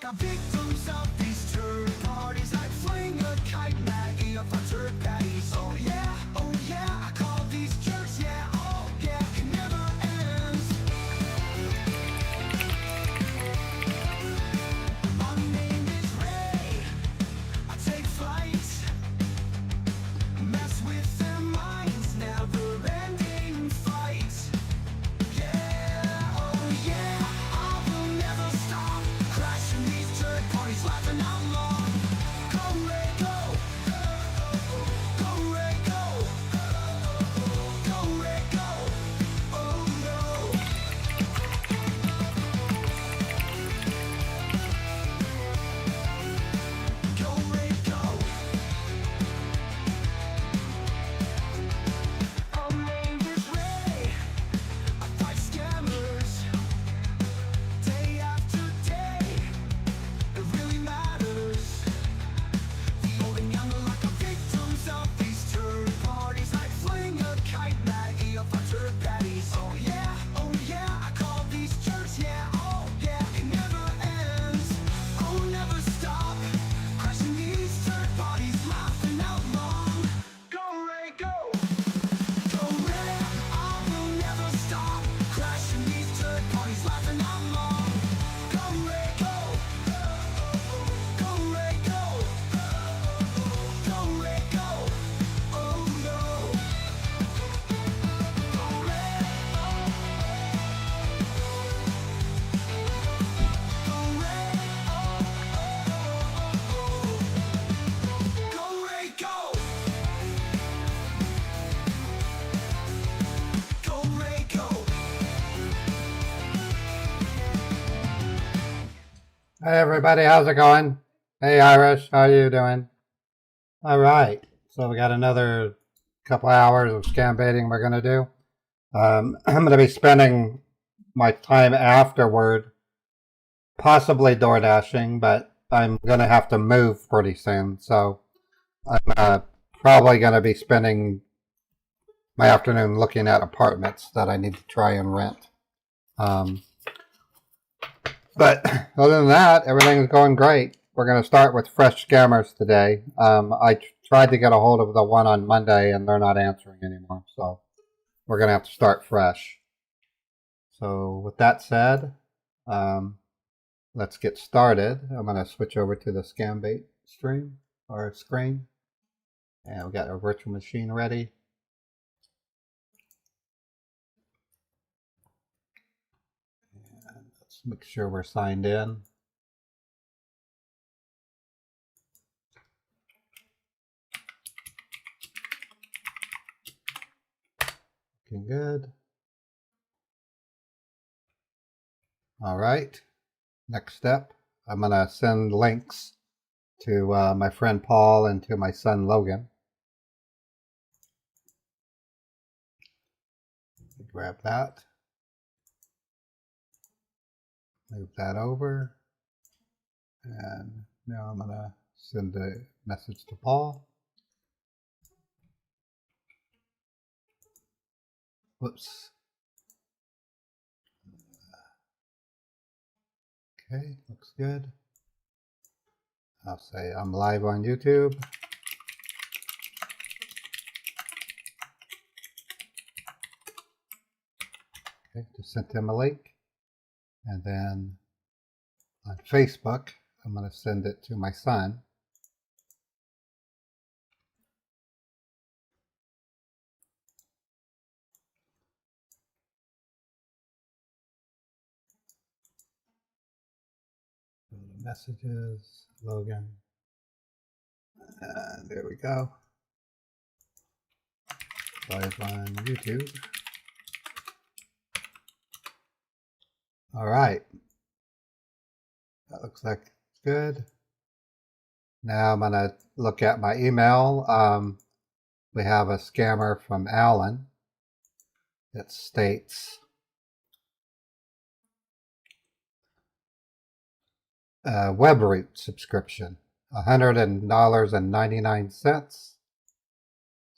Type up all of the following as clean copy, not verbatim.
are victims of these third parties. I fling a kite, Maggie up on turd patties. Oh yeah, I call these jerks, yeah, oh yeah, it never ends. My name is Ray, I take flight, mess with their minds, never ending fights. Yeah, oh yeah, I will never stop, crashing these third parties, laughing out loud. Go Ray, go, go Ray, go, go Ray, go, oh no. Go Ray, go. My name is Ray, I fight scammers day after day. It really matters. The old and young are like the victims of these third parties. I fling a kite, Maggie up on turd patties. Oh yeah, I call these jerks, yeah, oh yeah, it never ends. Oh, never stop, crashing these third parties, laughing out loud. Go Ray, go. Go Ray, I will never stop, crashing these third parties, laughing out loud. Go Ray, go. Go Ray, go. Go Ray, go. Oh no. Go Ray, go Ray, go Ray, go. Go Ray, go. Hey everybody, how's it going? Hey Irish, how you doing? All right, so we got another couple hours of scam baiting we're gonna do. I'm gonna be spending my time afterward, possibly door dashing, but I'm gonna have to move pretty soon, so I'm probably gonna be spending my afternoon looking at apartments that I need to try and rent. But other than that, everything's going great. We're going to start with fresh scammers today. I tried to get a hold of the one on Monday, and they're not answering anymore. So we're going to have to start fresh. So with that said, let's get started. I'm going to switch over to the ScamBait stream or screen. And we got our virtual machine ready. Let's make sure we're signed in. Looking good. All right. Next step, I'm going to send links to my friend Paul and to my son Logan. Grab that. Move that over. And now I'm going to send a message to Paul. Whoops. Okay, looks good. I'll say I'm live on YouTube. Okay, just sent him a link. And then on Facebook, I'm going to send it to my son. Go to messages, Logan. And there we go. Live on YouTube. All right. That looks like it's good. Now I'm going to look at my email. We have a scammer from Alan that states Webroot subscription, $100.99.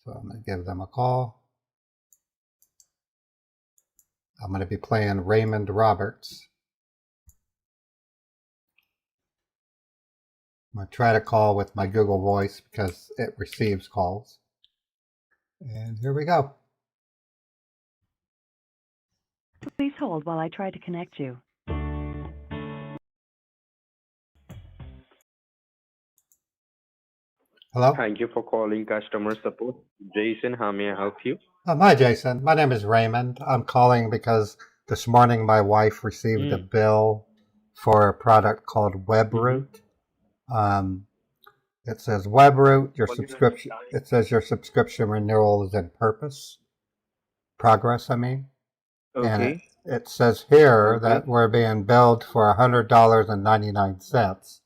So I'm going to give them a call. I'm going to be playing Raymond Roberts. I'm going to try to call with my Google Voice because it receives calls. And here we go. Please hold while I try to connect you. Hello? Thank you for calling customer support. Jason, how may I help you? Hi, Jason. My name is Raymond. I'm calling because this morning my wife received a bill for a product called WebRoot. It says WebRoot, your subscription. It says your subscription renewal is in progress. I mean, and Okay. it says here Okay. that we're being billed for $100.99.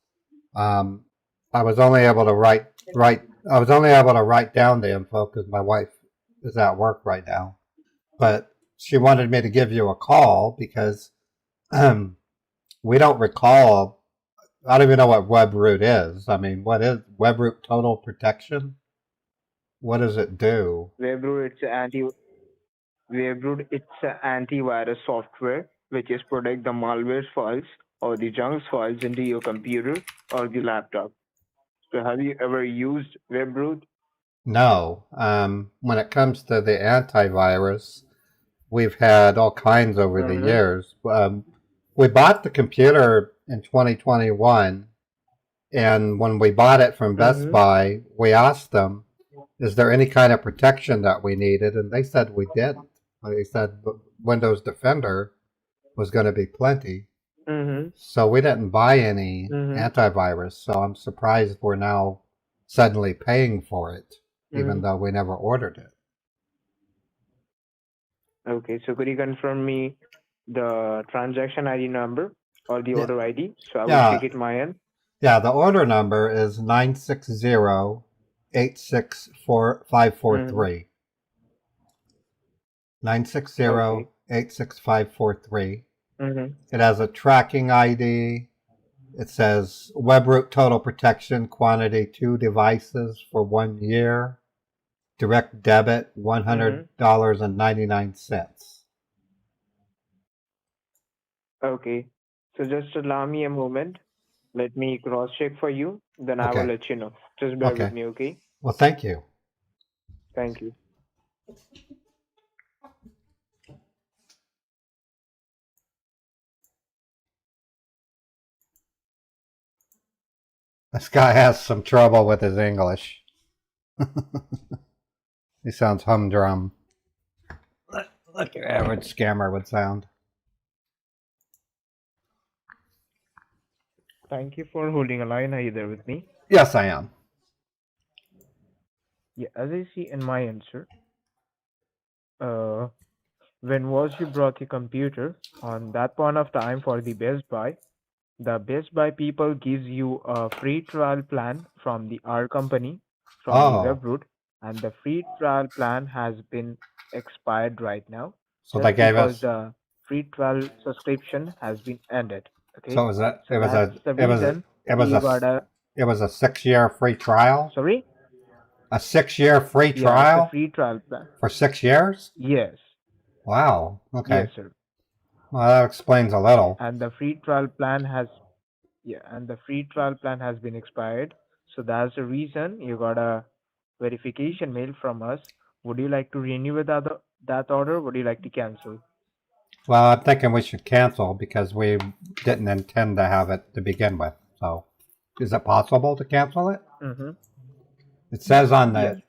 I was only able to write. I was only able to write down the info because my wife is at work right now. But she wanted me to give you a call because we don't recall. I don't even know what WebRoot is. I mean, what is WebRoot Total Protection? What does it do? WebRoot, it's an antivirus software which is protect the malware files or the junk files into your computer or the laptop. So have you ever used WebRoot? No. When it comes to the antivirus, we've had all kinds over the years. We bought the computer in 2021, and when we bought it from Best Buy, we asked them, is there any kind of protection that we needed? And they said we didn't. They said Windows Defender was going to be plenty. So we didn't buy any antivirus. So I'm surprised we're now suddenly paying for it, even though we never ordered it. Okay, so could you confirm me the transaction ID number or the order ID? So I will check it my end. Yeah, the order number is 960-864-543. 960-86543. It has a tracking ID. It says WebRoot Total Protection, quantity 2 devices for 1 year. Direct debit, $100.99. Okay, so just allow me a moment. Let me cross check for you. Then I will let you know. Just bear with me, okay? Well, thank you. Thank you. This guy has some trouble with his English. He sounds humdrum. Like your average scammer would sound. Thank you for holding a line. Are you there with me? Yes, I am. Yeah, as I see in my answer, when was you brought the computer on that point of time for the Best Buy, the Best Buy people gives you a free trial plan from our company, from the WebRoot, and the free trial plan has been expired right now. So they gave because us. the free trial subscription has been ended. Okay. So it was a. So It was that's the a. It was a. reason It was you a. gotta. It was a 6-year free trial. Sorry. A 6-year free Yeah, it's trial a free trial plan. for 6 years. Yes. Wow. Okay. Yes, sir. Well, that explains a little. And the free trial plan has, been expired. So that's the reason you got a verification mail from us. Would you like to renew with that order? Would you like to cancel? Well, I'm thinking we should cancel because we didn't intend to have it to begin with. So, is it possible to cancel it? It says on the. Yes.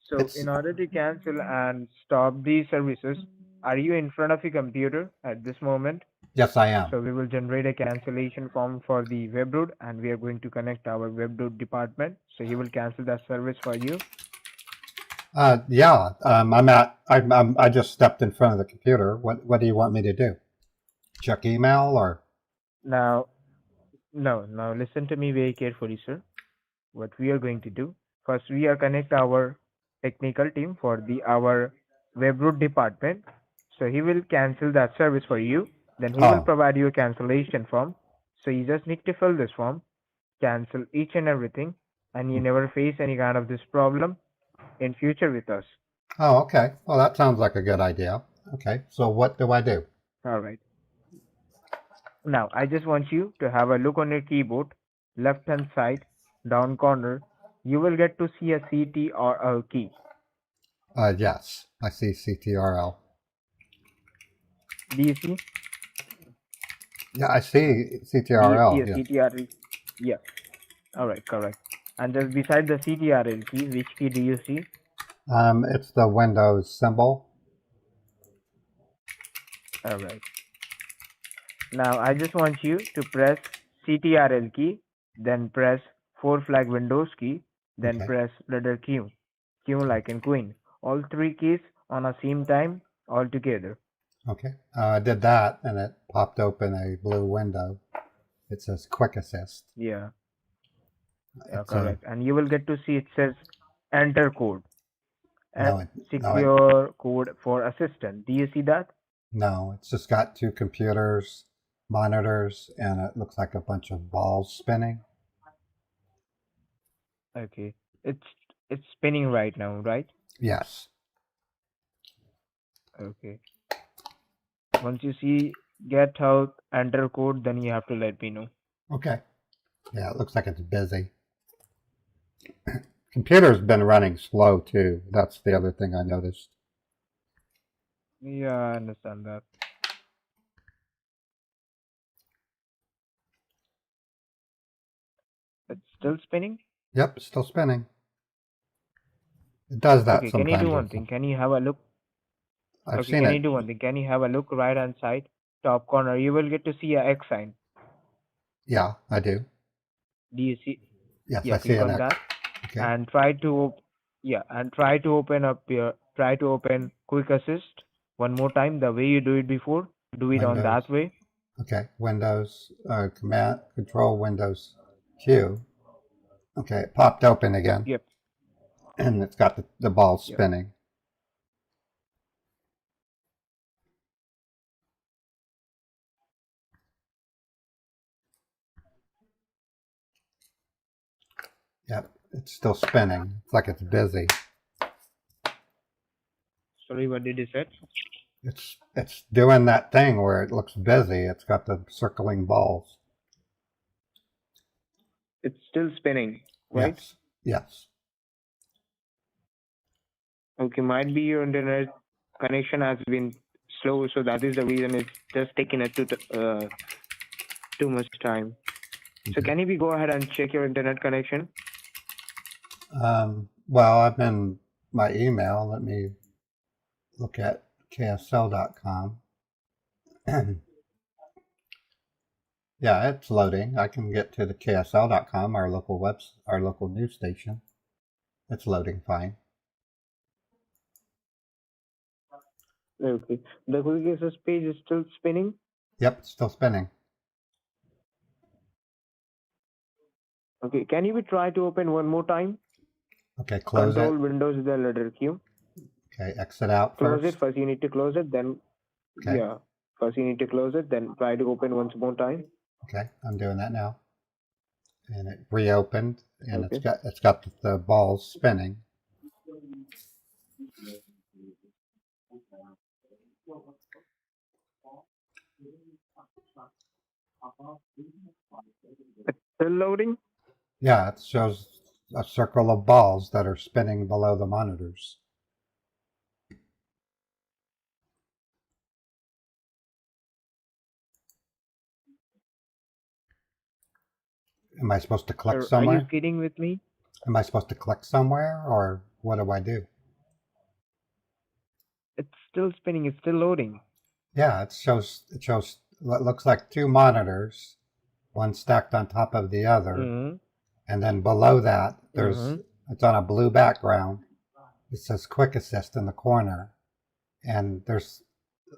So in order to cancel and stop these services, are you in front of your computer at this moment? Yes, I am. So we will generate a cancellation form for the WebRoot, and we are going to connect our WebRoot department. So he will cancel that service for you. Yeah. I just stepped in front of the computer. What do you want me to do? Check email or? Now listen to me very carefully, sir. What we are going to do first, we are connect our technical team for our WebRoot department. So he will cancel that service for you. Then he will provide you a cancellation form. So you just need to fill this form, cancel each and everything, and you never face any kind of this problem in future with us. Oh, okay. Well, that sounds like a good idea. Okay. So what do I do? All right. Now, I just want you to have a look on your keyboard, left hand side. down corner, you will get to see a CTRL key. Yes, I see CTRL. Do you see? Yeah, I see Do you see CTRL. a Yeah. CTRL? Yeah. All right, correct. And just beside the CTRL key, which key do you see? It's the Windows symbol. All right. Now I just want you to press CTRL key, then press 4 flag Windows key, then Okay. press letter Q. Q like in Queen. All three keys on a same time all together. Okay. I did that, and it popped open a blue window. It says Quick Assist. Yeah, It's correct. And you will get to see it says enter code. No, And it- secure code for assistant. Do you see that? no, it's just got two computers, monitors, and it looks like a bunch of balls spinning. Okay. It's spinning right now, right? Yes. Okay. Once you see get out enter code, then you have to let me know. Okay. Yeah, it looks like it's busy. Computer's been running slow too. That's the other thing I noticed. Yeah, I understand that. It's still spinning? Yep, it's still spinning. It does that Okay, sometimes. can you do one with thing? them. Can you have a look? I've Okay, seen can it. you do one thing? Can you have a look right hand side, top corner? You will get to see a X sign. Yeah, I do. Do you see? Yes, Yeah, I see click an on X. that Okay. and try to open up your try to open Quick Assist one more time. The way you do it before, do it on that Windows. way. Okay. Windows, Command, Control, Windows, Q. Okay, it popped open again, Yep. and it's got the ball Yep. spinning. Yep, it's still spinning. It's like it's busy. Sorry, what did you say? It's doing that thing where it looks busy. It's got the circling balls. It's still spinning, right? Yes. Yes. Okay, might be your internet connection has been slow, so that is the reason it's just taking it too much time. So Okay. can you go ahead and check your internet connection? Well, I'm in my email. Let me look at ksl.com. Yeah, it's loading. I can get to the ksl.com, our local news station. It's loading fine. Okay. The Quick Access page is still spinning. Yep, it's still spinning. Okay, can you try to open one more time? Okay, close Control it. Windows the letter Q. Okay, exit out Close first. it. First you need to close it, then Okay. yeah. First you need to close it, then try to open once more time. Okay, I'm doing that now. And it reopened, and Okay. it's got the balls spinning. It's still loading. Yeah, it shows a circle of balls that are spinning below the monitors. Am I supposed to click Sir, are you somewhere? kidding with me? Am I supposed to click somewhere, or what do I do? It's still spinning. It's still loading. Yeah, it shows what looks like two monitors, one stacked on top of the other, Mm-hmm. and then below that it's on a blue background. It says Quick Assist in the corner, and there's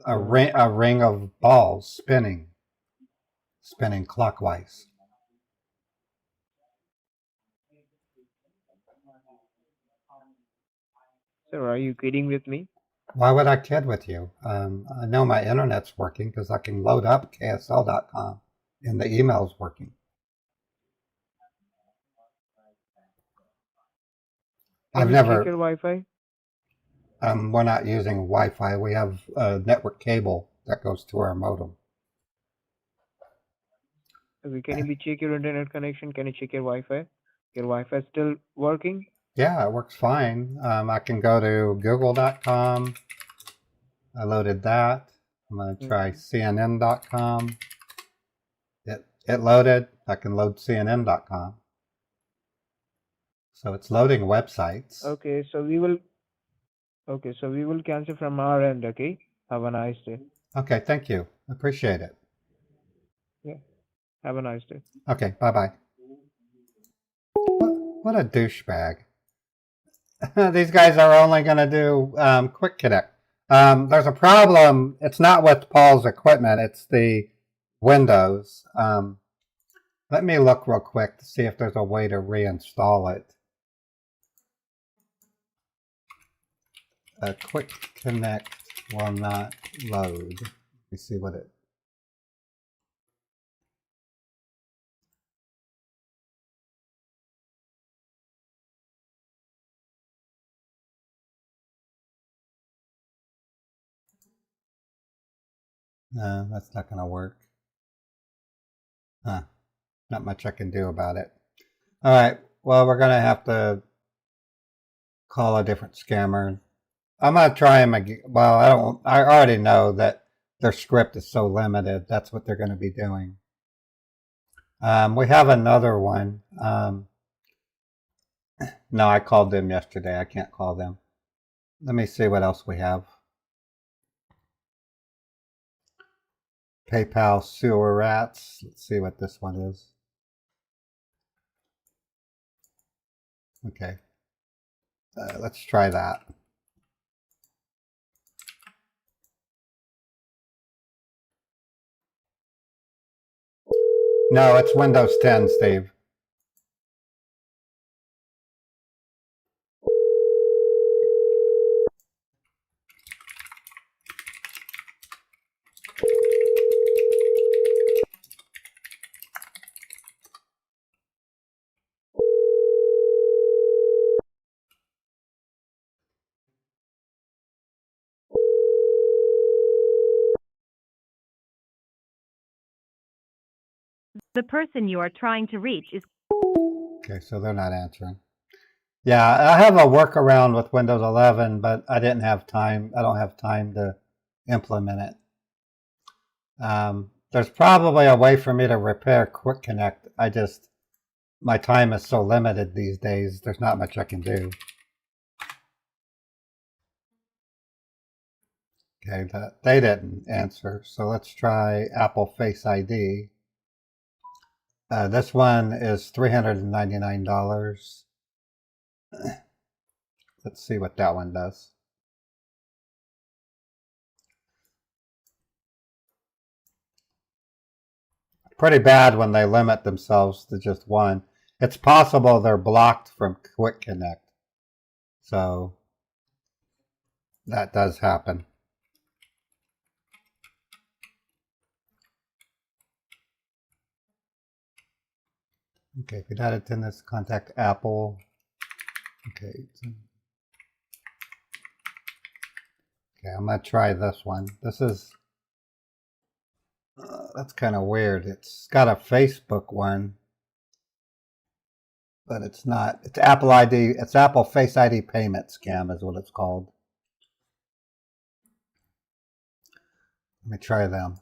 a ring of balls spinning clockwise. Sir, are you kidding with me? Why would I kid with you? I know my internet's working because I can load up ksl.com and the email's working. Can you check your Wi-Fi? We're not using Wi-Fi. We have a network cable that goes to our modem. Okay, can you check your internet connection? Can you check your Wi-Fi? Your Wi-Fi still working? Yeah, it works fine. I can go to google.com. I loaded that. I'm going to try cnn.com. It loaded. I can load cnn.com. So it's loading websites. Okay, so we will cancel from our end, okay? Have a nice day. Okay, thank you. Appreciate it. Yeah. Have a nice day. Okay, bye-bye. What a douchebag. These guys are only going to do Quick Connect. There's a problem. It's not with Paul's equipment. It's the Windows. Let me look real quick to see if there's a way to reinstall it. Quick Connect will not load. Let me see what it... No, that's not going to work. Huh. Not much I can do about it. All right. Well, we're going to have to call a different scammer. I'm going to try them again. Well, I already know that their script is so limited. That's what they're going to be doing. We have another one. No, I called them yesterday. I can't call them. Let me see what else we have. PayPal Sewer Rats. Let's see what this one is. Okay. Let's try that. No, it's Windows 10, Steve. The person you are trying to reach is Okay, so they're not answering. Yeah, I have a workaround with Windows 11, but I didn't have time. I don't have time to implement it. There's probably a way for me to repair Quick Connect. My time is so limited these days, there's not much I can do. Okay, they didn't answer, so let's try Apple Face ID. This one is $399. Let's see what that one does. Pretty bad when they limit themselves to just one. It's possible they're blocked from Quick Connect. So that does happen. Okay, if you're not attending this, contact Apple. Okay. Okay, I'm gonna try this one. This is that's kind of weird. It's got a Facebook one, but it's not. It's Apple ID. It's Apple Face ID payment scam is what it's called. Let me try them.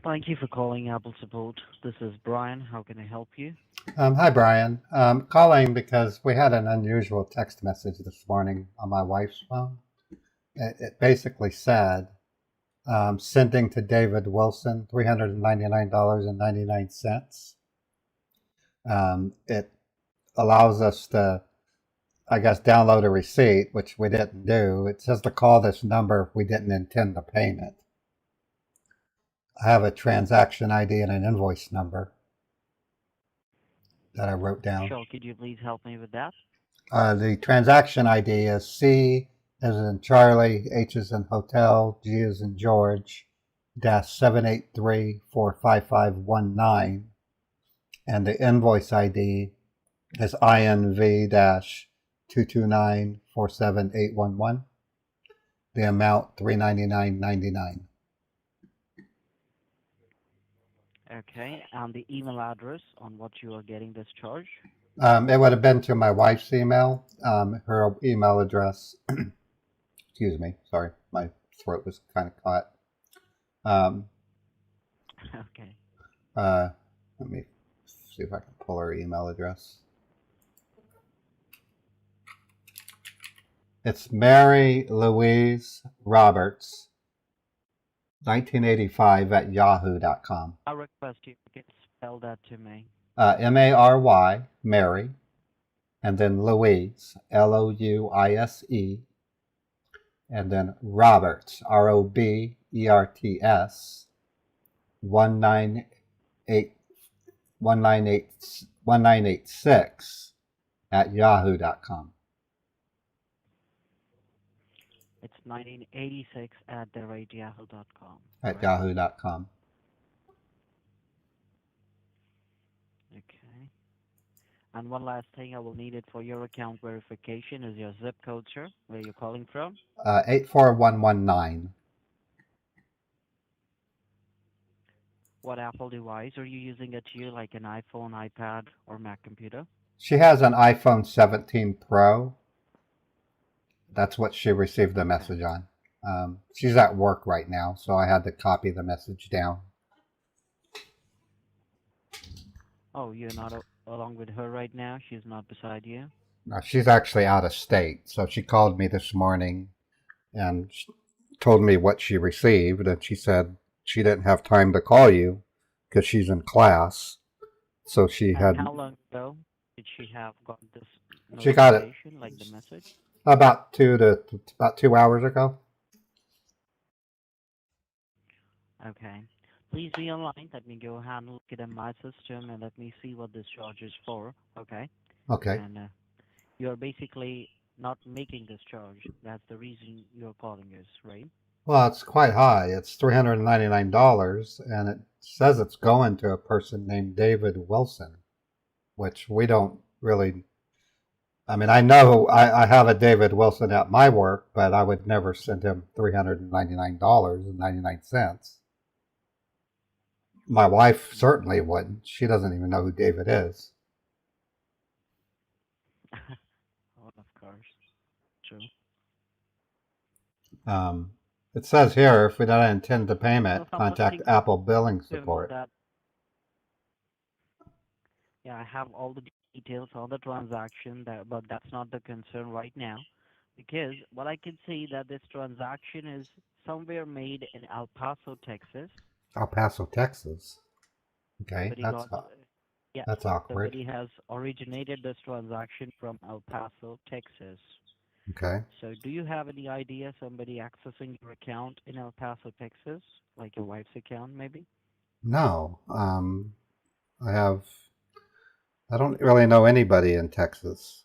Thank you for calling Apple Support. This is Brian. How can I help you? Hi, Brian. Calling because we had an unusual text message this morning on my wife's phone. It basically said, sending to David Wilson, $399.99. It allows us to, I guess, download a receipt, which we didn't do. It says to call this number if we didn't intend the payment. I have a transaction ID and an invoice number that I wrote down. Sure, could you please help me with that? The transaction ID is as in Charlie, H is in Hotel, G is in George, dash 783-45519. And the invoice ID is INV dash 229-47811. The amount $399.99. Okay, and the email address on what you are getting this charge? It would have been to my wife's email. Her email address. Excuse me. Sorry, my throat was kind of caught. Okay. Let me see if I can pull her email address. It's Mary Louise Roberts, 1985 at yahoo.com. I request you can spell that to me. Mary, Mary, and then Louise, Louise, and then Roberts, Roberts, 1986 at yahoo.com. It's 1986 at yahoo.com. At yahoo.com. Okay. And one last thing I will need it for your account verification is your zip code, sir, where you're calling from. 84119. What Apple device are you using it to, like an iPhone, iPad, or Mac computer? She has an iPhone 17 Pro. That's what she received the message on. She's at work right now, so I had to copy the message down. Oh, you're not along with her right now? She's not beside you? She's actually out of state, so she called me this morning and told me what she received, and she said she didn't have time to call you because she's in class. So she And had how long ago did she have got this She got it. notification, like the message? about 2 hours ago. Okay. Please be online. Let me go ahead and look it in my system and let me see what this charge is for. Okay. Okay. And you're basically not making this charge. That's the reason you're calling us, right? Well, it's quite high. It's $399, and it says it's going to a person named David Wilson, which we don't really. I mean, I know I have a David Wilson at my work, but I would never send him $399.99. My wife certainly wouldn't. She doesn't even know who David is. Oh, of course. True. It says here, if we don't intend the payment, Well, someone contact thinks Apple Billing to Support. that. Yeah, I have all the details on the transaction, but that's not the concern right now, because what I can see that this transaction is somewhere made in El Paso, Texas. El Paso, Texas. Okay, Somebody that's got, yeah, that's awkward. somebody has originated this transaction from El Paso, Texas. Okay. So do you have any idea somebody accessing your account in El Paso, Texas, like your wife's account maybe? No. I don't really know anybody in Texas.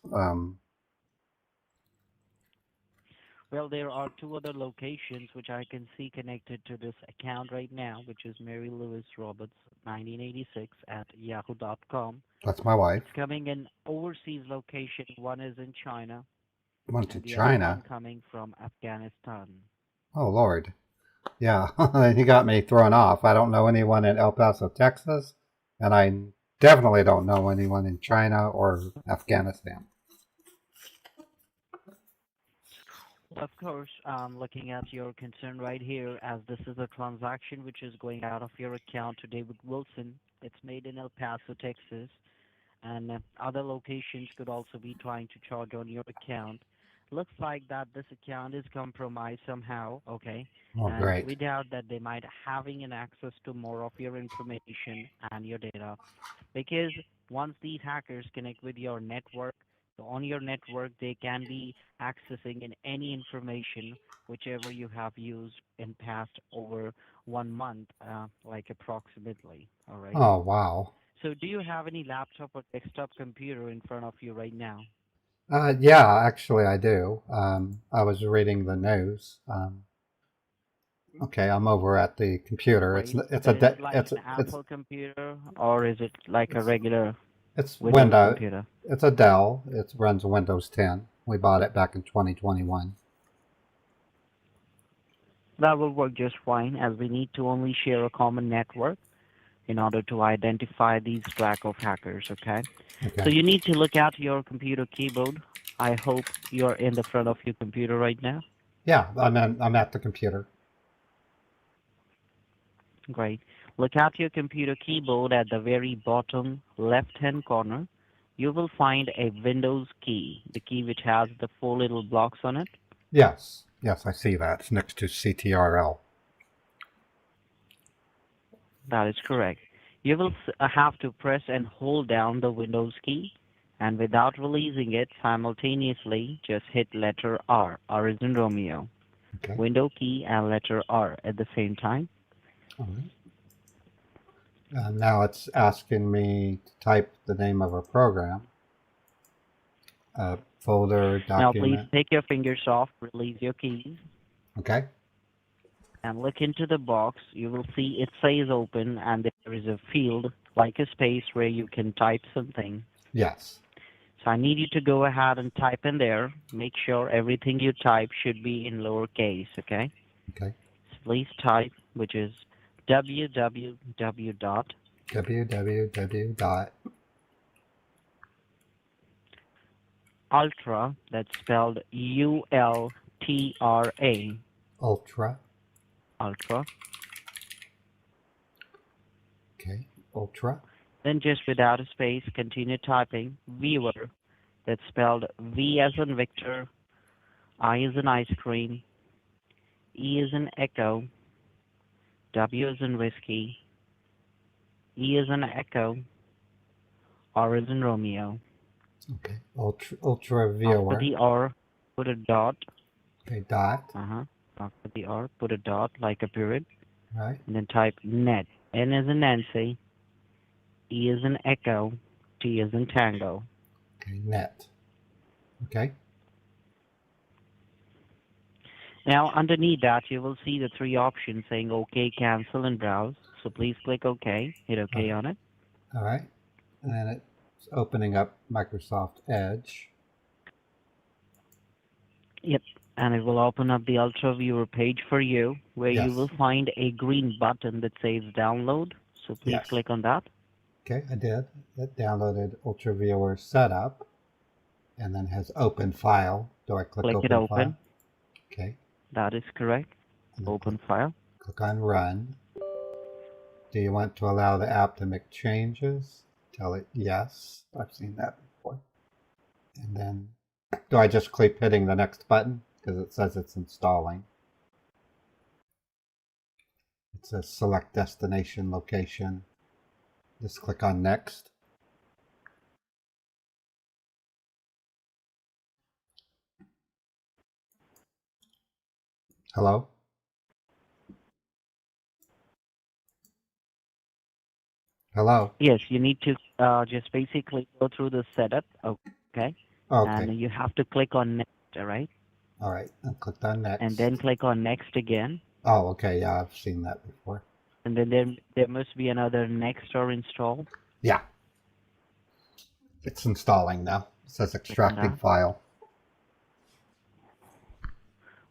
Well, there are two other locations which I can see connected to this account right now, which is Mary Louise Roberts, 1986 at yahoo.com. That's my wife. It's coming in overseas location. One is in China, Went to and the other China. one coming from Afghanistan. Oh, Lord. Yeah, he got me thrown off. I don't know anyone in El Paso, Texas, and I definitely don't know anyone in China or Afghanistan. Of course, looking at your concern right here, as this is a transaction which is going out of your account to David Wilson. It's made in El Paso, Texas, and other locations could also be trying to charge on your account. Looks like that this account is compromised somehow, okay? Oh, And great. we doubt that they might having an access to more of your information and your data, because once these hackers connect with your network, so on your network they can be accessing in any information whichever you have used in past over 1 month, like approximately. All right. Oh, wow. So do you have any laptop or desktop computer in front of you right now? Yeah, actually, I do. I was reading the news. Okay, I'm over at the computer. Right. It's So a is it de- like an Apple computer or is it like a it's regular it's Windows Windows. computer? It's a Dell. It runs Windows 10. We bought it back in 2021. That will work just fine as we need to only share a common network in order to identify these track of hackers, okay? So Okay. you need to look at your computer keyboard. I hope you're in the front of your computer right now. Yeah, I'm at the computer. Great. Look at your computer keyboard at the very bottom left-hand corner. You will find a Windows key, the key which has the four little blocks on it. Yes. Yes, I see that. It's next to CTRL. That is correct. You will have to press and hold down the Windows key, and without releasing it simultaneously, just hit letter R, R is in Romeo. Okay. Window key and letter R at the same time. All right. Now it's asking me to type the name of a program, folder, Now please document. take your fingers off, release your keys, Okay. and look into the box. You will see it says open, and there is a field like a space where you can type something. Yes. So I need you to go ahead and type in there. Make sure everything you type should be in lowercase, okay? Okay. So please type, which is www dot www dot ultra, that's spelled ULTRA, ultra. ultra. Okay. Ultra. Then just without a space, continue typing viewer, that's spelled V as in Victor, I as in ice cream, E as in echo, W as in whiskey, E as in echo, R as in Romeo. Okay. Ultra After viewer. the R, put a dot. Okay. Dot. After the R, put a dot like a period, Right. and then type net. N as in Nancy, E as in echo, T as in tango. Okay. Net. Okay. Now underneath that, you will see the three options saying OK, cancel, and browse. So please click OK. Hit OK on it. All right. And then it's opening up Microsoft Edge. Yep. And it will open up the Ultra Viewer page for you, where Yes. you will find a green button that says download. So please Yes. click on that. Okay, I did. It downloaded Ultra Viewer Setup and then has open file. Do I click Click open it open. file? Okay. That is correct. And then Open file. click on run. Do you want to allow the app to make changes? Tell it yes. I've seen that before. And then do I just keep hitting the next button? Because it says it's installing. It says select destination location. Just click on next. Hello? Hello? Yes, you need to just basically go through the setup. Okay. Okay. And you have to click on next, all right? All right. I clicked on next. And then click on next again. Oh, okay. Yeah, I've seen that before. And then there must be another next or install. Yeah. It's installing now. It says extracting that. file.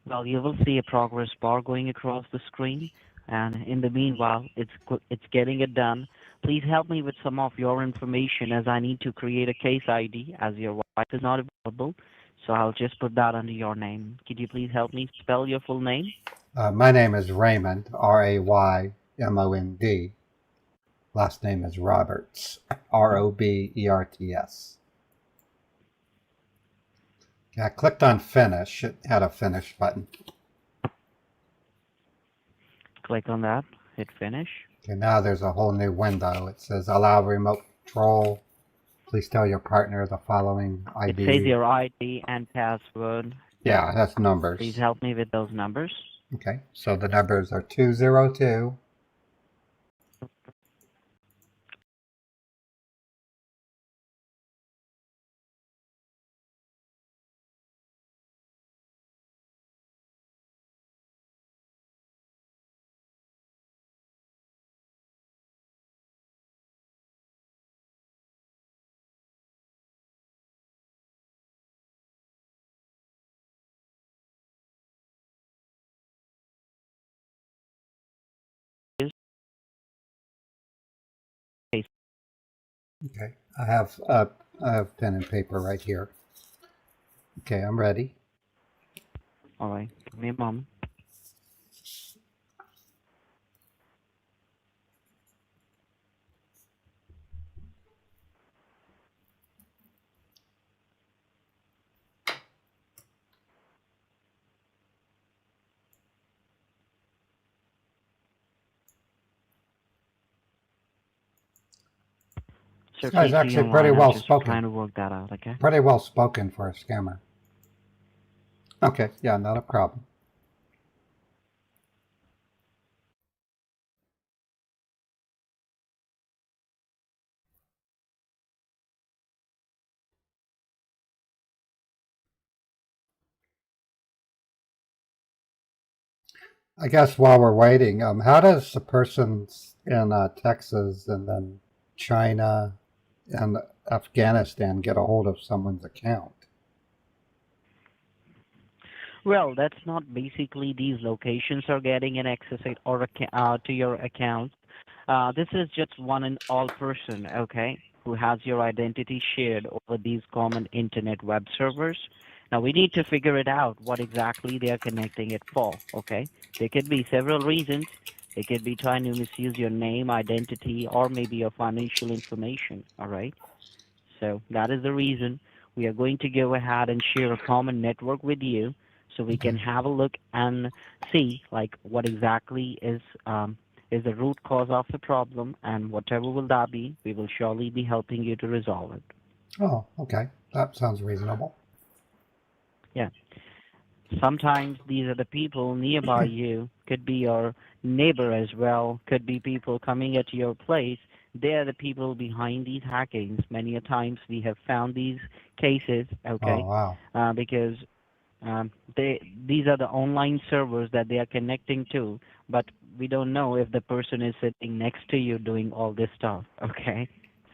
Well, you will see a progress bar going across the screen. And in the meanwhile, it's getting it done. Please help me with some of your information as I need to create a case ID as your wife is not available. So I'll just put that under your name. Could you please help me spell your full name? My name is Raymond, Raymond. Last name is Roberts, Roberts. Okay, I clicked on finish. It had a finish button. Click on that. Hit finish. Okay, now there's a whole new window. It says allow remote control. Please tell your partner the following ID. It says your ID and password. Yeah, that's numbers. Please help me with those numbers. Okay, so the numbers are 202 Okay, I have pen and paper right here. Okay, I'm ready. All right, give me a moment. This So guy's please be actually pretty online. I'm well just trying spoken. to work that out. Okay. Pretty well spoken for a scammer. Okay, yeah, not a problem. I guess while we're waiting, how does a person in Texas and then China and Afghanistan get a hold of someone's account? Well, that's not basically these locations are getting an access to your account. This is just one and all person, okay, who has your identity shared over these common internet web servers. Now we need to figure it out what exactly they are connecting it for, okay? There could be several reasons. They could be trying to misuse your name, identity, or maybe your financial information, all right? So that is the reason we are going to go ahead and share a common network with you so we can have a look and see like what exactly is the root cause of the problem, and whatever will that be, we will surely be helping you to resolve it. Oh, okay. That sounds reasonable. Yeah. Sometimes these are the people nearby you, could be your neighbor as well, could be people coming at your place. They are the people behind these hackings. Many a times we have found these cases, Oh, okay, wow. because these are the online servers that they are connecting to, but we don't know if the person is sitting next to you doing all this stuff, okay?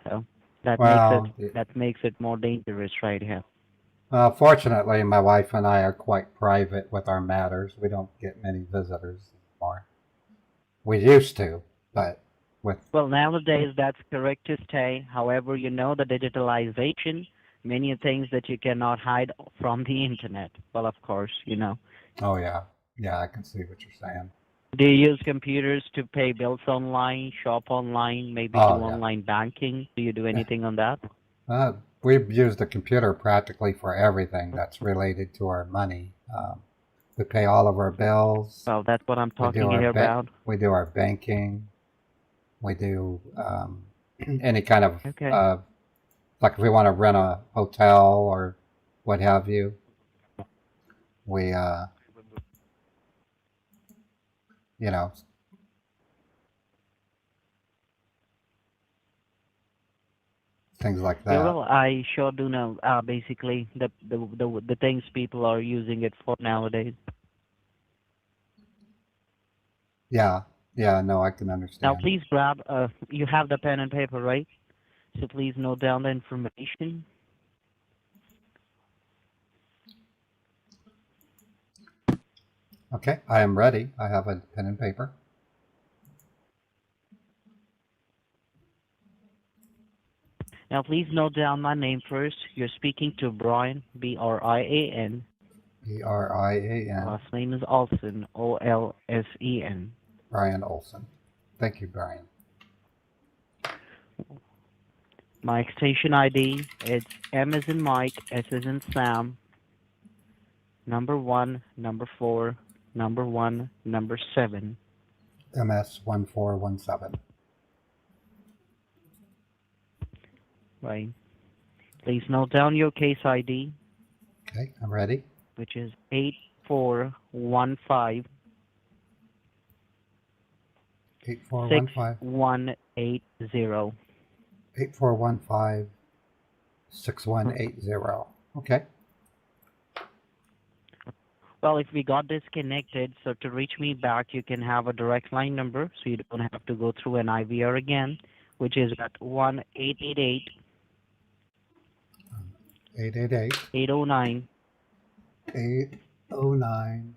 So Well, that makes it more dangerous right here. fortunately, my wife and I are quite private with our matters. We don't get many visitors anymore. We used to, but with Well, nowadays that's correct to stay. However, you know the digitalization, many things that you cannot hide from the internet. Well, of course, you know. oh yeah, yeah, I can see what you're saying. Do you use computers to pay bills online, shop online, maybe Oh do yeah, online banking? Do you do yeah. anything on that? We've used the computer practically for everything that's related to our money. We pay all of our bills. Well, that's what I'm We do talking our here about. we do our banking. We do any kind of Okay. like if we want to rent a hotel or what have you. We you know, things like Yeah, that. well, I sure do know. Basically, the things people are using it for nowadays. Yeah, yeah. No, I can Now, understand. please grab. You have the pen and paper, right? So please note down the information. Okay, I am ready. I have a pen and paper. Now, please note down my name first. You're speaking to Brian, Brian. Brian Last name is Olsen, Olsen. Brian Olson. Thank you, Brian. My extension ID, it's M as in Mike, S as in Sam, number 1, number 4, number 1, number 7. MS1417. Right. Please note down your case ID, Okay, I'm ready. which is 8415 8415 6180. 8415 6180. Okay. Well, if we got disconnected, so to reach me back, you can have a direct line number, so you don't have to go through an IVR again, which is at 1-888 888 809 809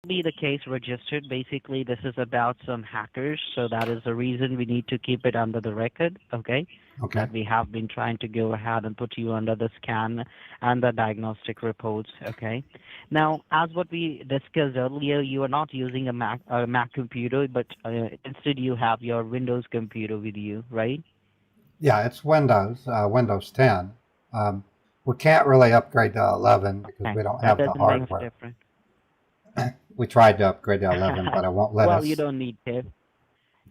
be the case registered. Basically, this is about some hackers, so that is the reason we need to keep it under the record, okay? Okay. That we have been trying to go ahead and put you under the scan and the diagnostic reports, okay? Now, as what we discussed earlier, you are not using a Mac computer, but instead you have your Windows computer with you, right? Yeah, it's Windows 10. We can't really upgrade to 11 because Okay, we don't that have the doesn't make hardware. difference. We tried to upgrade to 11, but it won't let Well, us. you don't need to.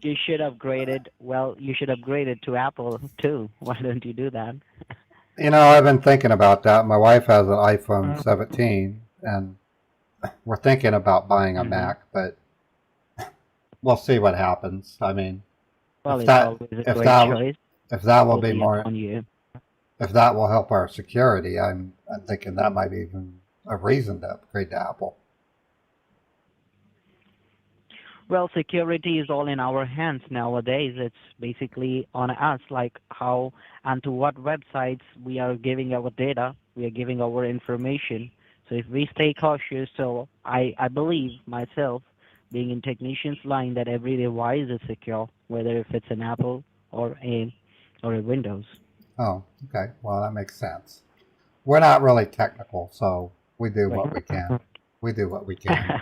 You should upgrade it. Well, you should upgrade it to Apple too. Why don't you do that? You know, I've been thinking about that. My wife has an iPhone 17, and we're thinking about buying a Mhm. Mac, but we'll see what happens. I mean, Well, if it's that always a if great that choice. if that will be Totally more upon you. if that will help our security, I'm thinking that might be even a reason to upgrade to Apple. Well, security is all in our hands nowadays. It's basically on us, like how and to what websites we are giving our data, we are giving our information. So if we stay cautious, so I believe myself, being in technician's line, that every device is secure, whether if it's an Apple or a Windows. Oh, okay. Well, that makes sense. We're not really technical, so we do what we can. We do what we can.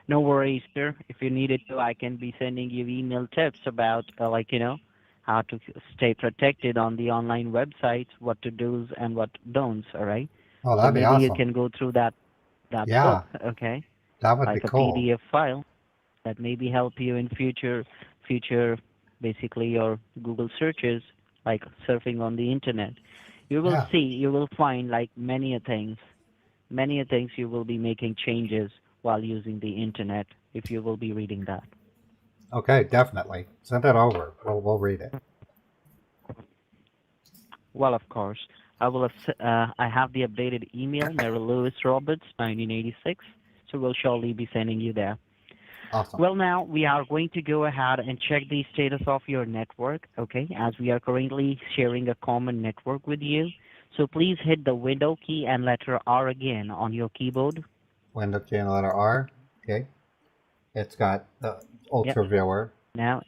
No worries, sir. If you needed to, I can be sending you email tips about, how to stay protected on the online websites, what to do's and what don'ts. All right. Oh, So that'd be maybe you awesome. can go through that Yeah, book, okay, that would be like a cool. PDF file that maybe help you in future, basically your Google searches, like surfing on the internet. You will Yeah. see, you will find like many a things you will be making changes while using the internet if you will be reading that. Okay, definitely. Send it over. We'll read it. Well, of course, I have the updated email, Mary Lewis Roberts, 1986. So we'll surely be sending you there. Awesome. Well, now we are going to go ahead and check the status of your network, okay, as we are currently sharing a common network with you. So please hit the window key and letter R again on your keyboard. Window key and letter R. Okay. It's got the Ultra Viewer. Now,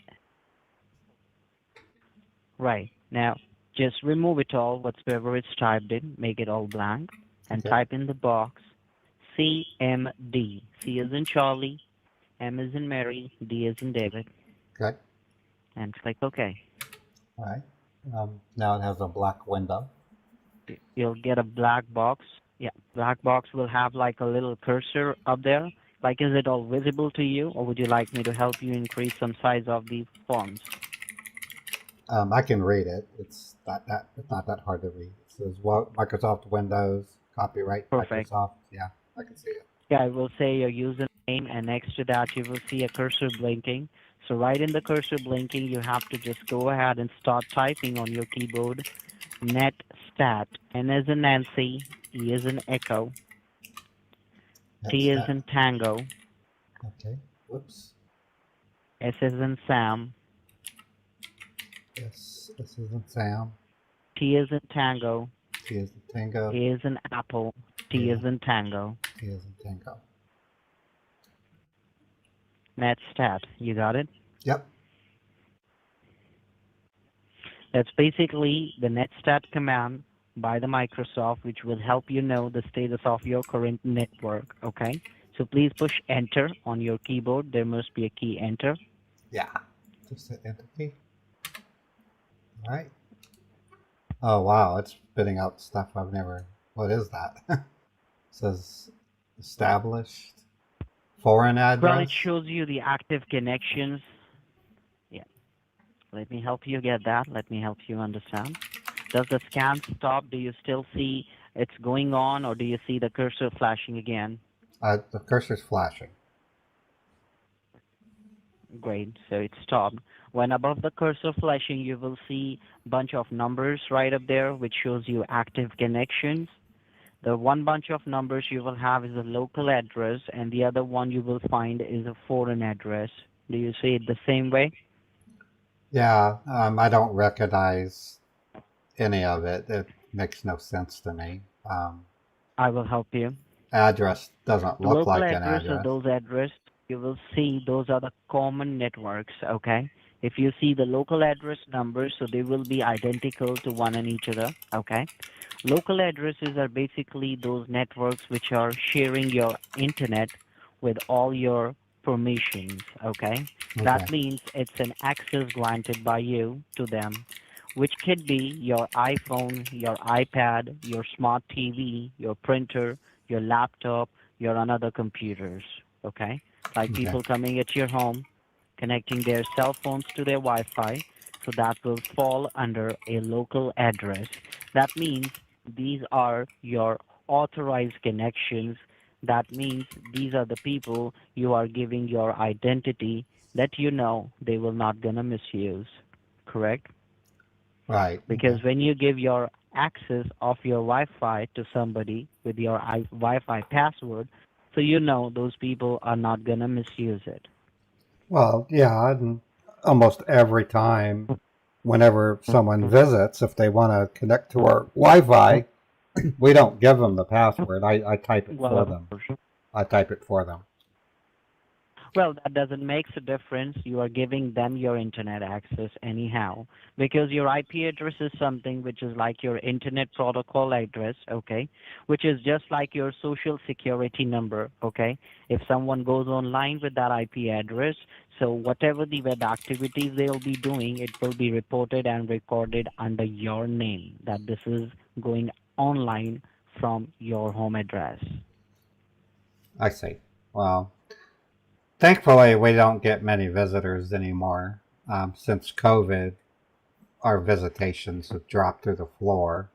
right, now just remove it all, whatsoever it's typed in, make it all blank, and Okay. type in the box CMD. C as in Charlie, M as in Mary, D as in David, Okay. and click OK. All right. Now it has a black window. You'll get a black box. Yeah, black box will have like a little cursor up there. Like, is it all visible to you, or would you like me to help you increase some size of the fonts? I can read it. It's not that hard to read. It says Microsoft Windows, copyright Perfect. Microsoft. Yeah, I can see it. Yeah, I will say your username, and next to that you will see a cursor blinking. So right in the cursor blinking, you have to just go ahead and start typing on your keyboard, netstat, N as in Nancy, E as in Echo, T That's as in Tango, okay. Whoops. S as in Sam, This isn't Sam. T as in Tango, T is in Tango. A as in Apple, T Yeah. as in Tango, T is in Tango. netstat. You got it? Yep. That's basically the netstat command by the Microsoft, which will help you know the status of your current network, okay? So please push enter on your keyboard. There must be a key enter. Yeah. Just hit enter key. All right. Oh wow, it's spitting out stuff I've never. What is that? It says established foreign address. Well, it shows you the active connections. Yeah. Let me help you get that. Let me help you understand. Does the scan stop? Do you still see it's going on, or do you see the cursor flashing again? The cursor's flashing. Great. So it stopped. When above the cursor flashing, you will see a bunch of numbers right up there, which shows you active connections. The one bunch of numbers you will have is a local address, and the other one you will find is a foreign address. Do you see it the same way? Yeah. I don't recognize any of it. It makes no sense to me. I will help you. address doesn't The look local like an address or address. those address, you will see those are the common networks, okay? If you see the local address numbers, so they will be identical to one and each other, okay? Local addresses are basically those networks which are sharing your internet with all your permissions, okay? That Okay. means it's an access granted by you to them, which could be your iPhone, your iPad, your smart TV, your printer, your laptop, your another computers, okay? Like Okay. people coming at your home, connecting their cell phones to their Wi-Fi, so that will fall under a local address. That means these are your authorized connections. That means these are the people you are giving your identity that you know they will not gonna misuse. Correct? Right. Because Okay. when you give your access of your Wi-Fi to somebody with your Wi-Fi password, so you know those people are not gonna misuse it. Well, yeah, and almost every time, whenever someone visits, if they want to connect to our Wi-Fi, we don't give them the password. I type it Well, for of them. course. I type it for them. Well, that doesn't make a difference. You are giving them your internet access anyhow, because your IP address is something which is like your internet protocol address, okay, which is just like your social security number, okay. If someone goes online with that IP address, so whatever the web activities they'll be doing, it will be reported and recorded under your name that this is going online from your home address. I see. Well, thankfully, we don't get many visitors anymore. Since COVID, our visitations have dropped through the floor.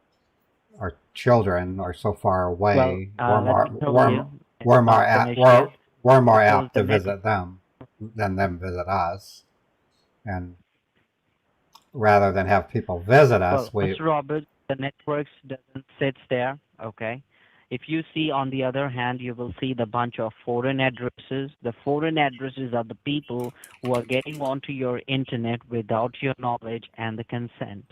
Our children are so far Well, away. let me tell you, it's not an issue We're more because apt the to net. visit them than them visit us. And rather than have people visit us, Well, we Mr. Robert, the networks doesn't sit there, okay? If you see on the other hand, you will see the bunch of foreign addresses. The foreign addresses are the people who are getting onto your internet without your knowledge and the consent.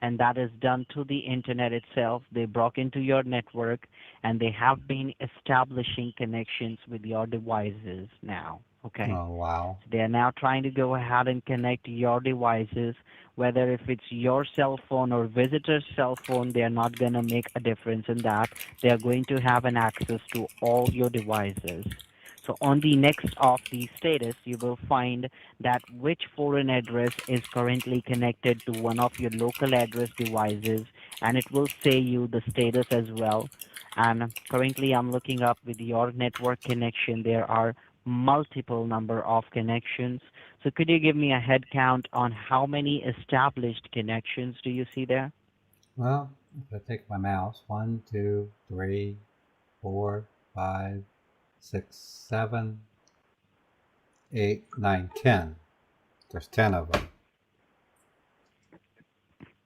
And that is done to the internet itself. They broke into your network and they have been establishing connections with your devices now, okay? oh wow. They are now trying to go ahead and connect your devices, whether if it's your cell phone or visitor's cell phone, they are not going to make a difference in that. They are going to have an access to all your devices. So on the next of the status, you will find that which foreign address is currently connected to one of your local address devices, and it will say you the status as well. And currently, I'm looking up with your network connection. There are multiple number of connections. So could you give me a head count on how many established connections do you see there? Well, if I take my mouse, 1, 2, 3, 4, 5, 6, 7, 8, 9, 10. There's 10 of them.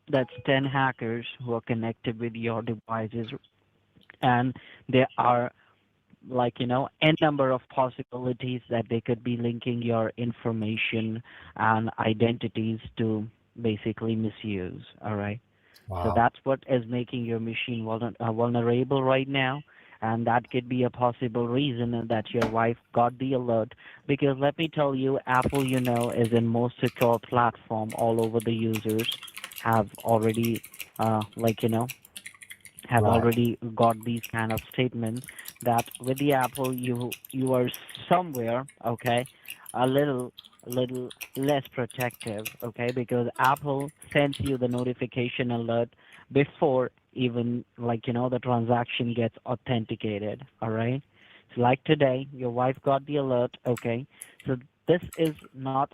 That's 10 hackers who are connected with your devices, and there are like n number of possibilities that they could be linking your information and identities to basically misuse. All right. So Wow. that's what is making your machine vulnerable right now. And that could be a possible reason that your wife got the alert. Because let me tell you, Apple, is in most secure platform all over the users have already, have Right. already got these kind of statements that with the Apple you are somewhere, okay, a little less protective, okay, because Apple sends you the notification alert before even the transaction gets authenticated. All right. So like today your wife got the alert, okay, so this is not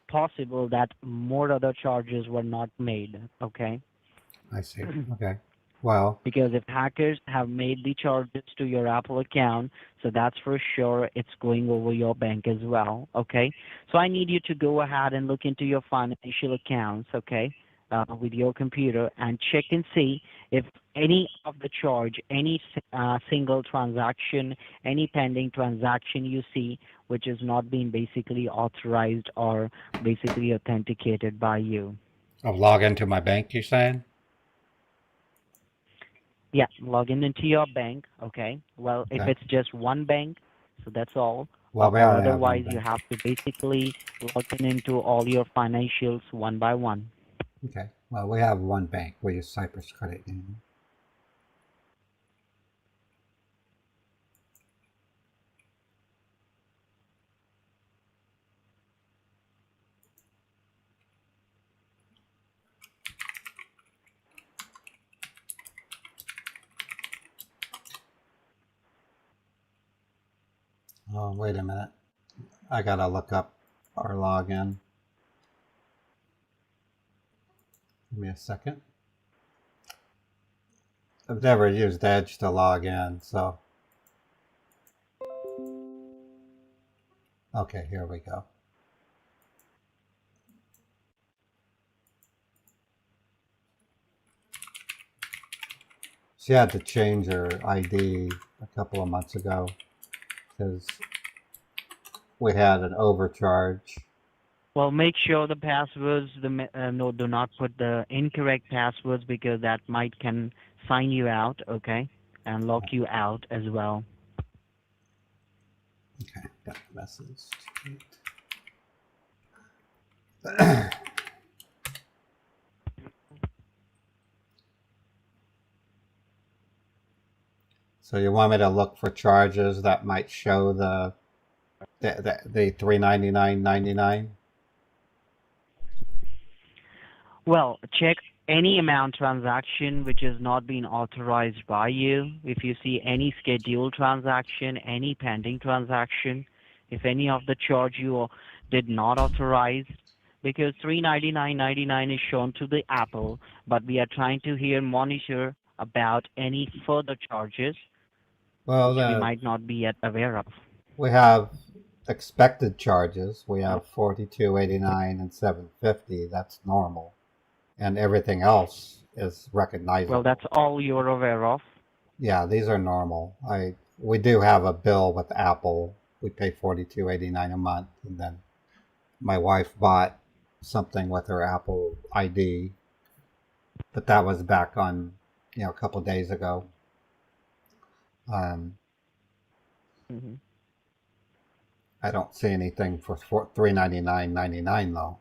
possible that more other charges were not made, okay. I see. Okay. Well, Because if hackers have made the charges to your Apple account, so that's for sure it's going over your bank as well. Okay. So I need you to go ahead and look into your financial accounts, okay, with your computer and check and see if any of the charge, any single transaction, any pending transaction you see, which is not being basically authorized or basically authenticated by you. I'll log into my bank, you're saying? Yeah, log in into your bank. Okay. Well, if Okay. it's just one bank, so that's all. Well, we Or only have one otherwise, you bank. have to basically log in into all your financials one by one. Okay. Well, we have one bank. We use Cypress Credit Union. Oh, wait a minute. I gotta look up our login. Give me a second. I've never used Edge to log in, so. Okay, here we go. She had to change her ID a couple of months ago because we had an overcharge. Well, make sure the passwords, no, do not put the incorrect passwords because that might can sign you out, okay, and lock you out as well. Okay, got the message. So you want me to look for charges that might show the $399.99? Well, check any amount transaction which is not being authorized by you. If you see any scheduled transaction, any pending transaction, if any of the charge you did not authorize, because $399.99 is shown to the Apple, but we are trying to here monitor about any further charges Well, which we might not be yet aware of. we have expected charges. We have $42.89 and $7.50. That's normal, and everything else is recognizable. Well, that's all you're aware of. Yeah, these are normal. We do have a bill with Apple. We pay $42.89 a month, and then my wife bought something with her Apple ID, but that was back on, a couple days ago. Hmm. I don't see anything for $399.99 though.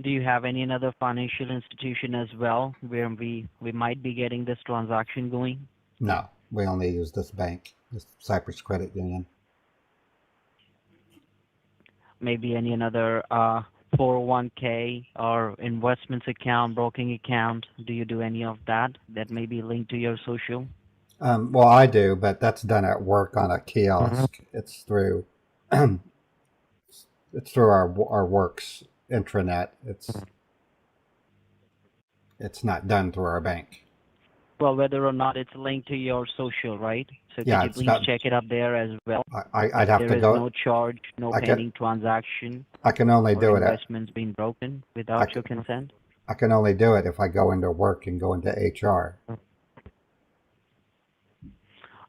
Do you have any other financial institution as well where we might be getting this transaction going? No, we only use this bank, this Cypress Credit Union. Maybe any another 401k or investments account, broking account? Do you do any of that that may be linked to your social? Well, I do, but that's done at work on a kiosk. It's through our works intranet. It's not done through our bank. Well, whether or not it's linked to your social, right? So Yeah, could you it's please got. check it up there as well? I'd have There to is go. no charge, no I can- pending transaction, I can only or do it. investments being broken without I your consent. I can only do it if I go into work and go into HR.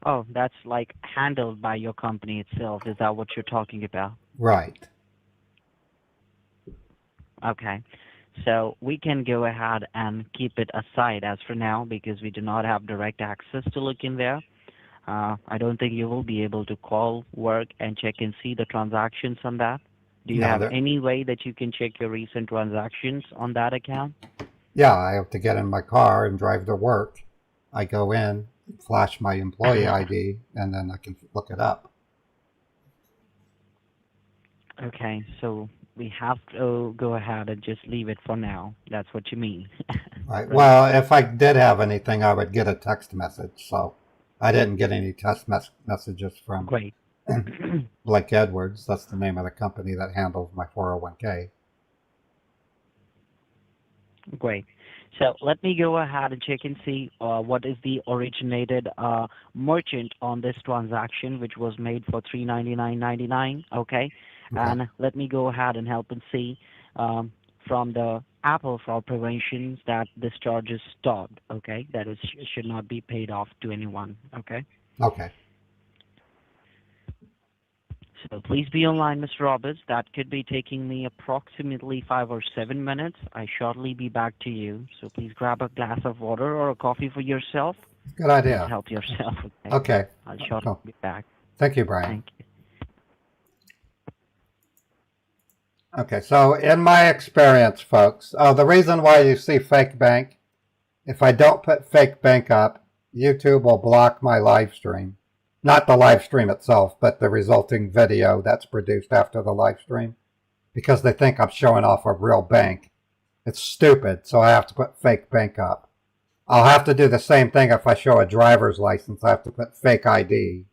Oh, that's like handled by your company itself. Is that what you're talking about? Right. Okay. So we can go ahead and keep it aside as for now because we do not have direct access to look in there. I don't think you will be able to call work and check and see the transactions on that. Do you No, have there- any way that you can check your recent transactions on that account? Yeah, I have to get in my car and drive to work. I go in, flash my employee ID, and then I can look it up. Okay, so we have to go ahead and just leave it for now. That's what you mean. Right. Well, if I did have anything, I would get a text message. So I didn't get any text messages from Great. Blake Edwards. That's the name of the company that handles my 401k. Great. So let me go ahead and check and see what is the originated merchant on this transaction, which was made for $399.99. Okay, and let me go ahead and help and see from the Apple fraud prevention that this charge is stopped. Okay, that is should not be paid off to anyone. Okay. Okay. So please be online, Mr. Roberts. That could be taking me approximately 5 or 7 minutes. I shortly be back to you. So please grab a glass of water or a coffee for yourself. Good Please idea. help yourself. Okay. Okay. I'll shortly Cool. be back. Thank you, Brian. Thank you. Okay, so in my experience, folks, the reason why you see fake bank, if I don't put fake bank up, YouTube will block my live stream. Not the live stream itself, but the resulting video that's produced after the live stream, because they think I'm showing off a real bank. It's stupid, so I have to put fake bank up. I'll have to do the same thing if I show a driver's license. I have to put fake ID.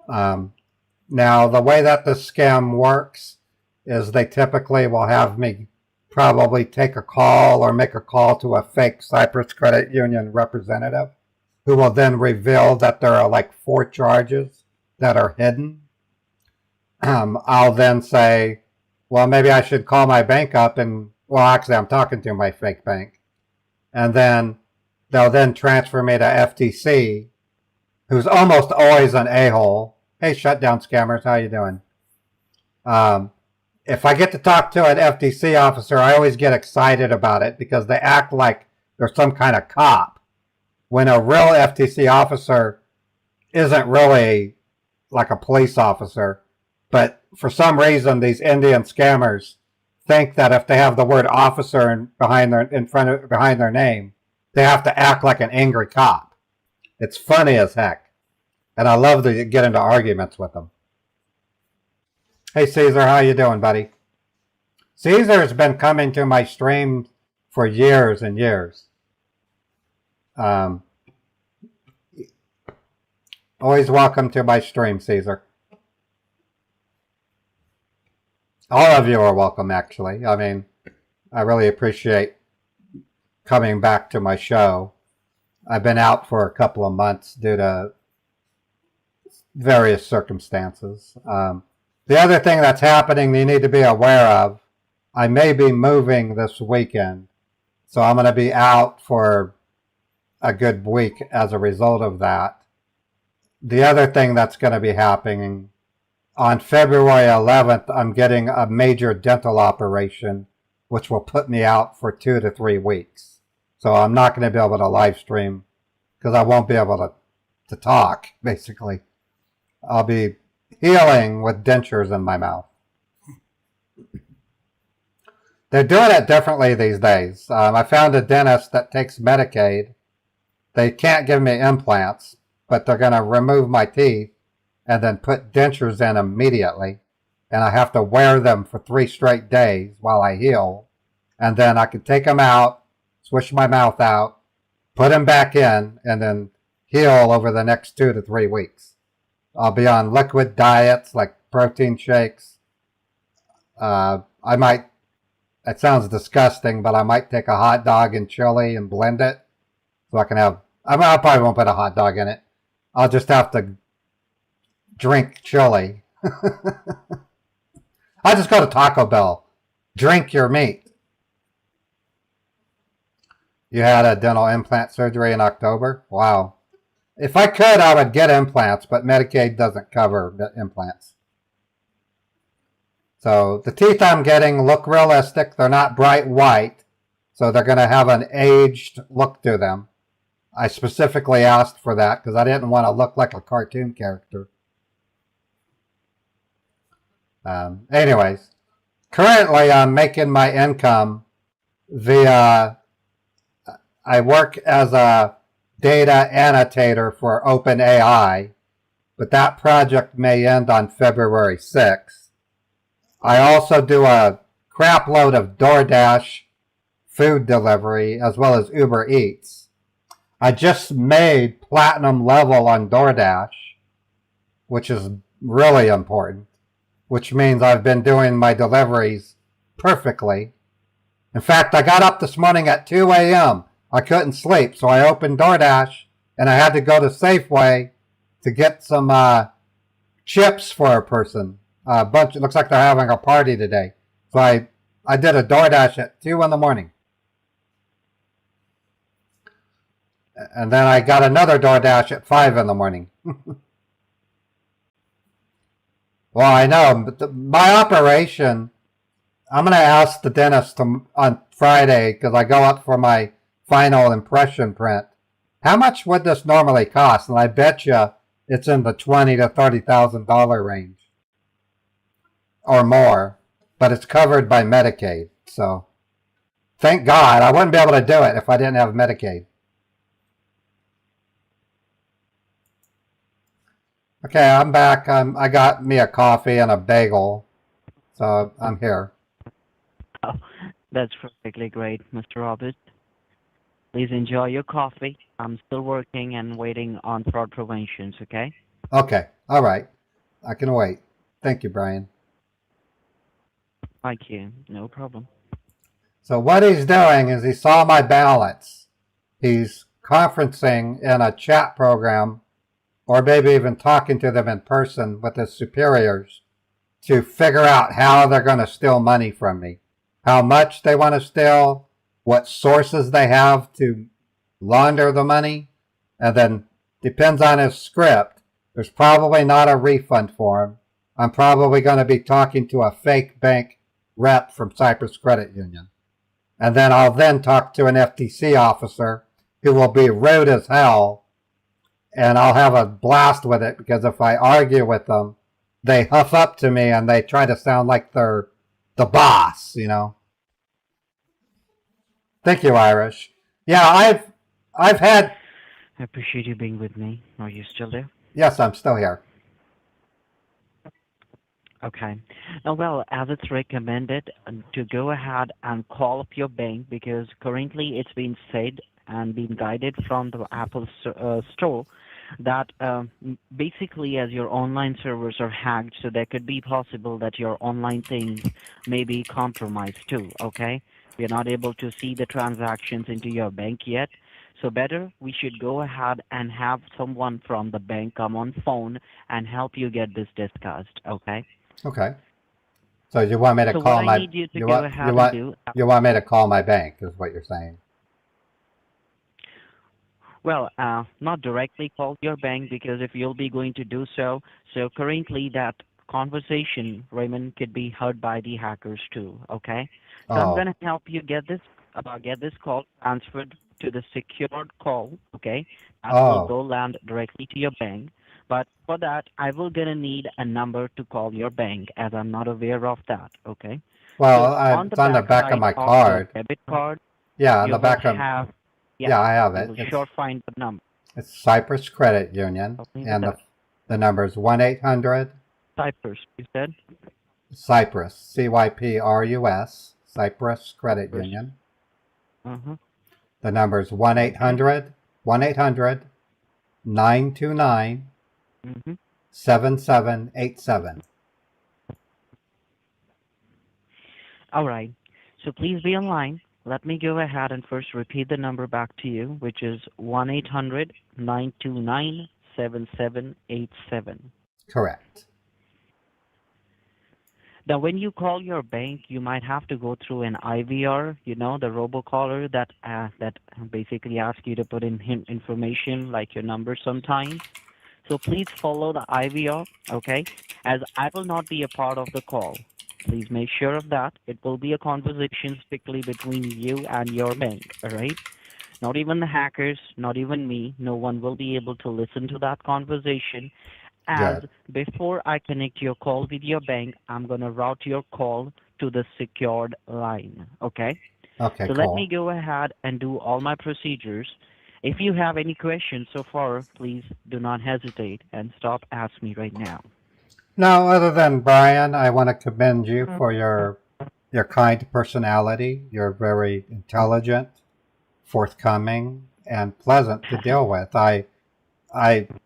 Now, the way that this scam works is they typically will have me probably take a call or make a call to a fake Cyprus Credit Union representative who will then reveal that there are like 4 charges that are hidden. I'll then say, well, maybe I should call my bank up and, well, actually I'm talking to my fake bank. And then they'll then transfer me to FTC, who's almost always an a-hole. Hey, shutdown scammers, how you doing? If I get to talk to an FTC officer, I always get excited about it because they act like they're some kind of cop, when a real FTC officer isn't really like a police officer. But for some reason, these Indian scammers think that if they have the word officer behind their name, they have to act like an angry cop. It's funny as heck. And I love to get into arguments with them. Hey, Caesar, how you doing, buddy? Caesar's been coming to my stream for years and years. Always welcome to my stream, Caesar. All of you are welcome, actually. I mean, I really appreciate coming back to my show. I've been out for a couple of months due to various circumstances. The other thing that's happening you need to be aware of, I may be moving this weekend. So I'm going to be out for a good week as a result of that. The other thing that's going to be happening, on February 11th, I'm getting a major dental operation, which will put me out for 2 to 3 weeks. So I'm not going to be able to live stream because I won't be able to talk, basically. I'll be healing with dentures in my mouth. They're doing it differently these days. I found a dentist that takes Medicaid. They can't give me implants, but they're going to remove my teeth and then put dentures in immediately. And I have to wear them for 3 straight days while I heal. And then I can take them out, swish my mouth out, put them back in, and then heal over the next 2 to 3 weeks. I'll be on liquid diets like protein shakes. I might, it sounds disgusting, but I might take a hot dog and chili and blend it. So I can have, I probably won't put a hot dog in it. I'll just have to drink chili. I just go to Taco Bell. Drink your meat. You had a dental implant surgery in October? Wow. If I could, I would get implants, but Medicaid doesn't cover implants. So the teeth I'm getting look realistic. They're not bright white, so they're going to have an aged look to them. I specifically asked for that because I didn't want to look like a cartoon character. Anyways, currently I'm making my income via, I work as a data annotator for OpenAI, but that project may end on February 6th. I also do a crap load of DoorDash food delivery as well as Uber Eats. I just made platinum level on DoorDash, which is really important, which means I've been doing my deliveries perfectly. In fact, I got up this morning at 2 a.m. I couldn't sleep, so I opened DoorDash, and I had to go to Safeway to get some chips for a person. A bunch. It looks like they're having a party today. So I did a DoorDash at 2 in the morning. And then I got another DoorDash at 5 in the morning. Well, I know, but my operation, I'm going to ask the dentist on Friday because I go up for my final impression print. How much would this normally cost? And I bet you it's in the $20,000 to $30,000 range or more, but it's covered by Medicaid. So thank God. I wouldn't be able to do it if I didn't have Medicaid. Okay, I'm back. I got me a coffee and a bagel, so I'm here. Oh, that's perfectly great, Mr. Robert. Please enjoy your coffee. I'm still working and waiting on fraud preventions, okay? Okay, all right. I can wait. Thank you, Brian. Thank you. No problem. So what he's doing is he saw my balance. He's conferencing in a chat program or maybe even talking to them in person with his superiors to figure out how they're going to steal money from me, how much they want to steal, what sources they have to launder the money, and then depends on his script. There's probably not a refund for him. I'm probably going to be talking to a fake bank rep from Cyprus Credit Union. And then I'll then talk to an FTC officer who will be rude as hell, and I'll have a blast with it because if I argue with them, they huff up to me and they try to sound like they're the boss, you know. Thank you, Irish. Yeah, I've had. I appreciate you being with me. Are you still there? Yes, I'm still here. Okay. Now, well, as it's recommended to go ahead and call up your bank because currently it's been said and been guided from the Apple store that basically as your online servers are hacked, so there could be possible that your online things may be compromised too, okay? We're not able to see the transactions into your bank yet. So better we should go ahead and have someone from the bank come on phone and help you get this discussed, okay? Okay. So you want me to So call what my I need you to go ahead and do. you want me to call my bank is what you're saying. Well, not directly call your bank because if you'll be going to do so, so currently that conversation, Raymond, could be heard by the hackers too, okay? So I'm Oh, going to help you get this call transferred to the secured call, okay? That will oh. go land directly to your bank. But for that, I will gonna need a number to call your bank as I'm not aware of that, okay? Well, So on it's on the back of side my of your card. debit card, Yeah, on you the will back of. have, Yeah, I have you it. will sure find the number. It's Cyprus Credit Union, Help me with and that. the number is 1-800 Cyprus, you said? Cyprus, CYPRUS, Cyprus Credit Cyprus. Union. Uh-huh. The number is 1-800 929 Mm-hmm. 7787. All right. So please be online. Let me go ahead and first repeat the number back to you, which is 1-800-929-7787. Correct. Now, when you call your bank, you might have to go through an IVR, you know, the robocaller that basically asks you to put in information like your number sometimes. So please follow the IVR, okay? As I will not be a part of the call. Please make sure of that. It will be a conversation strictly between you and your bank, all right? Not even the hackers, not even me. No one will be able to listen to that conversation. As Good. before I connect your call with your bank, I'm going to route your call to the secured line, okay? Okay, So cool. let me go ahead and do all my procedures. If you have any questions so far, please do not hesitate and stop asking me right now. No, other than Brian, I want to commend you for your kind personality. You're very intelligent, forthcoming, and pleasant to deal with. I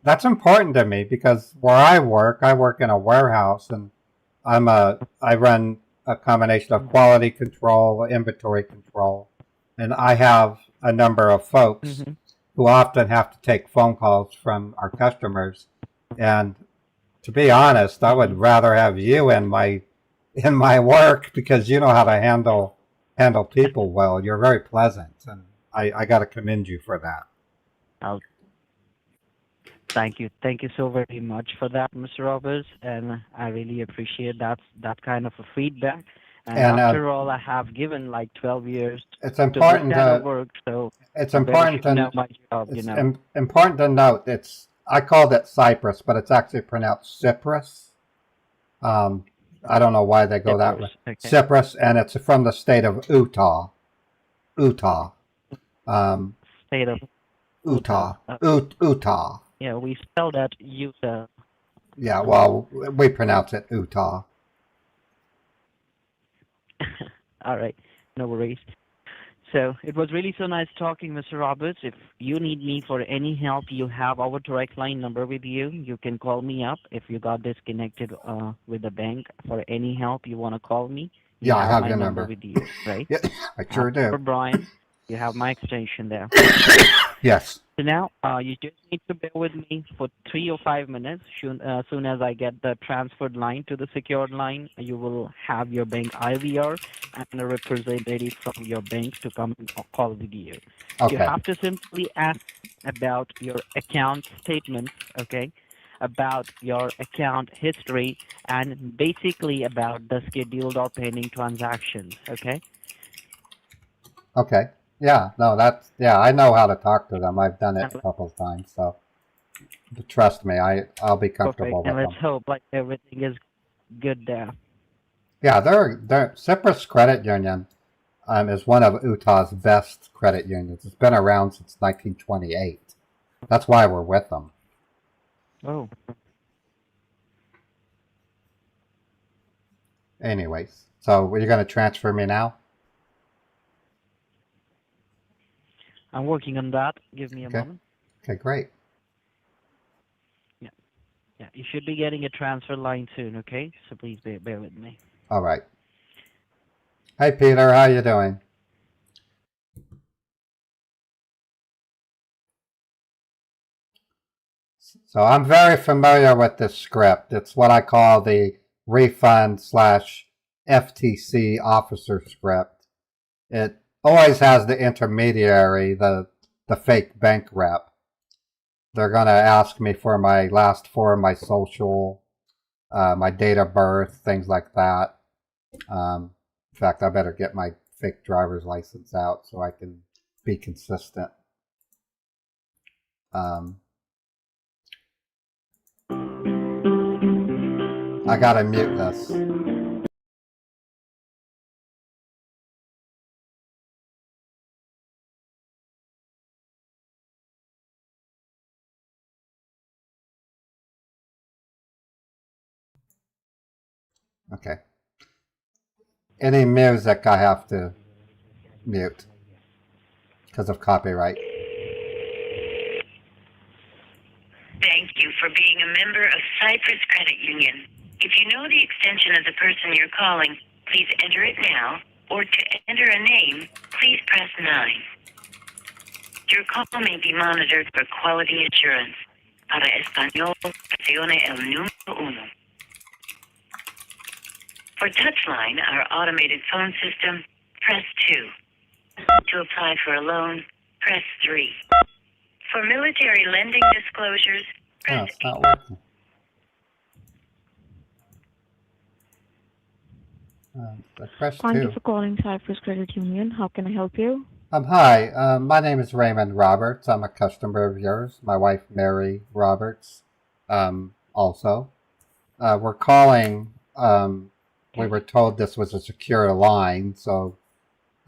that's important to me because where I work in a warehouse, and I run a combination of quality control, inventory control, and I have a number of folks Mm-hmm. who often have to take phone calls from our customers. And to be honest, I would rather have you in my work because you know how to handle people well. You're very pleasant, and I got to commend you for that. Thank you. Thank you so very much for that, Mr. Roberts, and I really appreciate that kind of a feedback. And And after all, I have given like 12 years it's to this important kind of to work, so it's I better important should know to my job, it's you know. important to note. I called it Cyprus, but it's actually pronounced Cyprus. I don't know why they go that way. Cyprus. Okay. Cyprus, and it's from the state of Utah. Utah. State of Utah. Utah. Utah. Yeah, we spell that Utah. Yeah, well, we pronounce it Utah. All right, no worries. So it was really so nice talking, Mr. Roberts. If you need me for any help, you have our direct line number with you. You can call me up if you got disconnected with the bank. For any help you want to call me, you Yeah, I have my your number number. with you, right? Yeah, I sure For do. Brian, you have my extension there. Yes. So now, you just need to bear with me for 3 or 5 minutes. Soon as I get the transferred line to the secured line, you will have your bank IVR and a representative from your bank to come and call with you. You Okay. have to simply ask about your account statements, okay? About your account history and basically about the scheduled or pending transactions, okay? Okay. Yeah. No, I know how to talk to them. I've done it a couple of times, so trust me, I'll be Perfect. comfortable And with let's them. hope like everything is good there. Yeah, they're Cyprus Credit Union is one of Utah's best credit unions. It's been around since 1928. That's why we're with them. Oh. Anyways, so you're going to transfer me now? I'm working on that. Give me a Okay. moment. Okay, great. Yeah, you should be getting a transfer line soon, okay? So please bear with me. All right. Hey, Peter, how you doing? So I'm very familiar with this script. It's what I call the refund / FTC officer script. It always has the intermediary, the fake bank rep. They're going to ask me for my last four of my social, my date of birth, things like that. In fact, I better get my fake driver's license out so I can be consistent. I gotta mute this. Okay. Any music I have to mute because of copyright. Thank you for being a member of Cyprus Credit Union. If you know the extension of the person you're calling, please enter it now, or to enter a name, please press 9. Your call may be monitored for quality assurance. Para español, presione el número 1. For Touchline, our automated phone system, press 2. To apply for a loan, press 3. For military lending disclosures, No, press it's not working. I pressed Thank you 2. for calling Cyprus Credit Union. How can I help you? Hi, my name is Raymond Roberts. I'm a customer of yours. My wife, Mary Roberts, also. We're calling, we were told this was a secure line, so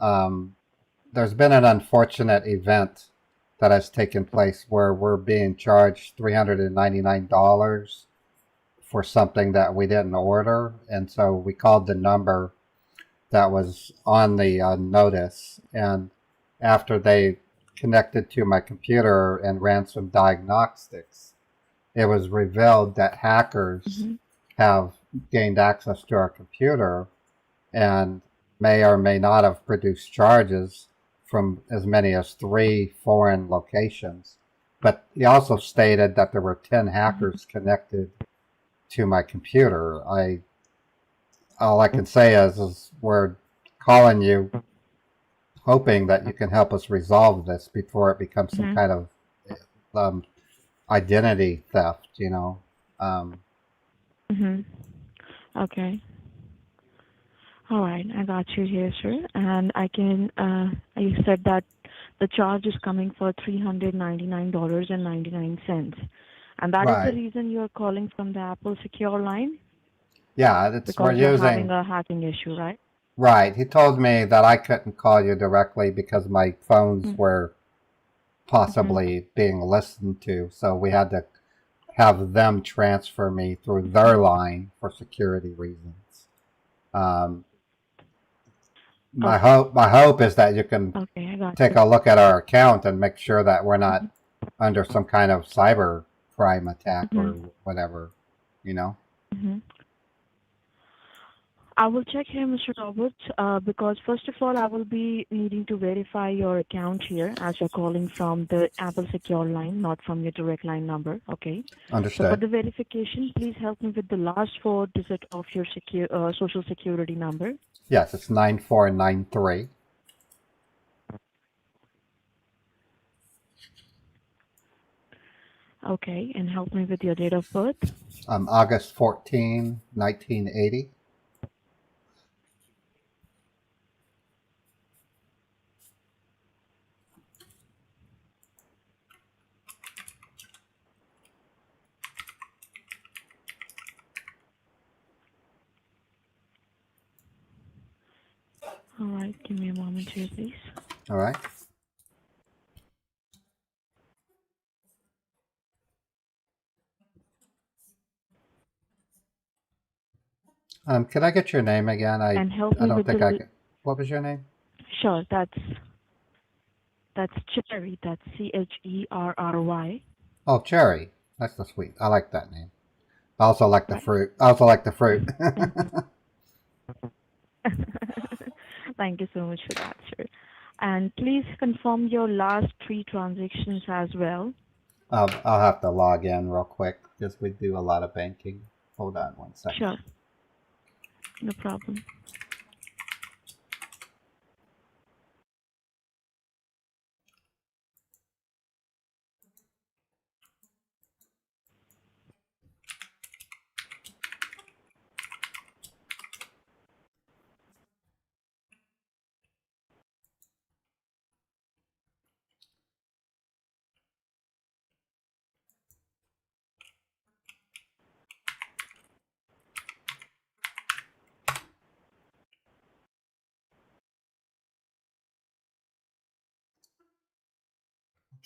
there's been an unfortunate event that has taken place where we're being charged $399 for something that we didn't order, and so we called the number that was on the notice, and after they connected to my computer and ran some diagnostics, it was revealed that hackers have gained access to our computer and may or may not have produced charges from as many as 3 foreign locations. But he also stated that there were 10 hackers connected to my computer. All I can say is we're calling you hoping that you can help us resolve this before it becomes some kind of identity theft, you know. Mm-hmm. Okay. All right, I got you here, sir. And I can, you said that the charge is coming for $399.99. And that is the Right. reason you're calling from the Apple Secure line Yeah, we're because you're having using. a hacking issue, right? Right. He told me that I couldn't call you directly because my phones Mm-hmm. were possibly being listened to, so we had to have them transfer me through their line for security reasons. Um, Okay. my hope is that you can Okay, I got take you. a look at our account and make sure that we're not Mm-hmm. under some kind of cyber crime attack or Mm-hmm. whatever, you know? Mm-hmm. I will check here, Mr. Roberts, because first of all, I will be needing to verify your account here as you're calling from the Apple Secure line, not from your direct line number. Okay. So for Understood. the verification, please help me with the last four digit of your social security number. Yes, it's 9493. Okay, and help me with your date of birth. August 14, 1980. All right, give me a moment here, please. All right. Can I get your name again? And help I me don't with think I the can. What was your name? sure. That's Cherry. That's Cherry. Oh, Cherry. That's the sweet. I like that name. I also like the Right. fruit. I also like the fruit. Thank you so much for that, sir. And please confirm your last three transactions as well. I'll have to log in real quick because we do a lot of banking. Hold on one second. Sure, no problem.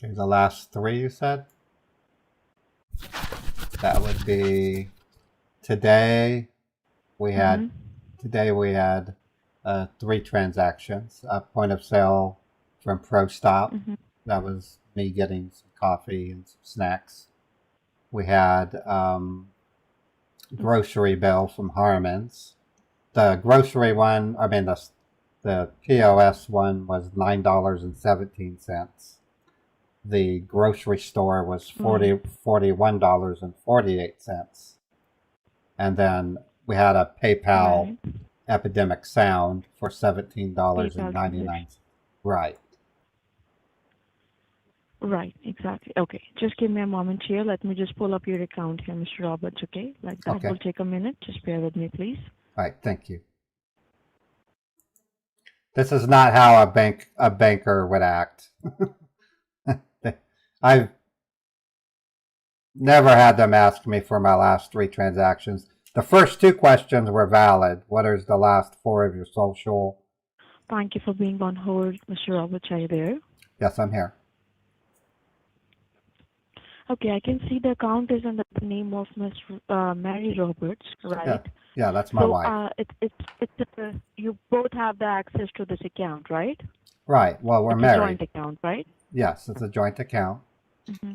Okay, the last three you said? That would be today. We had Mm-hmm. today we had three transactions. A point of sale from ProStop. Mm-hmm. That was me getting some coffee and some snacks. We had grocery bill from Harmon's. The grocery one, I mean the POS one was $9.17. The grocery store was Right. $41.48. And then we had a PayPal Right. Epidemic Sound for PayPal $17.99. transaction. Right. Right, exactly. Okay, just give me a moment here. Let me just pull up your account here, Mr. Roberts. Okay, like that Okay. will take a minute. Just bear with me, please. All right. Thank you. This is not how a banker would act. I've never had them ask me for my last three transactions. The first two questions were valid. What is the last four of your social? Thank you for being on hold, Mr. Roberts. Are you there? Yes, I'm here. Okay, I can see the account is under the name of Miss Mary Roberts, right? Yeah, yeah, that's my So wife. you both have the access to this account, right? Right. Well, we're It's a married. joint account, right? Yes, it's a joint account. Mm-hmm.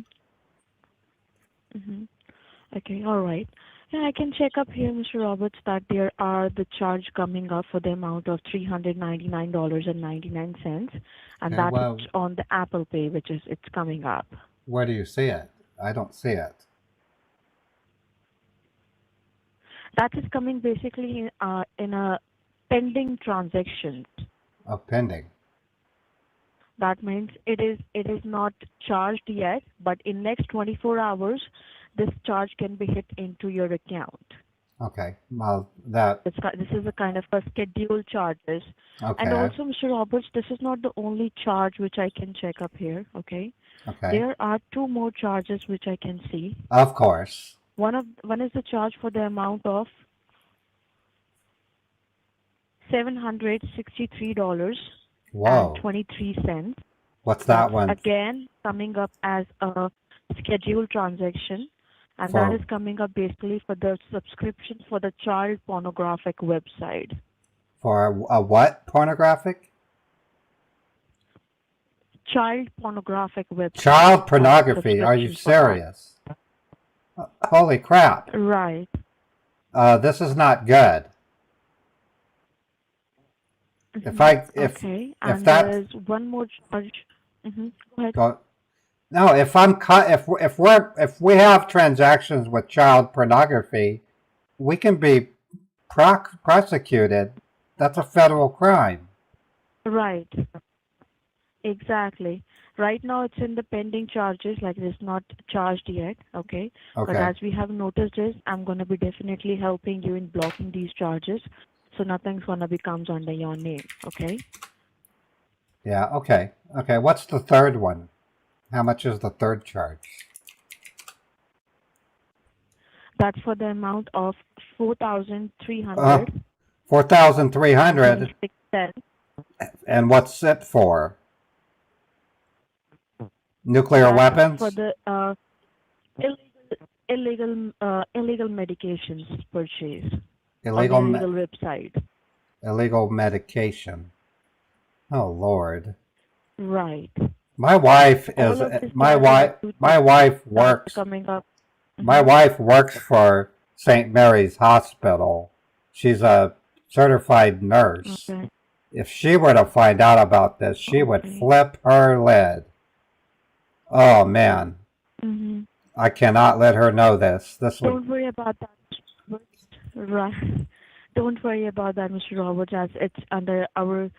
Mm-hmm. Okay, all right. Yeah, I can check up here, Mr. Roberts, that there are the charge coming up for the amount of $399.99, and Okay, that well, is on the Apple Pay, which is it's coming up. where do you see it? I don't see it. That is coming basically in a pending transaction. Oh, pending. That means it is not charged yet, but in next 24 hours, this charge can be hit into your account. Okay. Well, This is a kind of a scheduled charges. okay. And also, Mr. Roberts, this is not the only charge which I can check up here. Okay. Okay. There are two more charges which I can see. Of course. One is the charge for the amount of $763.23. What's that That's one? again coming up as a scheduled transaction, and For- that is coming up basically for the subscription for the child pornographic website. For a what? Pornographic? Child pornographic website. Child pornography. Are you Subscription for that. serious? Holy crap. Right. This is not good. If I if Okay, if and that there is one more charge. Go ahead. go, no, if if we have transactions with child pornography, we can be prosecuted. That's a federal crime. Right. Exactly. Right now it's in the pending charges, like it is not charged yet, okay? But Okay. as we have noticed this, I'm going to be definitely helping you in blocking these charges, so nothing's going to be comes under your name, okay? Yeah. Okay. Okay. What's the third one? How much is the third charge? That's for the amount of 4,300 $4,300. cents. And what's it for? Nuclear That's weapons? for the illegal medications purchase Illegal on the illegal website. illegal medication. Oh Lord. Right. My wife All is of this my charges wife are my wife that's works coming up. my wife works for St. Mary's Hospital. She's a certified nurse. Okay. If she were to find out about this, she would Okay. flip her lid. Oh man. Mm-hmm. I cannot let her know this. This would Don't worry about that. Right. Don't worry about that, Mr. Roberts, as it's under our,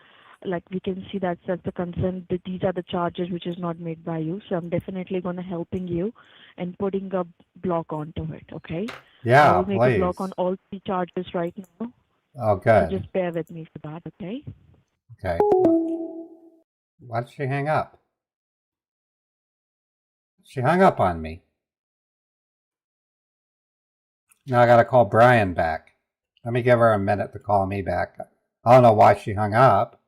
like we can see that's the concern that these are the charges which is not made by you. So I'm definitely going to helping you and putting a block onto it, okay? I yeah, will make please. a block on all three charges right now. Oh So good. just bear with me for that, okay? Okay. Why did she hang up? She hung up on me. Now I gotta call Brian back. Let me give her a minute to call me back. I don't know why she hung up.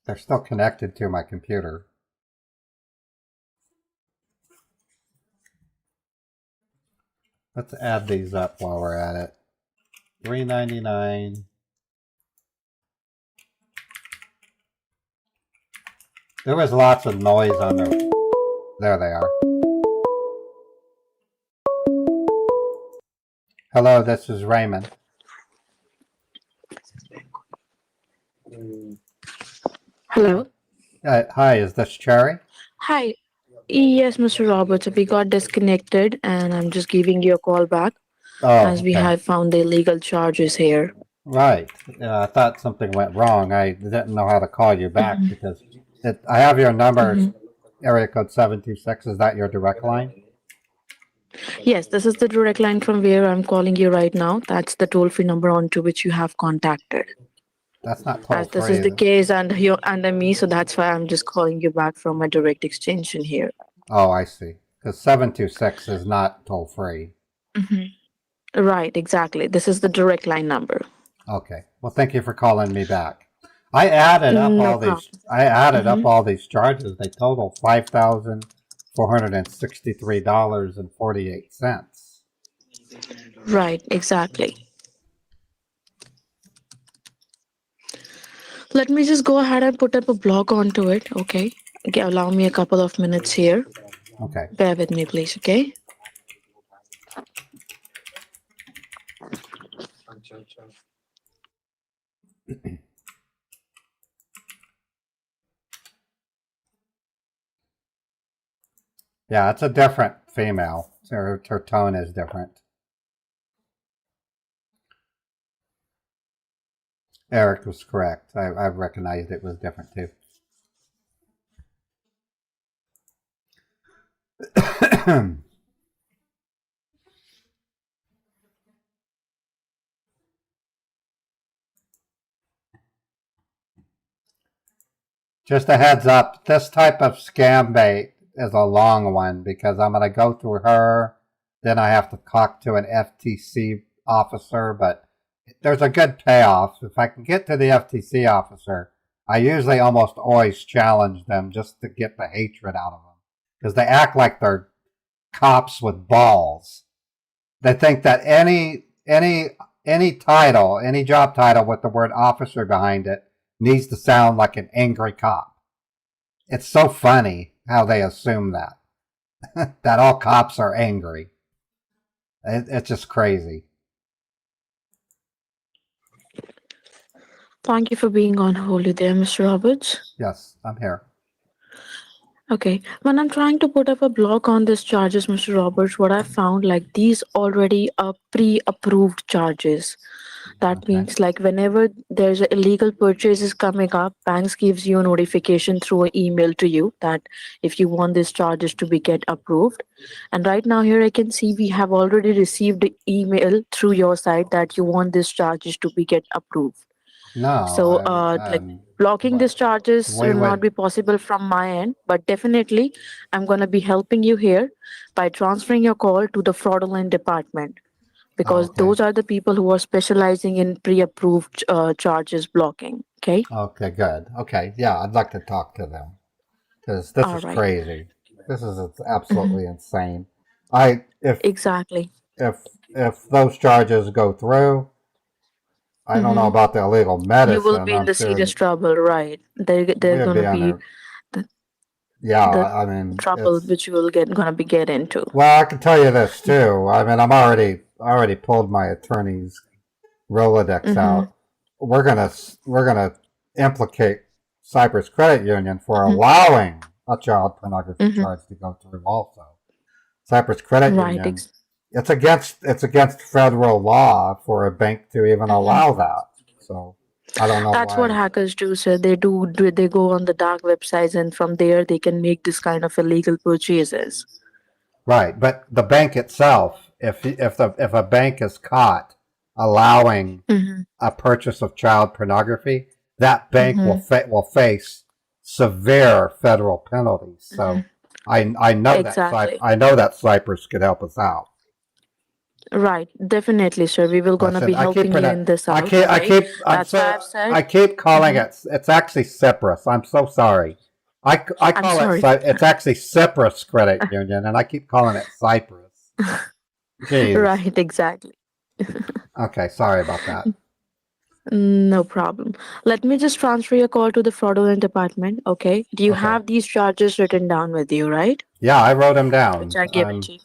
They're still connected to my computer. Let's add these up while we're at it. $3.99. There was lots of noise on there. There they are. Hello, this is Raymond. Hello. Hi, is this Cherry? Hi. Yes, Mr. Roberts, we got disconnected and I'm just giving you a call back Oh, as we okay. have found the illegal charges here. Right. I thought something went wrong. I didn't know how to call you back Mhm. because I have your number, Mhm. area code 726. Is that your direct line? Yes, this is the direct line from where I'm calling you right now. That's the toll-free number onto which you have contacted. That's not toll As this free. is the case and you're under me, so that's why I'm just calling you back from my direct extension here. Oh, I see. Because 726 is not toll free. Mhm. Right, exactly. This is the direct line number. Okay. Well, thank you for calling me back. I added up No all problem. these. I added up Mhm. all these charges. They total $5,463.48. Right, exactly. Let me just go ahead and put up a block onto it, okay? Okay, allow me a couple of minutes here. Okay. Bear with me, please, okay? Yeah, it's a different female. Her tone is different. Eric was correct. I recognized it was different too. Just a heads up, this type of scam bait is a long one because I'm going to go through her, then I have to talk to an FTC officer, but there's a good payoff. If I can get to the FTC officer, I usually almost always challenge them just to get the hatred out of them because they act like they're cops with balls. They think that any title, any job title with the word officer behind it needs to sound like an angry cop. It's so funny how they assume that that all cops are angry. It's just crazy. Thank you for being on hold there, Mr. Roberts. Yes, I'm here. Okay. When I'm trying to put up a block on these charges, Mr. Roberts, what I found, like, these already are pre-approved charges. That Okay. means, like, whenever there's a illegal purchases coming up, banks gives you a notification through an email to you that if you want these charges to be get approved. And right now here I can see we have already received the email through your side that you want these charges to be get approved. No, So, like, blocking these charges we will not would. be possible from my end, but definitely I'm going to be helping you here by transferring your call to the fraudulent department because Okay. those are the people who are specializing in pre-approved charges blocking. Okay. Okay, good. Okay, yeah, I'd like to talk to them because this All is right. crazy. This is Mhm. absolutely insane. Exactly. If those charges go through, I don't know Mhm. about the illegal You will medicine. be in I'm the sure serious trouble, right? They're we'd be gonna be under. the, Yeah, the I mean, trouble it's. which you will gonna be get into. Well, I can tell you this too. I mean, I already pulled my attorney's Rolodex Mm-hmm. out. We're gonna implicate Cyprus Credit Union for Mm-hmm. allowing a child pornography Mm-hmm. charge to go through. Also, Cyprus Credit Right. Union. It's against federal law for a bank to even Mhm. allow that. So I don't know That's what why. hackers do, sir. They go on the dark websites and from there they can make this kind of illegal purchases. Right, but the bank itself, if a bank is caught allowing Mm-hmm. a purchase of child pornography, that bank will Mm-hmm. will face severe federal penalties. Mm-hmm. So I know that Exactly. Cyprus could help us out. Right. Definitely, sir. We will gonna Listen, be helping you in this I out. keep I Okay. keep I'm That's why so I've said. I keep calling Mm-hmm. it. It's actually Cyprus. I'm so sorry. I I'm call it sorry. It's actually Cyprus Credit Union, and I keep calling it Cyprus. Jeez. Right. Exactly. Okay, sorry about that. No problem. Let me just transfer your call to the fraudulent department. Okay. Do you Okay. have these charges written down with you, right? Yeah, I wrote them Which down. I given to you.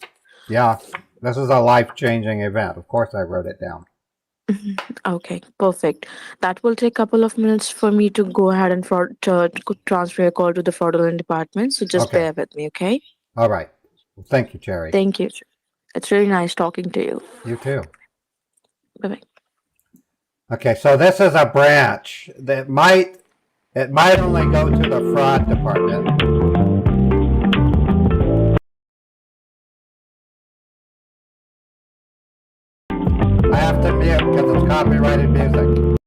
Yeah, this is a life-changing event. Of course, I wrote it down. Mhm. Okay, perfect. That will take a couple of minutes for me to go ahead and transfer your call to the fraudulent department. So just Okay. bear with me, okay? All right. Well, thank you, Cherry. Thank you. It's really nice talking to you. You too. Bye bye. Okay, so this is a branch that might only go to the fraud department. I have to mute because it's copyrighted music.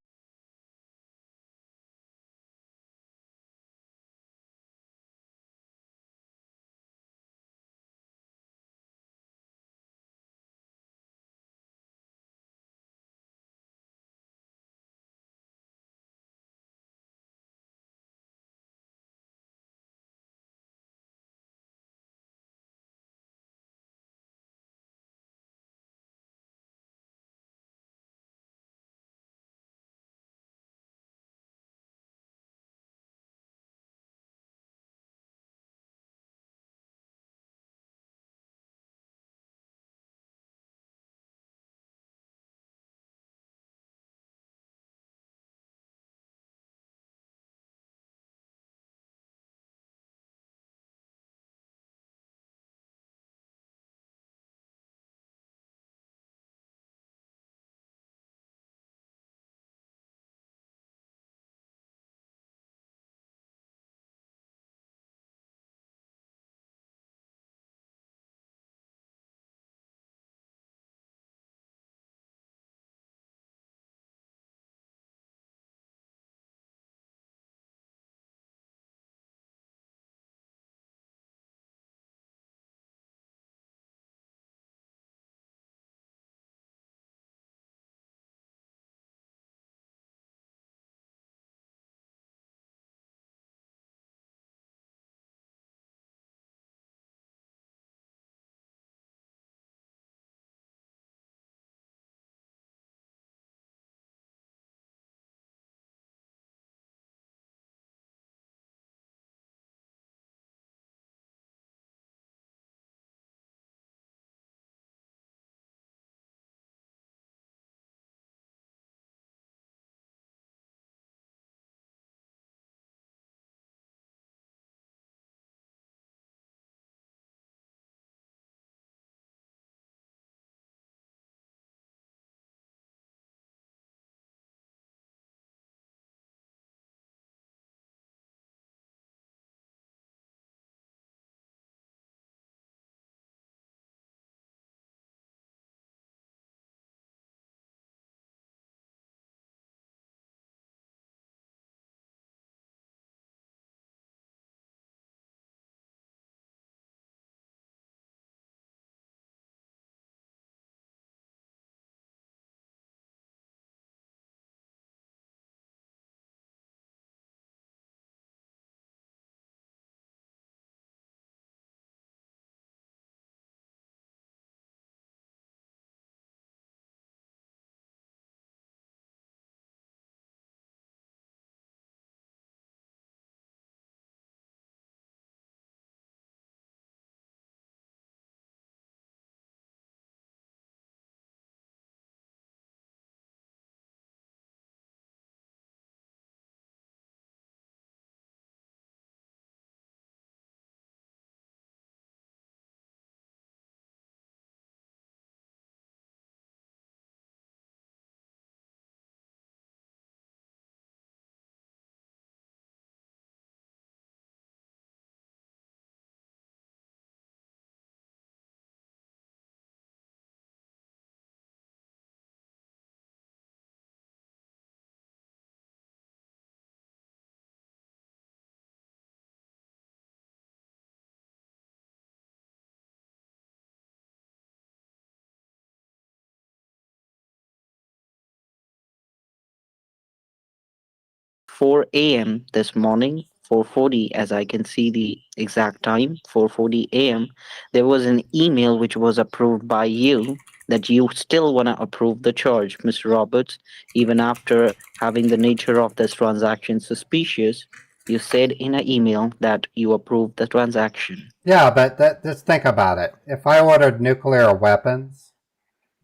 4 a.m. this morning, 4:40, as I can see the exact time, 4:40 a.m., there was an email which was approved by you that you still want to approve the charge, Mr. Roberts, even after having the nature of this transaction suspicious. You said in an email that you approved the transaction. Yeah, but just think about it. If I ordered nuclear weapons,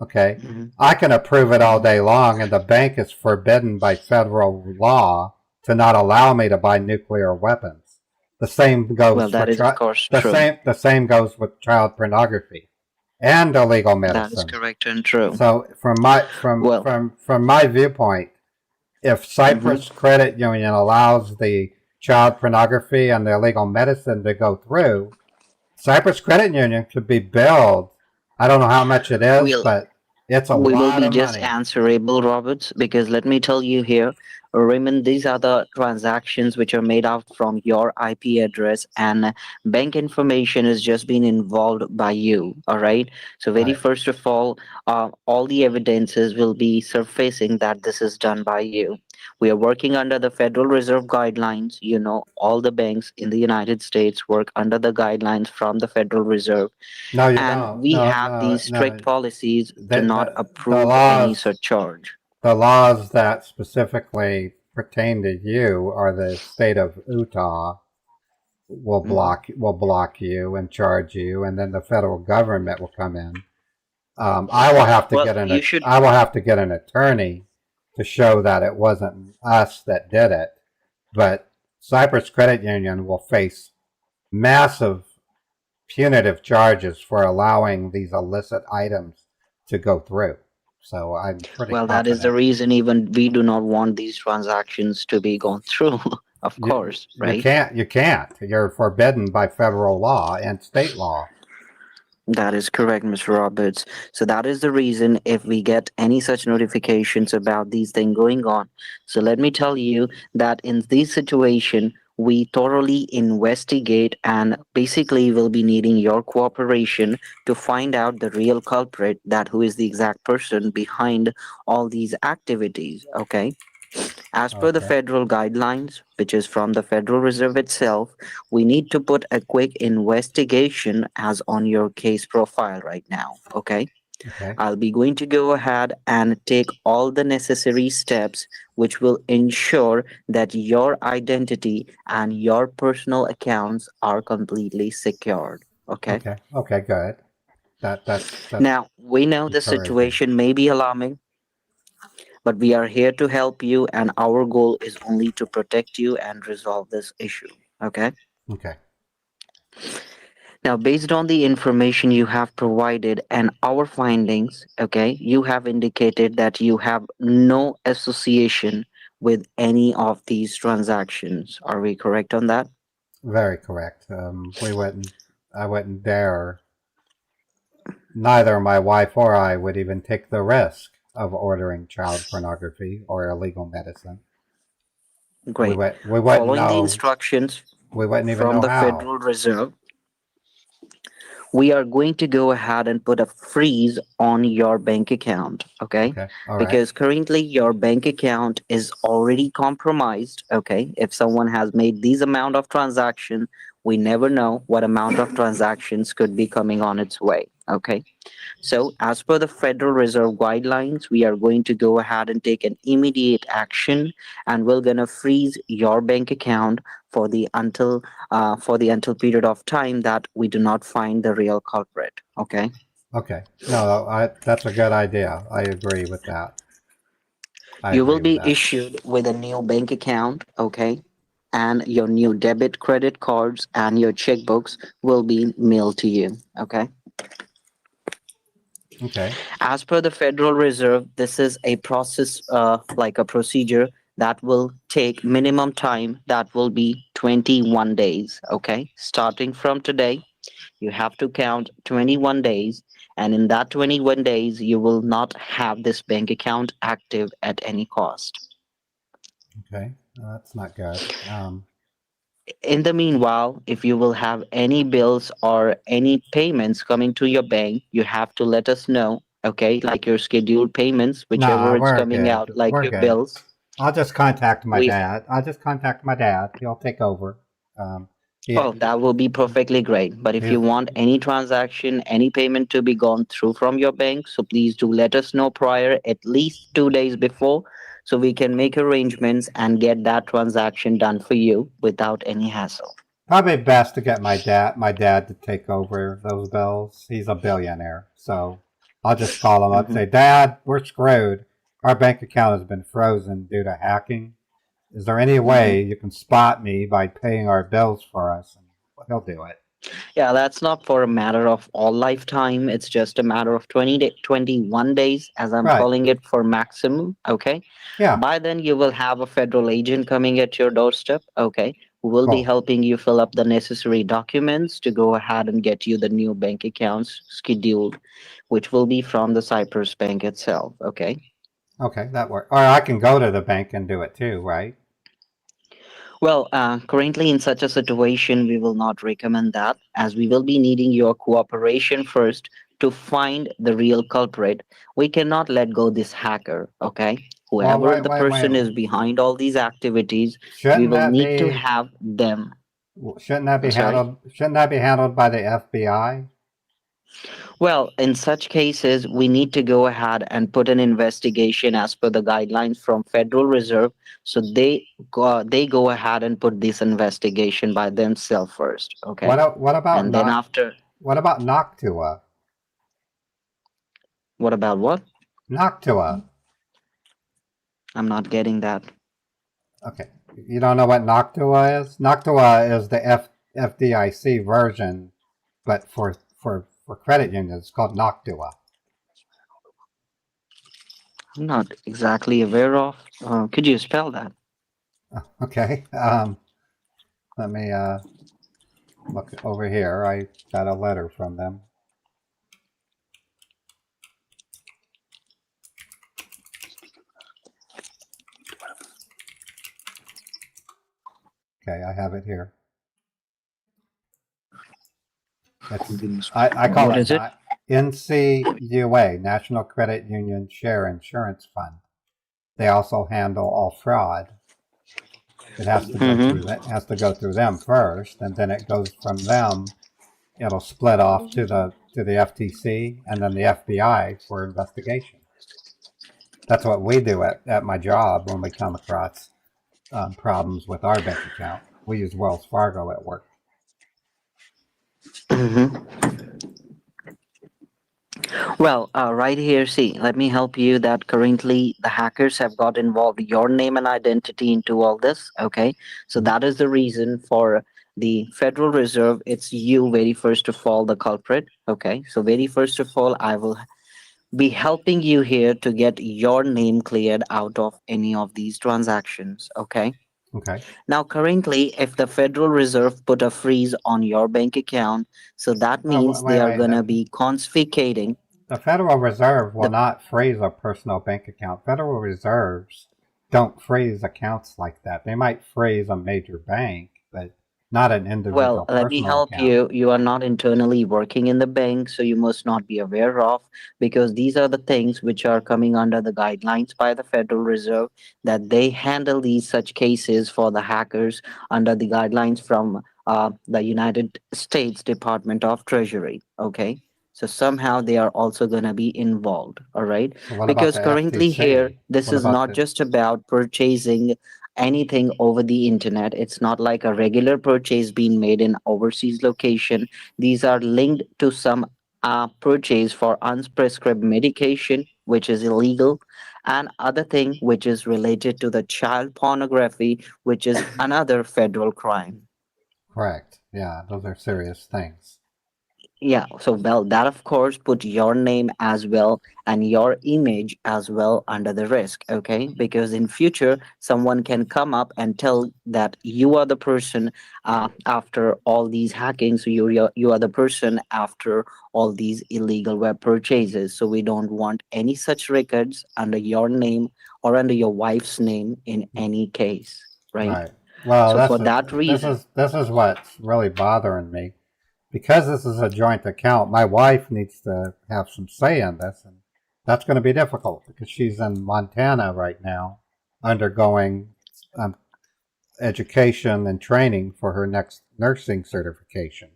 okay, Mhm. I can approve it all day long, and the bank is forbidden by federal law to not allow me to buy nuclear weapons. The same goes Well, that for is of course true. the same goes with child pornography and illegal That is medicine. correct and true. So Well, from my viewpoint, if Cyprus Credit Union allows the child pornography and the illegal medicine to go through, Cyprus Credit Union could be billed. I don't know how much it is, we'll but it's a we will lot be of just money. answerable, Roberts, because let me tell you here, Raymond, these are the transactions which are made out from your IP address, and bank information is just being involved by you. All right. So, very Right. first of all the evidences will be surfacing that this is done by you. We are working under the Federal Reserve guidelines. You know, all the banks in the United States work under the guidelines from the Federal Reserve, No, you and don't. we have these strict No. policies to not The approve any such charge. the laws that specifically pertain to you are the state of Utah Mhm. will block you and charge you, and then the federal government will come in. I will have to Well, get you should. I will have to get an attorney to show that it wasn't us that did it. But Cyprus Credit Union will face massive punitive charges for allowing these illicit items to go through. So I'm pretty Well, that is the confident. reason even we do not want these transactions to be gone through, of course, right? You can't. You're forbidden by federal law and state law. That is correct, Mr. Roberts. So that is the reason if we get any such notifications about these things going on. So let me tell you that in this situation, we thoroughly investigate and basically will be needing your cooperation to find out the real culprit, that who is the exact person behind all these activities. Okay. As per the Okay. federal guidelines, which is from the Federal Reserve itself, we need to put a quick investigation as on your case profile right now. Okay. Okay. I'll be going to go ahead and take all the necessary steps which will ensure that your identity and your personal accounts are completely secured. Okay. Okay. Okay. Good. That's Now, we know the encouraging. situation may be alarming, but we are here to help you, and our goal is only to protect you and resolve this issue. Okay. Okay. Now, based on the information you have provided and our findings, okay, you have indicated that you have no association with any of these transactions. Are we correct on that? Very correct. I wouldn't dare. Neither my wife or I would even take the risk of ordering child pornography or illegal medicine. Great. We wouldn't Following the know. instructions We wouldn't even from know the how. Federal Reserve, we are going to go ahead and put a freeze on your bank account, okay? Okay. All right. Because currently your bank account is already compromised, okay? If someone has made these amount of transaction, we never know what amount of transactions could be coming on its way, okay? So, as per the Federal Reserve guidelines, we are going to go ahead and take an immediate action, and we're gonna freeze your bank account for the until period of time that we do not find the real culprit. Okay. Okay. No, that's a good idea. I agree with that. I You will agree with be that. issued with a new bank account. Okay. And your new debit credit cards and your checkbooks will be mailed to you. Okay. Okay. As per the Federal Reserve, this is a process, like a procedure that will take minimum time, that will be 21 days. Okay. Starting from today, you have to count 21 days. And in that 21 days, you will not have this bank account active at any cost. Okay. That's not good. In the meanwhile, if you will have any bills or any payments coming to your bank, you have to let us know. Okay, like your scheduled payments, whichever Nah, it's we're coming good. out, like We're your good. bills. I'll just contact my We dad. I'll just contact my dad. He'll take over. He, Oh, that will be perfectly great. But if he's you want any transaction, any payment to be gone through from your bank, so please do let us know prior, at least 2 days before, so we can make arrangements and get that transaction done for you without any hassle. probably best to get my dad to take over those bills. He's a billionaire, so I'll just call him up and Hmm. say, Dad, we're screwed. Our bank account has been frozen due to hacking. Is there any Hmm. way you can spot me by paying our bills for us? And he'll do it. Yeah, that's not for a matter of all lifetime. It's just a matter of 21 days, as I'm Right. calling it for maximum. Okay. Yeah. By then, you will have a federal agent coming at your doorstep. Okay. Who will be Cool. helping you fill up the necessary documents to go ahead and get you the new bank accounts scheduled, which will be from the Cyprus Bank itself. Okay. Okay, that works. Or I can go to the bank and do it too, right? Well, currently in such a situation, we will not recommend that, as we will be needing your cooperation first to find the real culprit. We cannot let go this hacker, okay? Well, Whoever the person is behind all these activities, we Shouldn't will that need to be have them. shouldn't that I'm be sorry? handled by the FBI? Well, in such cases, we need to go ahead and put an investigation as per the guidelines from Federal Reserve. So they go ahead and put this investigation by themselves first, okay? What about And then after, Noctua? what about what? Noctua. I'm not getting that. Okay. You don't know what Noctua is? Noctua is the FDIC version, but for credit unions, it's called Noctua. I'm not exactly aware of. Could you spell that? Okay. Let me look over here. I got a letter from them. Okay, I have it here. I call What it is it? NCUA, National Credit Union Share Insurance Fund. They also handle all fraud. It has to go through has to go through them first, and then it goes from them. It'll split off to the FTC and then the FBI for investigation. That's what we do at my job when we come across problems with our bank account. We use Wells Fargo at work. Well, right here, see, let me help you that currently the hackers have got involved your name and identity into all this. Okay. So that is the reason for the Federal Reserve. It's you very first of all, the culprit. Okay. So very first of all, I will be helping you here to get your name cleared out of any of these transactions. Okay. Okay. Now, currently, if the Federal Reserve put a freeze on your bank account, so that means they are Wait. going to be confiscating. The Federal Reserve will The, not freeze a personal bank account. Federal Reserves don't freeze accounts like that. They might freeze a major bank, but not an individual well, let me personal help account. you. You are not internally working in the bank, so you must not be aware of, because these are the things which are coming under the guidelines by the Federal Reserve, that they handle these such cases for the hackers under the guidelines from the United States Department of Treasury. Okay. So somehow they are also going to be involved. All right. So what about Because the currently here, FTC? this What is about not the just about purchasing anything over the internet. It's not like a regular purchase being made in overseas location. These are linked to some purchase for unprescribed medication, which is illegal, and other thing which is related to the child pornography, which is another federal crime. correct? Yeah, those are serious things. Yeah, so well, that of course put your name as well and your image as well under the risk, okay? Because in future, someone can come up and tell that you are the person after all these hacking. So you are the person after all these illegal web purchases. So we don't want any such records under your name or under your wife's name in any case, right? Right. Well, So for that reason. this is what's really bothering me. Because this is a joint account, my wife needs to have some say in this, and that's going to be difficult because she's in Montana right now, undergoing education and training for her next nursing certification.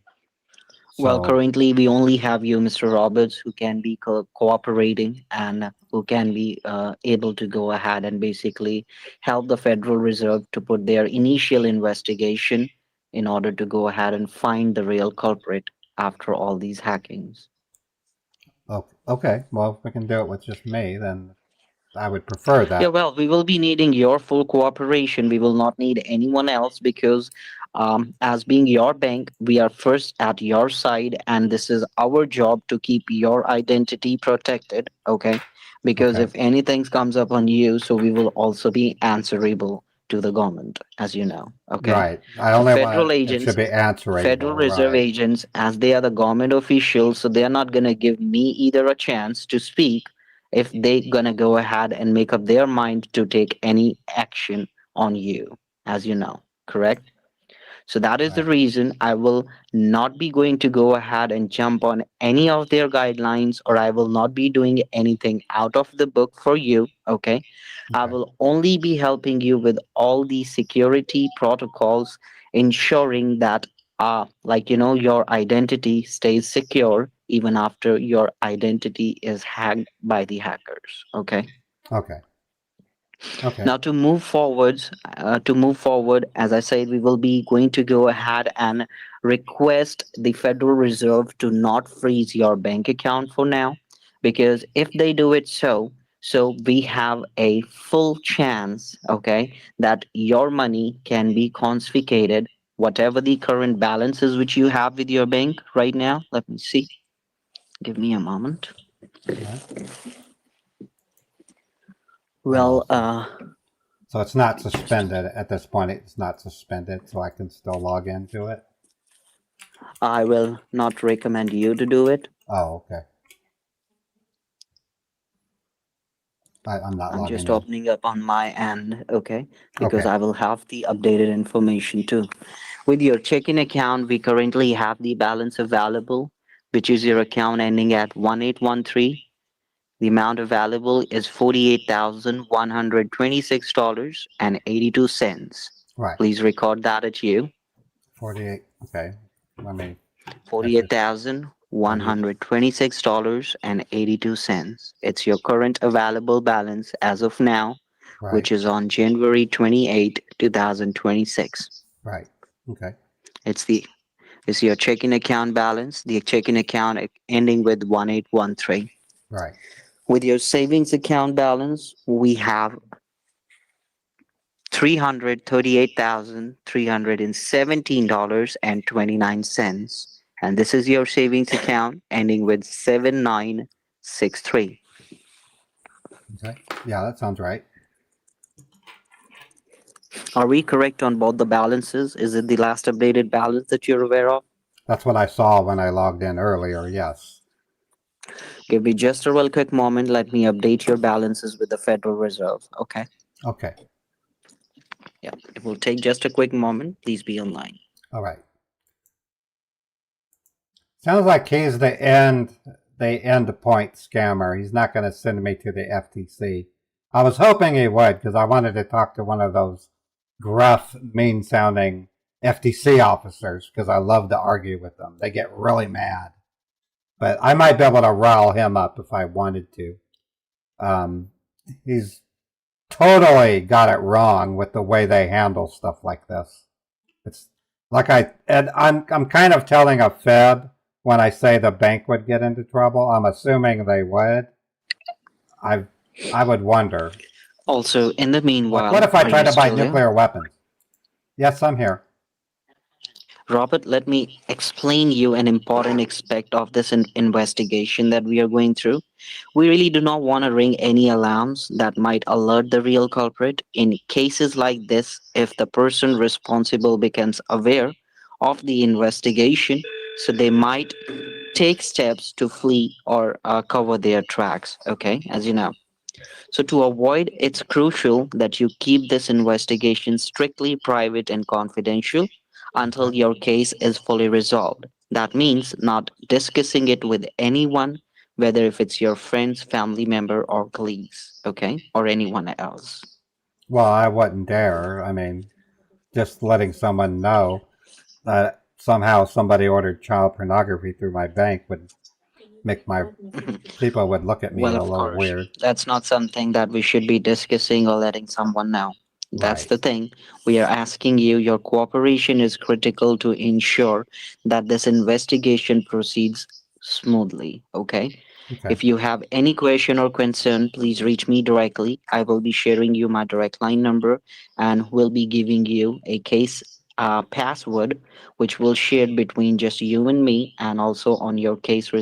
Well, So, currently we only have you, Mr. Roberts, who can be cooperating and who can be able to go ahead and basically help the Federal Reserve to put their initial investigation in order to go ahead and find the real culprit after all these hackings. okay, well, if we can do it with just me, then I would prefer Yeah, that. well, we will be needing your full cooperation. We will not need anyone else because, as being your bank, we are first at your side, and this is our job to keep your identity protected. Okay, because Okay. if anything comes up on you, so we will also be answerable to the government, as you know. Okay, Right. I so only federal want it should agents, be Federal answerable. Reserve Right. agents, as they are the government officials, so they are not gonna give me either a chance to speak if they gonna go ahead and make up their mind to take any action on you, as you know, correct? So that is the Right. reason I will not be going to go ahead and jump on any of their guidelines, or I will not be doing anything out of the book for you. Okay, I Okay. will only be helping you with all the security protocols, ensuring that your identity stays secure even after your identity is hacked by the hackers. Okay. Okay. Okay. Now to move forward, as I said, we will be going to go ahead and request the Federal Reserve to not freeze your bank account for now, because if they do it so we have a full chance, okay, that your money can be confiscated, whatever the current balances which you have with your bank right now. Let me see. Give me a moment. Right. Well, So it's not suspended at this point. It's not suspended, so I can still log into it. I will not recommend you to do it. Oh, okay. I'm not I'm logging just in. opening up on my end, okay? Because Okay. I will have the updated information too. With your checking account, we currently have the balance available, which is your account ending at 1813. The amount available is $48,126.82. Right. Please record that at you. 48. Okay. Let me. $48,126.82. It's your current available balance as of now, Right. which is on January 28, 2026. Right. Okay. It's your checking account balance, the checking account ending with 1813. Right. With your savings account balance, we have $338,317.29. And this is your savings account ending with 7963. Okay. Yeah, that sounds right. Are we correct on both the balances? Is it the last updated balance that you're aware of? That's what I saw when I logged in earlier. Yes. Give me just a real quick moment. Let me update your balances with the Federal Reserve. Okay. Okay. Yeah. It will take just a quick moment. Please be online. All right. Sounds like he's the end point scammer. He's not going to send me to the FTC. I was hoping he would because I wanted to talk to one of those gruff, mean-sounding FTC officers because I love to argue with them. They get really mad. But I might be able to rile him up if I wanted to. He's totally got it wrong with the way they handle stuff like this. It's like I'm kind of telling a fib when I say the bank would get into trouble. I'm assuming they would. I would wonder. Also, in the meanwhile, What if I are try you to buy still there? nuclear weapons? Yes, I'm here. Robert, let me explain you an important aspect of this investigation that we are going through. We really do not want to ring any alarms that might alert the real culprit. In cases like this, if the person responsible becomes aware of the investigation, so they might take steps to flee or cover their tracks, okay, as you know. So, to avoid, it's crucial that you keep this investigation strictly private and confidential until your case is fully resolved. That means not discussing it with anyone, whether if it's your friends, family member, or colleagues, okay, or anyone else. Well, I wouldn't dare. I mean, just letting someone know that somehow somebody ordered child pornography through my bank would make my people would look at me Well, a of little course, weird. that's not something that we should be discussing or letting someone know. That's Right. the thing. We are asking you, your cooperation is critical to ensure that this investigation proceeds smoothly. Okay? Okay. If you have any question or concern, please reach me directly. I will be sharing you my direct line number and will be giving you a case password, which will share between just you and me, and also on your case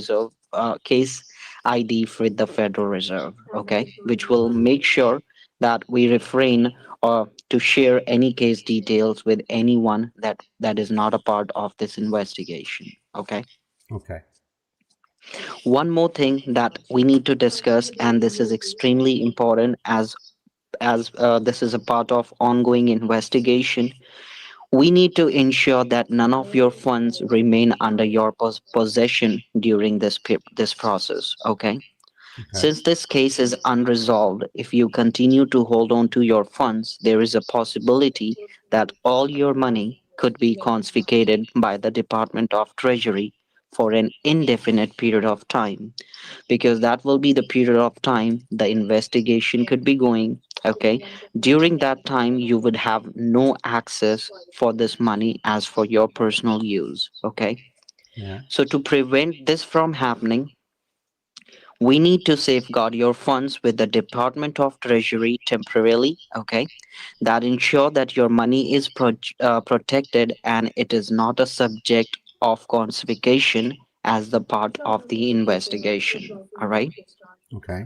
ID with the Federal Reserve. Okay, which will make sure that we refrain or to share any case details with anyone that is not a part of this investigation. Okay. Okay. One more thing that we need to discuss, and this is extremely important as this is a part of ongoing investigation. We need to ensure that none of your funds remain under your possession during this process. Okay. Okay. Since this case is unresolved, if you continue to hold on to your funds, there is a possibility that all your money could be confiscated by the Department of Treasury for an indefinite period of time, because that will be the period of time the investigation could be going. Okay, during that time you would have no access for this money as for your personal use. Okay, Yeah. so to prevent this from happening, we need to safeguard your funds with the Department of Treasury temporarily. Okay, that ensure that your money is protected and it is not a subject of confiscation as the part of the investigation. All right. Okay.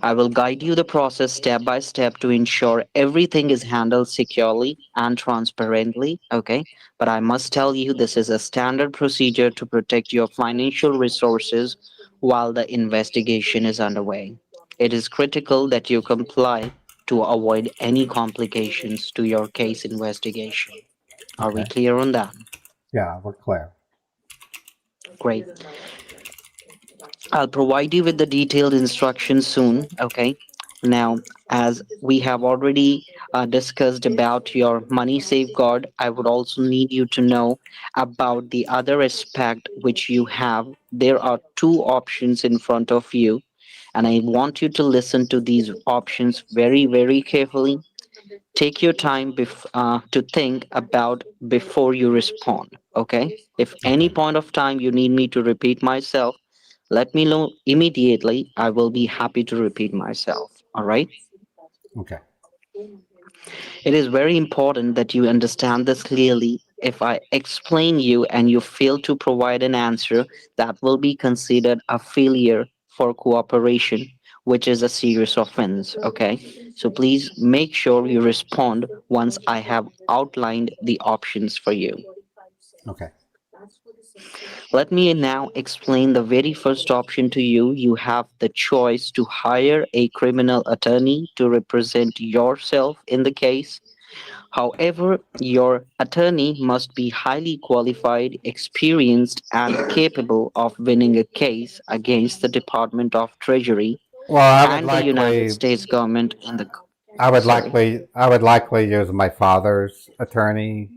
I will guide you the process step by step to ensure everything is handled securely and transparently. Okay. But I must tell you, this is a standard procedure to protect your financial resources while the investigation is underway. It is critical that you comply to avoid any complications to your case investigation. Are we Okay. clear on that? Yeah, we're clear. Great. I'll provide you with the detailed instructions soon. Okay. Now, as we have already discussed about your money safeguard, I would also need you to know about the other aspect which you have. There are two options in front of you, and I want you to listen to these options very, very carefully. Take your time to think about before you respond. Okay. If any Okay. point of time you need me to repeat myself, let me know immediately. I will be happy to repeat myself. All right. Okay. It is very important that you understand this clearly. If I explain you and you fail to provide an answer, that will be considered a failure for cooperation, which is a serious offense. Okay. So please make sure you respond once I have outlined the options for you. Okay. Let me now explain the very first option to you. You have the choice to hire a criminal attorney to represent yourself in the case. However, your attorney must be highly qualified, experienced, and capable of winning a case against the Department of Treasury Well, I would and the United likely, States government in the. I would Sorry. likely, I would likely use my father's attorney.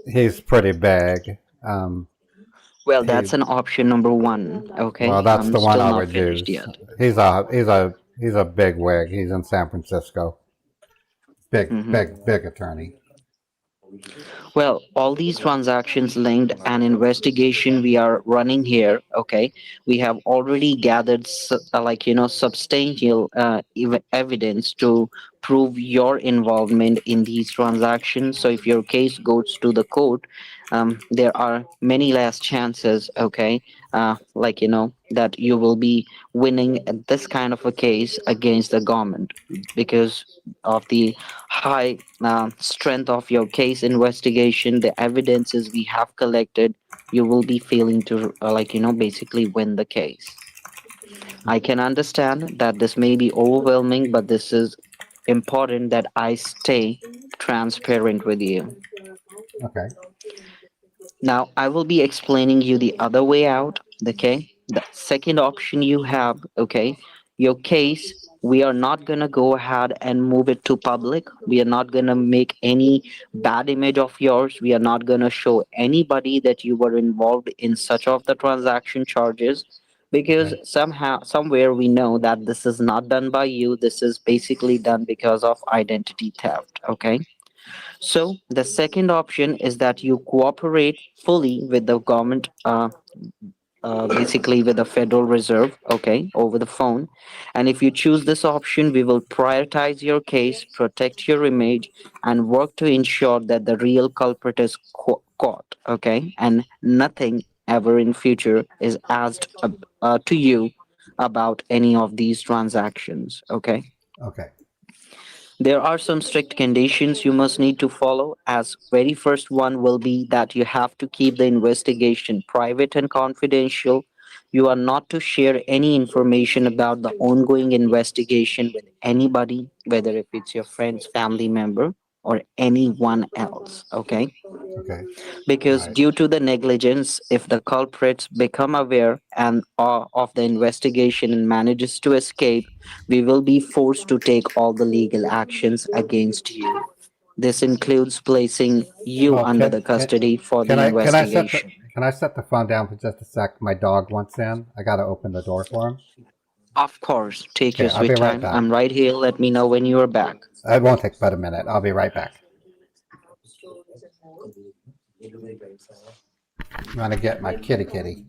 He's pretty big. Well, He, that's an option number one. well, Okay, that's I'm the one still I not would finished use. yet. He's a big wig. He's in San Francisco. Mhm. Big attorney. Well, all these transactions linked an investigation we are running here. Okay, we have already gathered substantial evidence to prove your involvement in these transactions. So if your case goes to the court, there are many less chances. Okay, that you will be winning this kind of a case against the government because of the high strength of your case investigation, the evidences we have collected. You will be failing to basically win the case. I can understand that this may be overwhelming, but this is important that I stay transparent with you. Okay. Now I will be explaining you the other way out. Okay, the second option you have. Okay, your case We are not going to go ahead and move it to public. We are not going to make any bad image of yours. We are not going to show anybody that you were involved in such of the transaction charges, because Okay. somehow somewhere we know that this is not done by you. This is basically done because of identity theft. Okay, so the second option is that you cooperate fully with the government, basically with the Federal Reserve, okay, over the phone. And if you choose this option, we will prioritize your case, protect your image, and work to ensure that the real culprit is caught, okay, and nothing ever in future is asked to you about any of these transactions, okay. Okay. There are some strict conditions you must need to follow. As very first one will be that you have to keep the investigation private and confidential. You are not to share any information about the ongoing investigation with anybody, whether if it's your friends, family member, or anyone else. Okay, Okay. because Right. due to the negligence, if the culprits become aware and of the investigation and manages to escape, we will be forced to take all the legal actions against you. This includes placing you Well, under the custody for the investigation. can I set the phone down for just a sec? My dog wants in. I gotta open the door for him. Of course, take Okay, your I'll be sweet right time. back. I'm right here. Let me know when you are back. It won't take but a minute. I'll be right back. I'm gonna get my kitty.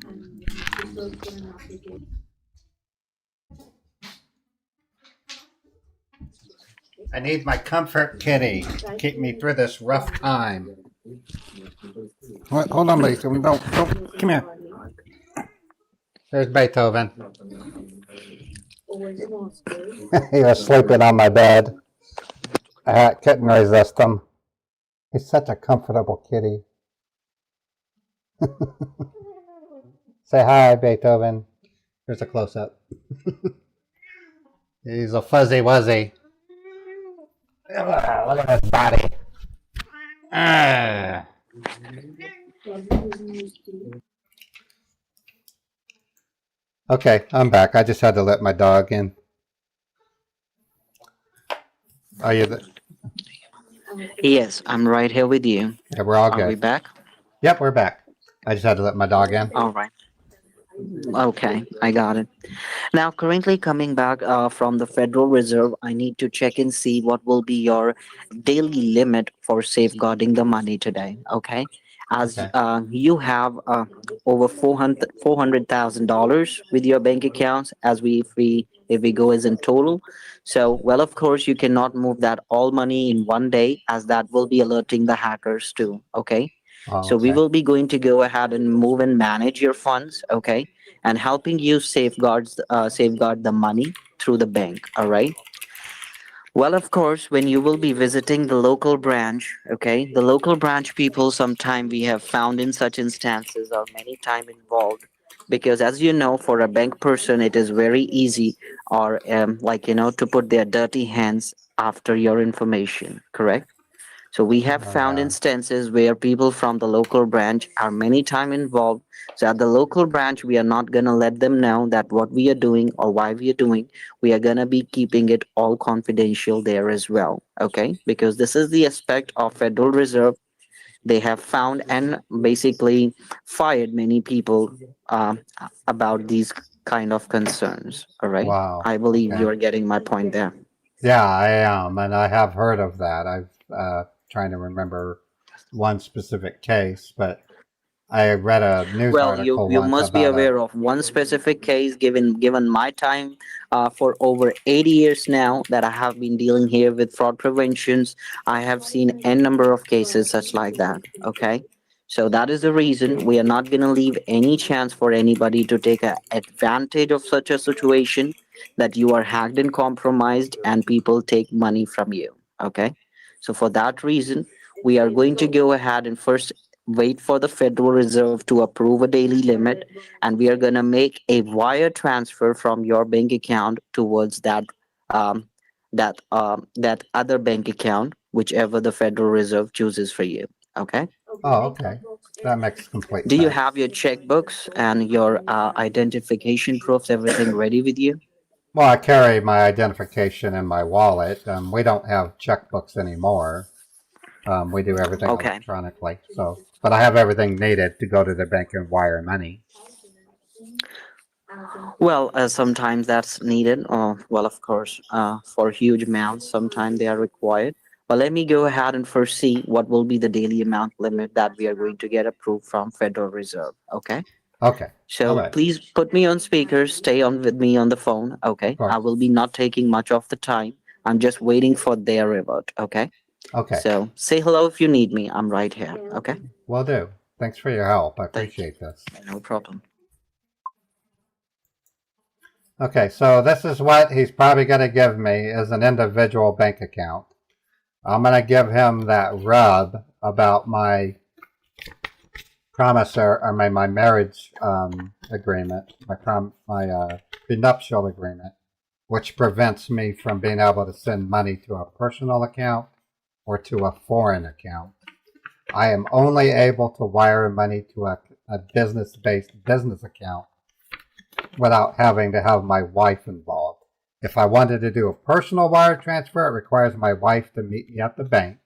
I need my comfort kitty to keep me through this rough time. Hold on, Beethoven. Don't. Come here. There's Beethoven. He was sleeping on my bed. I couldn't resist him. He's such a comfortable kitty. Say hi, Beethoven. Here's a close up. He's a fuzzy wuzzy. Look at his body. Ah. Okay, I'm back. I just had to let my dog in. Are you? Yes, I'm right here with you. Yeah, we're all Are we good. back? Yep, we're back. I just had to let my dog in. All right. Okay, I got it. Now, currently coming back from the Federal Reserve, I need to check and see what will be your daily limit for safeguarding the money today. Okay, as Okay. you have over $400,000 with your bank accounts, as if we go as in total. So, well, of course, you cannot move that all money in one day, as that will be alerting the hackers too. Okay. Oh, So we okay. will be going to go ahead and move and manage your funds, okay, and helping you safeguard the money through the bank. All right. Well, of course, when you will be visiting the local branch, okay, the local branch people, sometime we have found in such instances are many time involved, because as you know, for a bank person, it is very easy, or like to put their dirty hands after your information. Correct. So we have Oh, found yeah. instances where people from the local branch are many time involved. So at the local branch, we are not gonna let them know that what we are doing or why we are doing. We are gonna be keeping it all confidential there as well. Okay, because this is the aspect of Federal Reserve. They have found and basically fired many people about these kind of concerns. All right, Wow. I believe Okay. you are getting my point there. Yeah, I am, and I have heard of that. I've trying to remember one specific case, but I read a news Well, you article you once must be about a. aware of one specific case. Given my time, for over 80 years now that I have been dealing here with fraud preventions, I have seen n number of cases such like that. Okay, so that is the reason we are not gonna leave any chance for anybody to take advantage of such a situation that you are hacked and compromised and people take money from you. Okay, so for that reason, we are going to go ahead and first wait for the Federal Reserve to approve a daily limit, and we are going to make a wire transfer from your bank account towards um, that other bank account, whichever the Federal Reserve chooses for you. Okay. Oh, okay. That makes complete Do you sense. have your checkbooks and your identification proofs, everything ready with you? Well, I carry my identification in my wallet. We don't have checkbooks anymore. We do everything Okay. electronically. So, but I have everything needed to go to the bank and wire money. Well, sometimes that's needed. Well, of course, for huge amounts, sometimes they are required. But let me go ahead and first see what will be the daily amount limit that we are going to get approved from Federal Reserve. Okay. Okay. So All right. please put me on speaker. Stay on with me on the phone. Okay. course. I will be not taking much of the time. I'm just waiting for their revert. Okay. Okay. So say hello if you need me. I'm right here. Okay. Will do. Thanks for your help. I Thank appreciate this. No problem. Okay, so this is what he's probably going to give me as an individual bank account. I'm going to give him that rub about my promissory or my marriage agreement, my prenuptial agreement, which prevents me from being able to send money to a personal account or to a foreign account. I am only able to wire money to a business-based business account without having to have my wife involved. If I wanted to do a personal wire transfer, it requires my wife to meet me at the bank.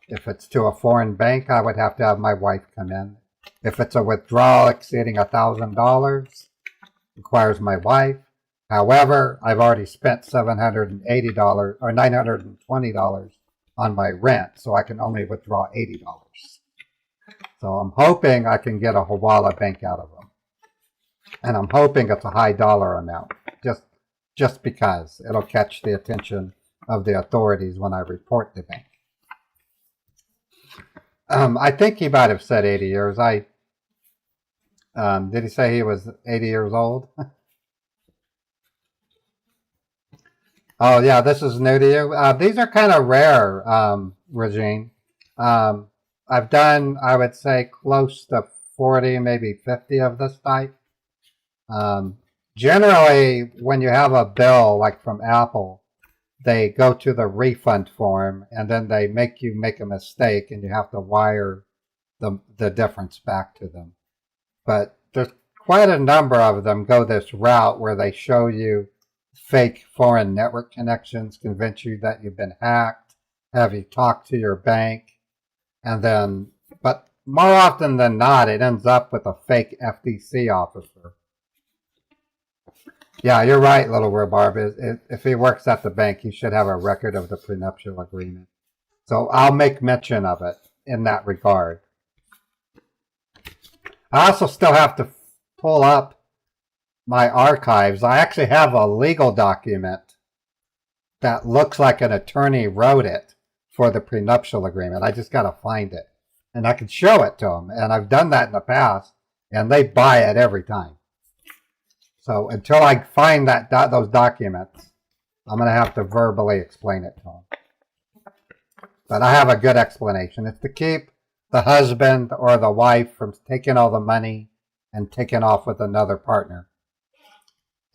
If it's to a foreign bank, I would have to have my wife come in. If it's a withdrawal exceeding $1,000, requires my wife. However, I've already spent $780 or $920 on my rent, so I can only withdraw $80. So I'm hoping I can get a Hawala bank out of them. And I'm hoping it's a high dollar amount, just because it'll catch the attention of the authorities when I report the bank. I think he might have said 80 years. Did he say he was 80 years old? Oh yeah, this is new to you. These are kind of rare, Regine. I've done, I would say, close to 40, maybe 50 of this type. Generally, when you have a bill like from Apple, they go to the refund form and then they make you make a mistake and you have to wire the difference back to them. But there's quite a number of them go this route where they show you fake foreign network connections, convince you that you've been hacked, have you talk to your bank, and then, but more often than not, it ends up with a fake FTC officer. Yeah, you're right, little rhubarb. If he works at the bank, he should have a record of the prenuptial agreement. So I'll make mention of it in that regard. I also still have to pull up my archives. I actually have a legal document that looks like an attorney wrote it for the prenuptial agreement. I just got to find it. And I can show it to them. And I've done that in the past, and they buy it every time. So until I find those documents, I'm going to have to verbally explain it to them. But I have a good explanation. It's to keep the husband or the wife from taking all the money and taking off with another partner.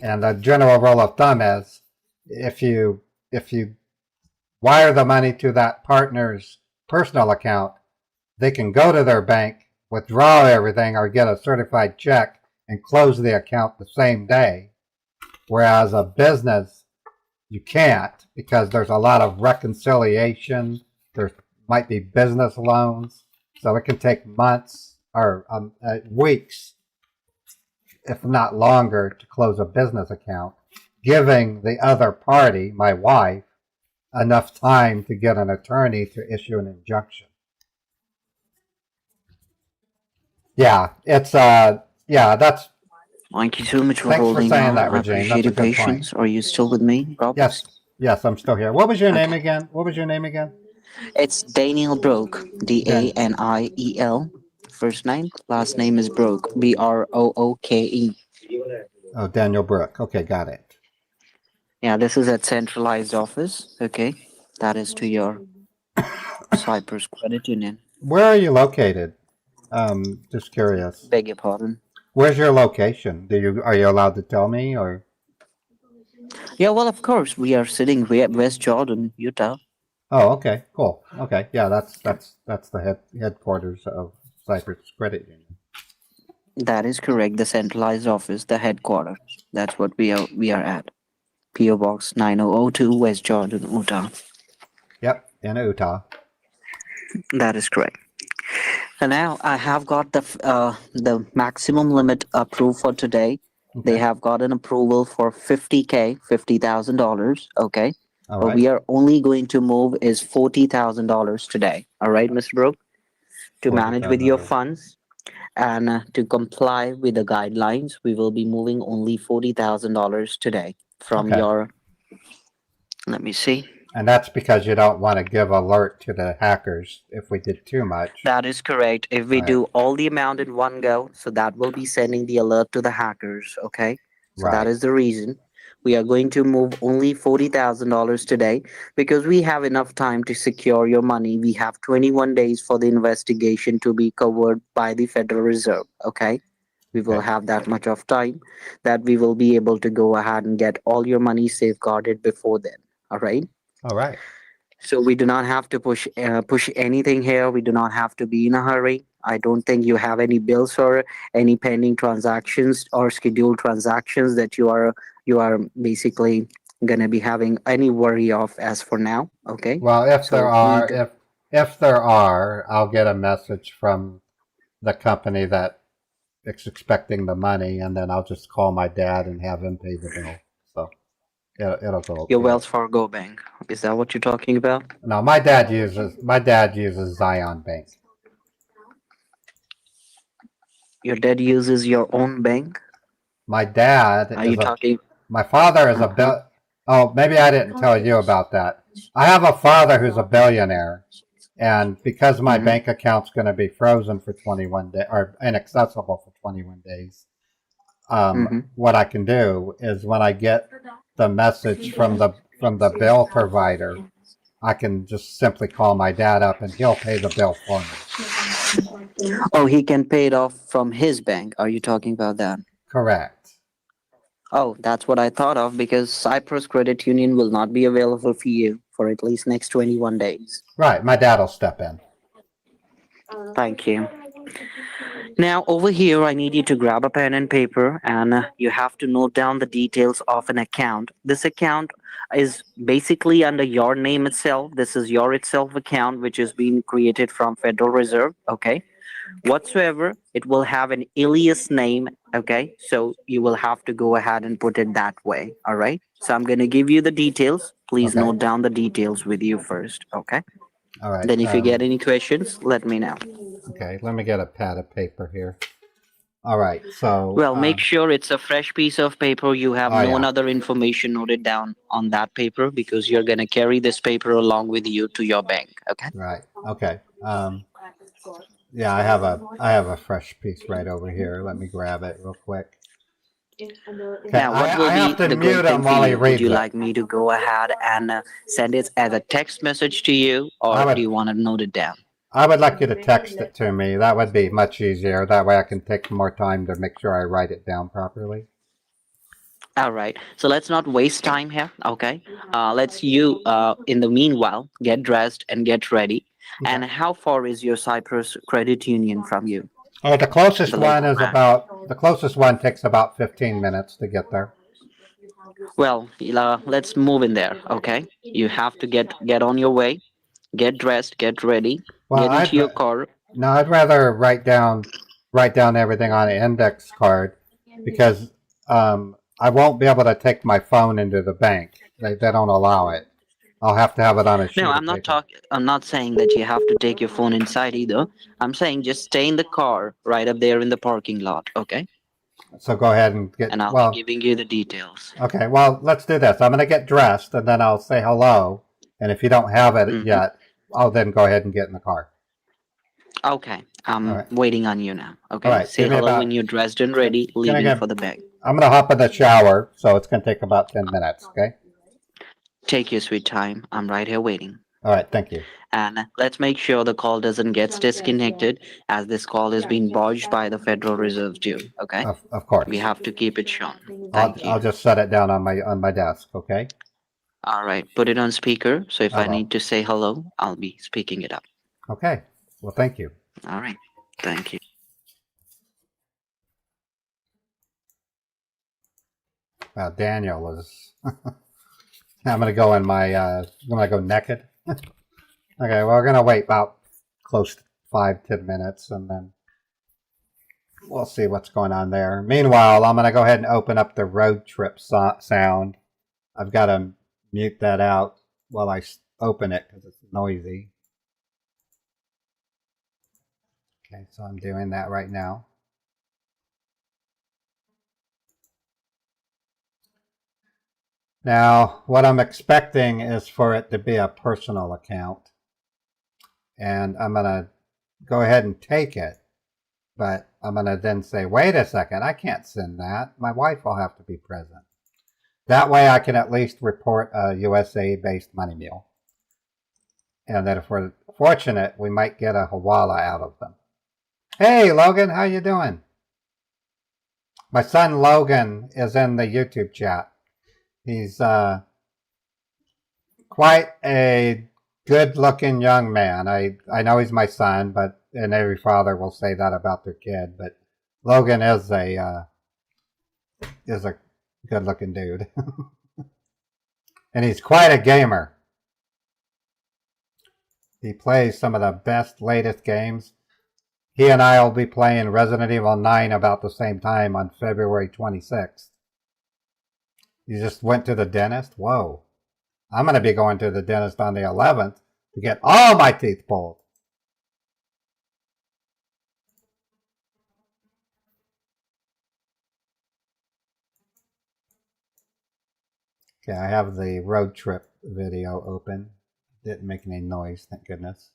And the general rule of thumb is if you wire the money to that partner's personal account, they can go to their bank, withdraw everything, or get a certified check and close the account the same day. Whereas a business, you can't, because there's a lot of reconciliation. There might be business loans. So it can take months or weeks, if not longer, to close a business account, giving the other party, my wife, enough time to get an attorney to issue an injunction. Yeah, it's that's. Thank you so much for Thanks for holding saying on. that, I Regine. appreciate That's a your good point. patience. Are you still with me, Rob? Yes, I'm still here. What was your name Okay. again? What was your name again? It's Daniel Broke. Daniel. First name. Last name is Broke. Brooke. Oh, Daniel Brook. Okay, got it. Yeah, this is at centralized office. Okay, that is to your Cyprus Credit Union. Where are you located? Just curious. Beg your pardon. Where's your location? Are you allowed to tell me, or? Yeah, well, of course, we are sitting at West Jordan, Utah. Oh, okay, cool. Okay, yeah, that's the headquarters of Cyprus Credit Union. That is correct. The centralized office, the headquarters. That's what we are at. PO Box 9002, West Jordan, Utah. Yep, in Utah. That is correct. And now I have got the maximum limit approved for today. They Okay. have got an approval for 50K, $50,000. Okay. All But right. we are only going to move is $40,000 today. All right, Mr. Brooke? To manage with your $40,000. funds and to comply with the guidelines, we will be moving only $40,000 today from Okay. your. Let me see. And that's because you don't want to give alert to the hackers if we did too much. That is correct. If we Right. do all the amount in one go, so that will be sending the alert to the hackers. Okay. So that Right. is the reason we are going to move only $40,000 today because we have enough time to secure your money. We have 21 days for the investigation to be covered by the Federal Reserve. Okay. We will Okay. have that much of time that we will be able to go ahead and get all your money safeguarded before then. All right. All right. So we do not have to push anything here. We do not have to be in a hurry. I don't think you have any bills or any pending transactions or scheduled transactions that you are basically gonna be having any worry of as for now. Okay. Well, if there So are, if there are, I'll get a message from the company that is expecting the money, and then I'll just call my dad and have him pay the bill. So it'll go. your Okay. Wells Fargo bank, is that what you're talking about? No, my dad uses Zion Bank. Your dad uses your own bank? My dad Are you talking? my father is a bill. Oh, maybe I didn't tell you about that. I have a father who's a billionaire, and because my Mhm. bank account's going to be frozen for 21 days or inaccessible for 21 days, Mhm. what I can do is when I get the message from the bill provider, I can just simply call my dad up and he'll pay the bill for me. Oh, he can pay it off from his bank. Are you talking about that? Correct. Oh, that's what I thought of because Cyprus Credit Union will not be available for you for at least next 21 days. Right. My dad will step in. Thank you. Now, over here, I need you to grab a pen and paper and you have to note down the details of an account. This account is basically under your name itself. This is your itself account, which is being created from Federal Reserve. Okay. Whatsoever, it will have an alias name. Okay. So you will have to go ahead and put it that way. All right. So I'm going to give you the details. Please Okay. note down the details with you first. Okay. All right. Then if you get any questions, let me know. Okay, let me get a pad of paper here. All right, so Well, make sure it's a fresh piece of paper. You have Oh, no yeah. other information noted down on that paper because you're going to carry this paper along with you to your bank. Okay. right. Okay. Yeah, I have a fresh piece right over here. Let me grab it real quick. Okay, Now, what will I have be to the mute great him thing for while he you? Would reads you it. like me to go ahead and send it as a text message to you, I or would- do you want to note it down? I would like you to text it to me. That would be much easier. That way I can take more time to make sure I write it down properly. All right. So let's not waste time here. Okay. Let's in the meanwhile, get dressed and get ready. Okay. And how far is your Cyprus Credit Union from you? Oh, the closest The one local is branch. the closest one takes about 15 minutes to get there. Well, let's move in there. Okay. You have to get on your way, get dressed, get ready, Well, get into your car. No, I'd rather write down everything on an index card because I won't be able to take my phone into the bank. They don't allow it. I'll have to have it on a sheet No, of I'm not paper. talking. I'm not saying that you have to take your phone inside either. I'm saying just stay in the car right up there in the parking lot. Okay. So go ahead and get. And I'll Well, be giving you the details. okay. Well, let's do this. I'm going to get dressed and then I'll say hello. And if you don't have it Mhm. yet, I'll then go ahead and get in the car. Okay, I'm All right. waiting on you now. Okay, All right, say give me hello about- when you're dressed and ready, I leaving get- for the bank. I'm going to hop in the shower, so it's going to take about 10 minutes. Okay. Take your sweet time. I'm right here waiting. All right. Thank you. And let's make sure the call doesn't get disconnected, as this call is being bodged by the Federal Reserve too. Okay, Of course. we have to keep it shown. Thank you. I'll just set it down on my desk. Okay. All right, put it on speaker. So if I I will. need to say hello, I'll be speaking it up. Okay. Well, thank you. All right, thank you. Daniel is. I'm gonna go in my. I'm gonna go naked. Okay, well, we're gonna wait about close to 5-10 minutes, and then we'll see what's going on there. Meanwhile, I'm gonna go ahead and open up the road trip sound. I've got to mute that out while I open it because it's noisy. Okay, so I'm doing that right now. Now, what I'm expecting is for it to be a personal account. And I'm going to go ahead and take it. But I'm going to then say, wait a second, I can't send that. My wife will have to be present. That way I can at least report a USA-based money mule. And that if we're fortunate, we might get a Hawala out of them. Hey, Logan, how you doing? My son Logan is in the YouTube chat. He's quite a good-looking young man. I know he's my son, and every father will say that about their kid. But Logan is a good-looking dude, and he's quite a gamer. He plays some of the best, latest games. He and I will be playing Resident Evil 9 about the same time on February 26th. You just went to the dentist? Whoa. I'm going to be going to the dentist on the 11th to get all my teeth pulled. Okay, I have the road trip video open. Didn't make any noise, thank goodness.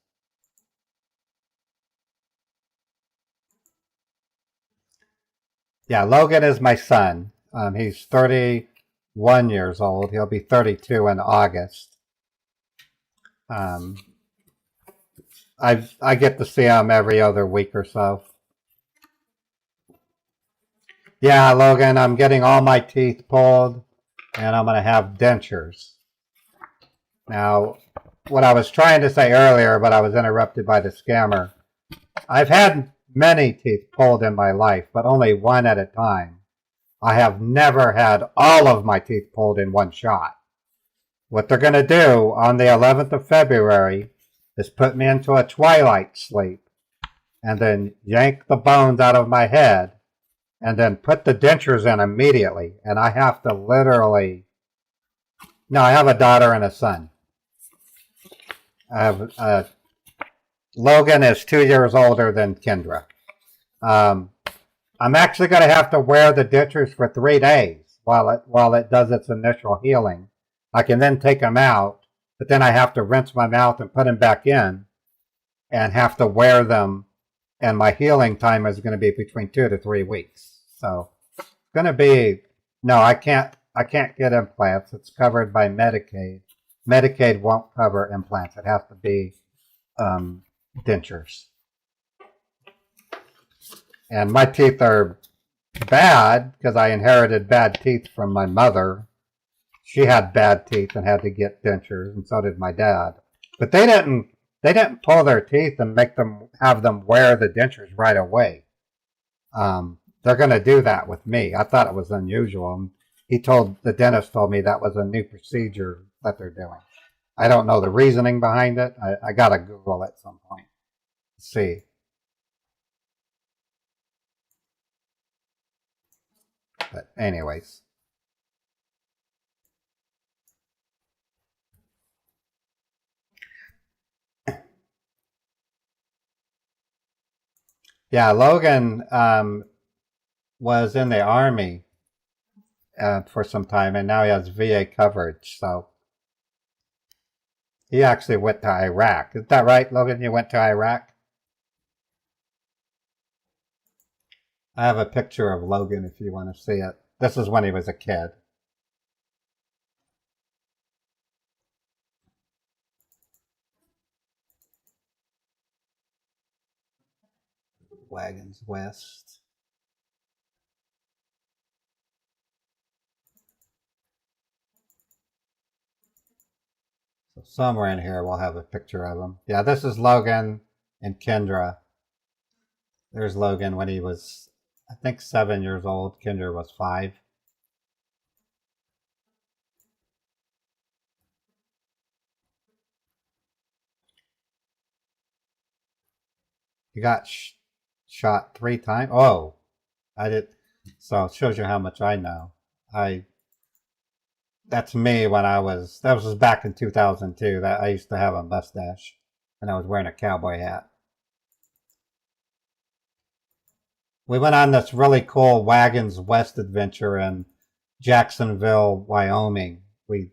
Yeah, Logan is my son. He's 31 years old. He'll be 32 in August. I get to see him every other week or so. Yeah, Logan, I'm getting all my teeth pulled, and I'm going to have dentures. Now, what I was trying to say earlier, but I was interrupted by the scammer. I've had many teeth pulled in my life, but only one at a time. I have never had all of my teeth pulled in one shot. What they're going to do on the 11th of February is put me into a twilight sleep and then yank the bones out of my head and then put the dentures in immediately. And I have to literally... No, I have a daughter and a son. I have... Logan is 2 years older than Kendra. I'm actually going to have to wear the dentures for 3 days while it does its initial healing. I can then take them out, but then I have to rinse my mouth and put them back in and have to wear them. And my healing time is going to be between 2 to 3 weeks. So it's going to be, no, I can't get implants. It's covered by Medicaid. Medicaid won't cover implants. It has to be dentures. And my teeth are bad because I inherited bad teeth from my mother. She had bad teeth and had to get dentures, and so did my dad. But they didn't pull their teeth and have them wear the dentures right away. They're going to do that with me. I thought it was unusual. The dentist told me that was a new procedure that they're doing. I don't know the reasoning behind it. I got to Google it at some point to see. But anyways. Yeah, Logan was in the Army for some time, and now he has VA coverage. So he actually went to Iraq. Is that right, Logan? You went to Iraq? I have a picture of Logan if you want to see it. This is when he was a kid. Wagons West. So somewhere in here we'll have a picture of him. Yeah, this is Logan and Kendra. There's Logan when he was, I think, 7 years old. Kendra was 5. You got shot 3 times? Oh, I did. So it shows you how much I know. That's me when that was back in 2002, that I used to have a mustache and I was wearing a cowboy hat. We went on this really cool Wagons West adventure in Jacksonville, Wyoming. We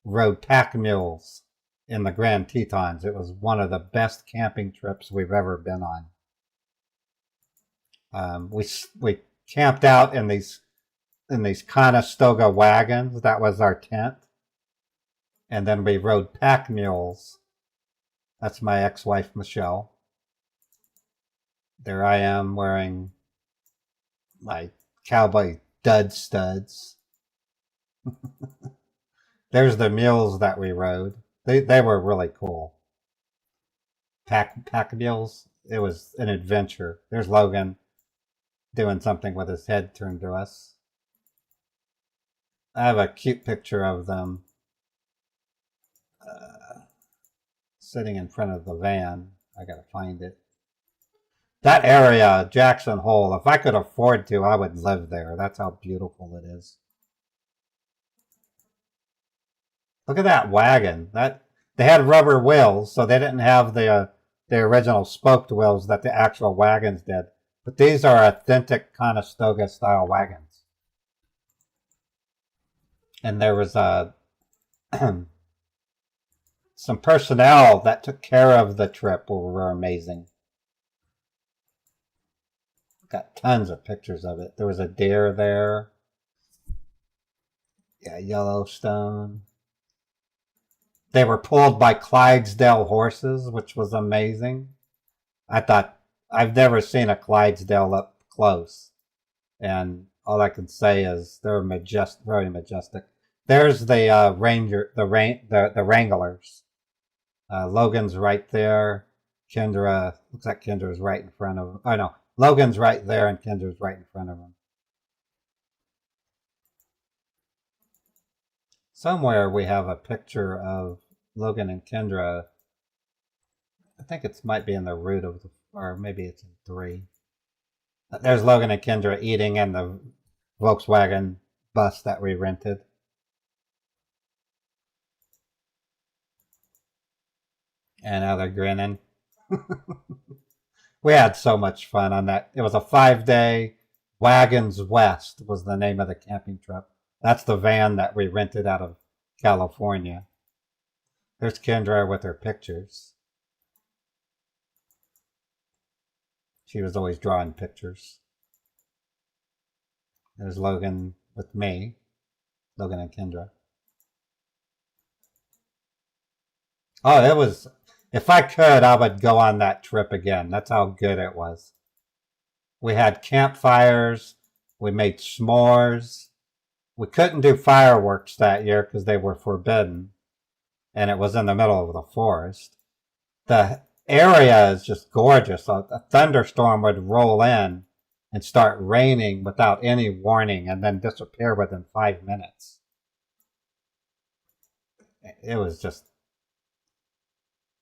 rode pack mules in the Grand Tetons. It was one of the best camping trips we've ever been on. We camped out in these Conestoga wagons. That was our tent. And then we rode pack mules. That's my ex-wife, Michelle. There I am wearing my cowboy dud studs. There's the mules that we rode. They were really cool. Pack mules. It was an adventure. There's Logan doing something with his head turned to us. I have a cute picture of them sitting in front of the van. I gotta find it. That area, Jackson Hole, if I could afford to, I would live there. That's how beautiful it is. Look at that wagon. They had rubber wheels, so they didn't have the original spoked wheels that the actual wagons did. But these are authentic Conestoga style wagons. And there was some personnel that took care of the trip were amazing. Got tons of pictures of it. There was a deer there. Yeah, Yellowstone. They were pulled by Clydesdale horses, which was amazing. I thought, I've never seen a Clydesdale up close. And all I can say is they're very majestic. There's the Wranglers. Logan's right there. Kendra, looks like Kendra's right in front of him. Oh no, Logan's right there and Kendra's right in front of him. Somewhere we have a picture of Logan and Kendra. I think it might be in the root of or maybe it's in 3. There's Logan and Kendra eating in the Volkswagen bus that we rented. And now they're grinning. We had so much fun on that. It was a 5-day. Wagons West was the name of the camping trip. That's the van that we rented out of California. There's Kendra with her pictures. She was always drawing pictures. There's Logan with me. Logan and Kendra. Oh, it was... If I could, I would go on that trip again. That's how good it was. We had campfires. We made s'mores. We couldn't do fireworks that year because they were forbidden. And it was in the middle of the forest. The area is just gorgeous. A thunderstorm would roll in and start raining without any warning and then disappear within 5 minutes. It was just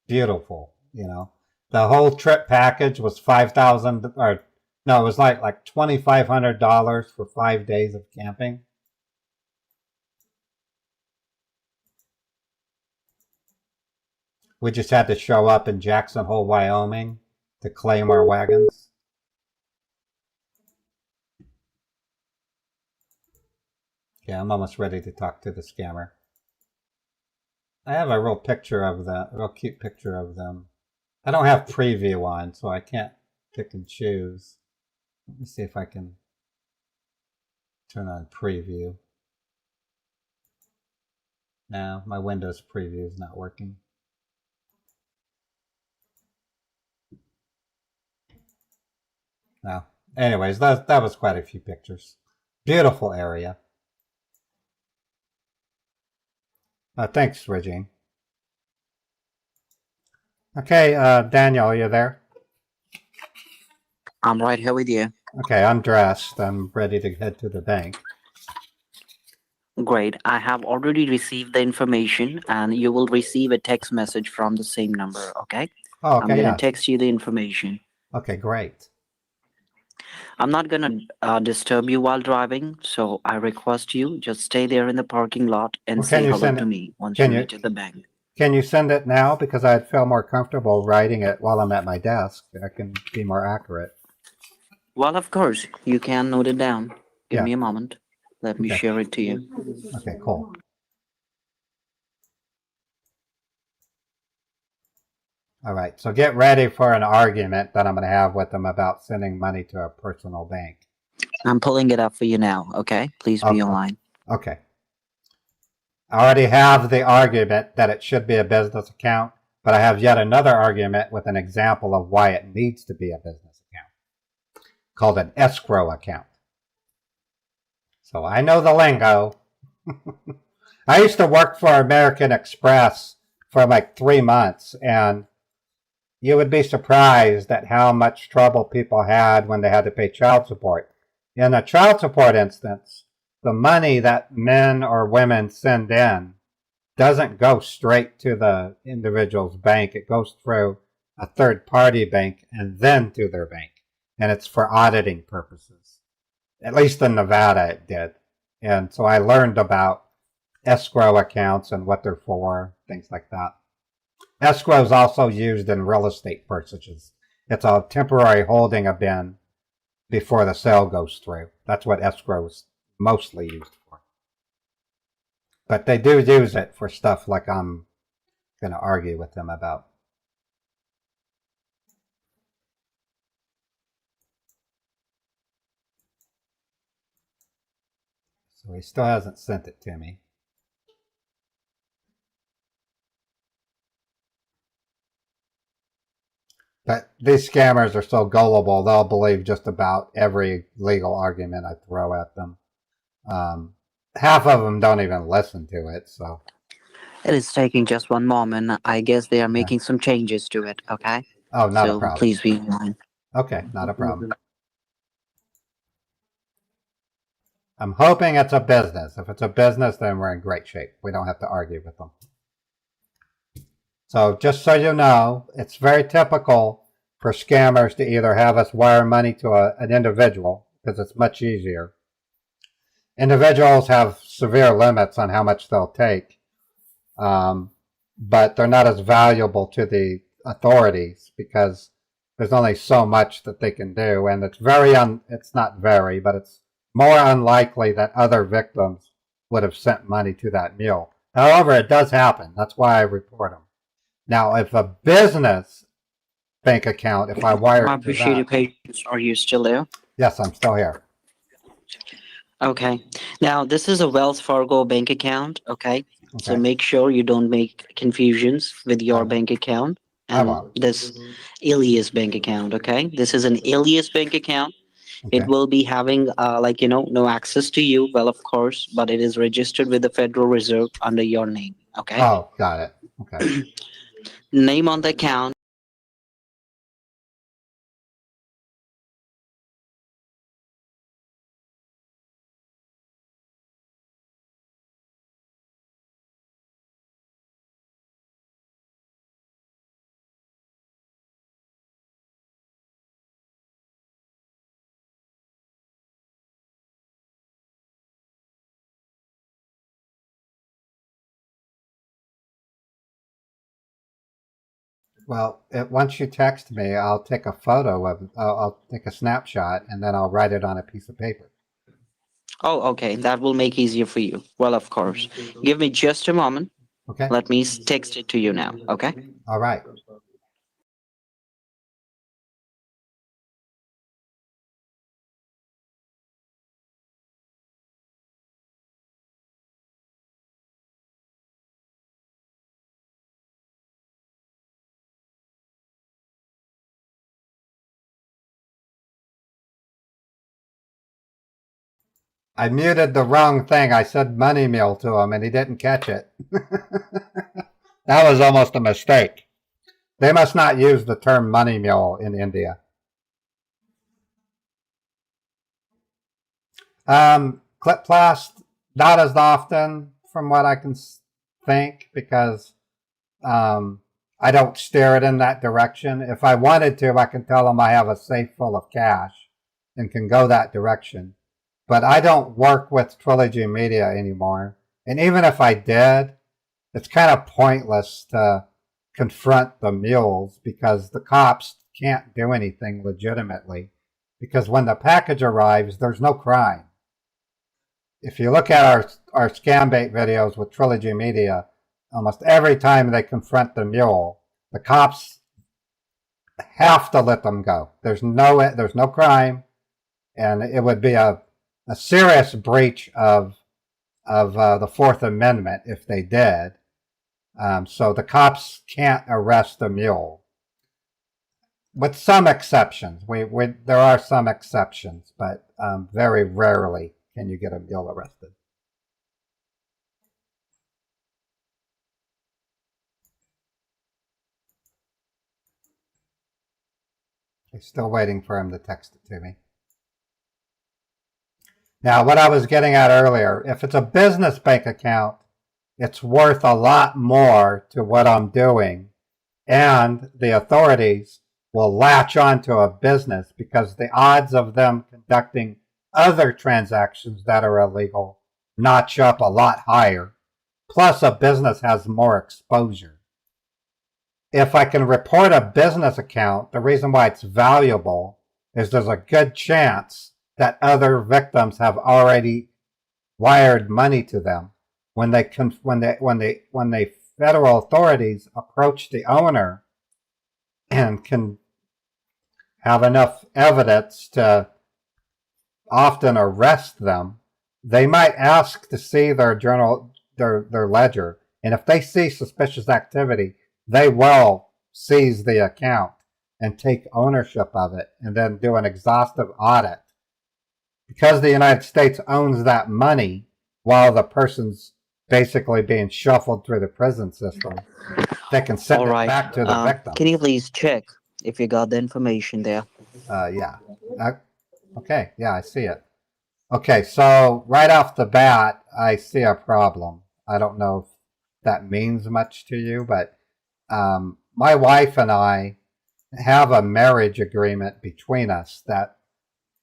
beautiful, you know. The whole trip package was $5,000, or no, it was like $2,500 for 5 days of camping. We just had to show up in Jackson Hole, Wyoming to claim our wagons. Yeah, I'm almost ready to talk to the scammer. I have a real cute picture of them. I don't have preview on, so I can't pick and choose. Let me see if I can turn on preview. No, my Windows preview is not working. No. Anyways, that was quite a few pictures. Beautiful area. Thanks, Regine. Okay, Daniel, are you there? I'm right here with you. Okay, I'm dressed. I'm ready to head to the bank. Great. I have already received the information and you will receive a text message from the same number, okay? Oh, I'm okay, going to yeah. text you the information. Okay, great. I'm not gonna disturb you while driving, so I request you just stay there in the parking lot and Well, can say you hello send to it? me once Can you you reach the bank. can you send it now? Because I'd feel more comfortable writing it while I'm at my desk. I can be more accurate. Well, of course, you can note it down. Give Yeah. me a moment. Let me Okay. share it to you. Okay, cool. All right. So get ready for an argument that I'm going to have with them about sending money to a personal bank. I'm pulling it up for you now, okay? Please be Okay. online. Okay. I already have the argument that it should be a business account, but I have yet another argument with an example of why it needs to be a business account, called an escrow account. So I know the lingo. I used to work for American Express for like 3 months, and you would be surprised at how much trouble people had when they had to pay child support. In a child support instance, the money that men or women send in doesn't go straight to the individual's bank. It goes through a third party bank and then to their bank. And it's for auditing purposes. At least in Nevada it did. And so I learned about escrow accounts and what they're for, things like that. Escrow is also used in real estate purchases. It's a temporary holding a bin before the sale goes through. That's what escrow is mostly used for. But they do use it for stuff like I'm going to argue with them about. So he still hasn't sent it to me. But these scammers are so gullible, they'll believe just about every legal argument I throw at them. Half of them don't even listen to it, so. It is taking just one moment. I guess they are making some changes to it, okay? Oh, not a So problem. please be online. Okay, not a problem. I'm hoping it's a business. If it's a business, then we're in great shape. We don't have to argue with them. So just so you know, it's very typical for scammers to either have us wire money to an individual, because it's much easier. Individuals have severe limits on how much they'll take, but they're not as valuable to the authorities because there's only so much that they can do, and it's it's not very, but it's more unlikely that other victims would have sent money to that mule. However, it does happen. That's why I report them. Now, if a business bank account, if I wire I it to appreciate your that, patience. Are you still there? yes, I'm still here. Okay. Now, this is a Wells Fargo bank account, okay? So make sure you don't make confusions with your bank account and this alias bank account, okay? This is an alias bank account. It will be having, no access to you, well, of course, but it is registered with the Federal Reserve under your name, okay? Oh, got it. Okay. Name on the account. Well, once you text me, I'll take a photo of, I'll take a snapshot, and then I'll write it on a piece of paper. Oh, okay. That will make easier for you. Well, of course. Give me just a moment. Okay. Let me text it to you now, okay? All right. I muted the wrong thing. I said money mule to him, and he didn't catch it. That was almost a mistake. They must not use the term money mule in India. ClipPlast, not as often from what I can think, because I don't steer it in that direction. If I wanted to, I can tell them I have a safe full of cash and can go that direction. But I don't work with Trilogy Media anymore. And even if I did, it's kind of pointless to confront the mules because the cops can't do anything legitimately. Because when the package arrives, there's no crime. If you look at our scam bait videos with Trilogy Media, almost every time they confront the mule, the cops have to let them go. There's no crime, and it would be a serious breach of the Fourth Amendment if they did. So the cops can't arrest the mule, with some exceptions. There are some exceptions, but very rarely can you get a mule arrested. I'm still waiting for him to text it to me. Now, what I was getting at earlier, if it's a business bank account, it's worth a lot more to what I'm doing, and the authorities will latch onto a business because the odds of them conducting other transactions that are illegal notch up a lot higher. Plus, a business has more exposure. If I can report a business account, the reason why it's valuable is there's a good chance that other victims have already wired money to them. When the federal authorities approach the owner and can have enough evidence to often arrest them, they might ask to see their journal, their ledger, and if they see suspicious activity, they will seize the account and take ownership of it and then do an exhaustive audit. Because the United States owns that money while the person's basically being shuffled through the prison system, they can send it back to the victim. Can you please check if you got the information there? Yeah. Okay, yeah, I see it. Okay, so right off the bat, I see a problem. I don't know if that means much to you, but my wife and I have a marriage agreement between us that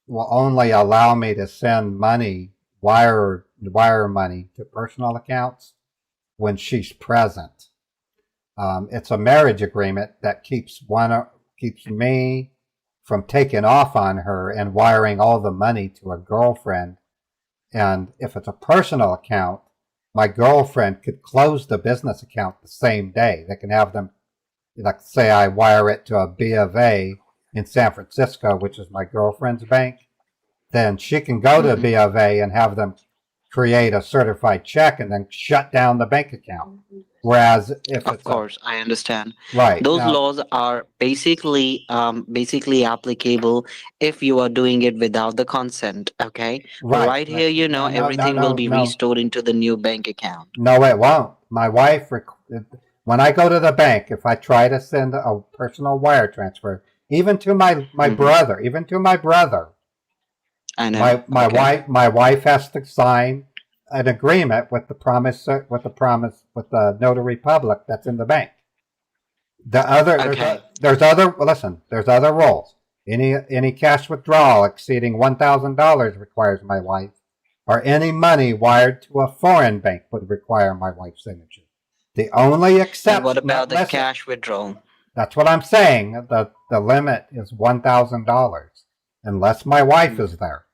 will only allow me to send money, wire money to personal accounts when she's present. It's a marriage agreement that keeps me from taking off on her and wiring all the money to a girlfriend. And if it's a personal account, my girlfriend could close the business account the same day. They can have them, like say I wire it to a B of A in San Francisco, which is my girlfriend's bank, then she can go to B of A and have them create a certified check and then shut down the bank account. Whereas if Of course, I understand. right, Those now, laws are basically applicable if you are doing it without the consent. Okay. right, Right here, no, everything will be restored into the new bank account. No, it won't. My wife, when I go to the bank, if I try to send a personal wire transfer, even to my brother, I know. my wife has to sign an agreement with the notary public that's in the bank. There's other rules. Any cash withdrawal exceeding $1,000 requires my wife, or any money wired to a foreign bank would require my wife's signature. The only exception. And what about the cash withdrawal? That's what I'm saying. The limit is $1,000 unless my wife is there.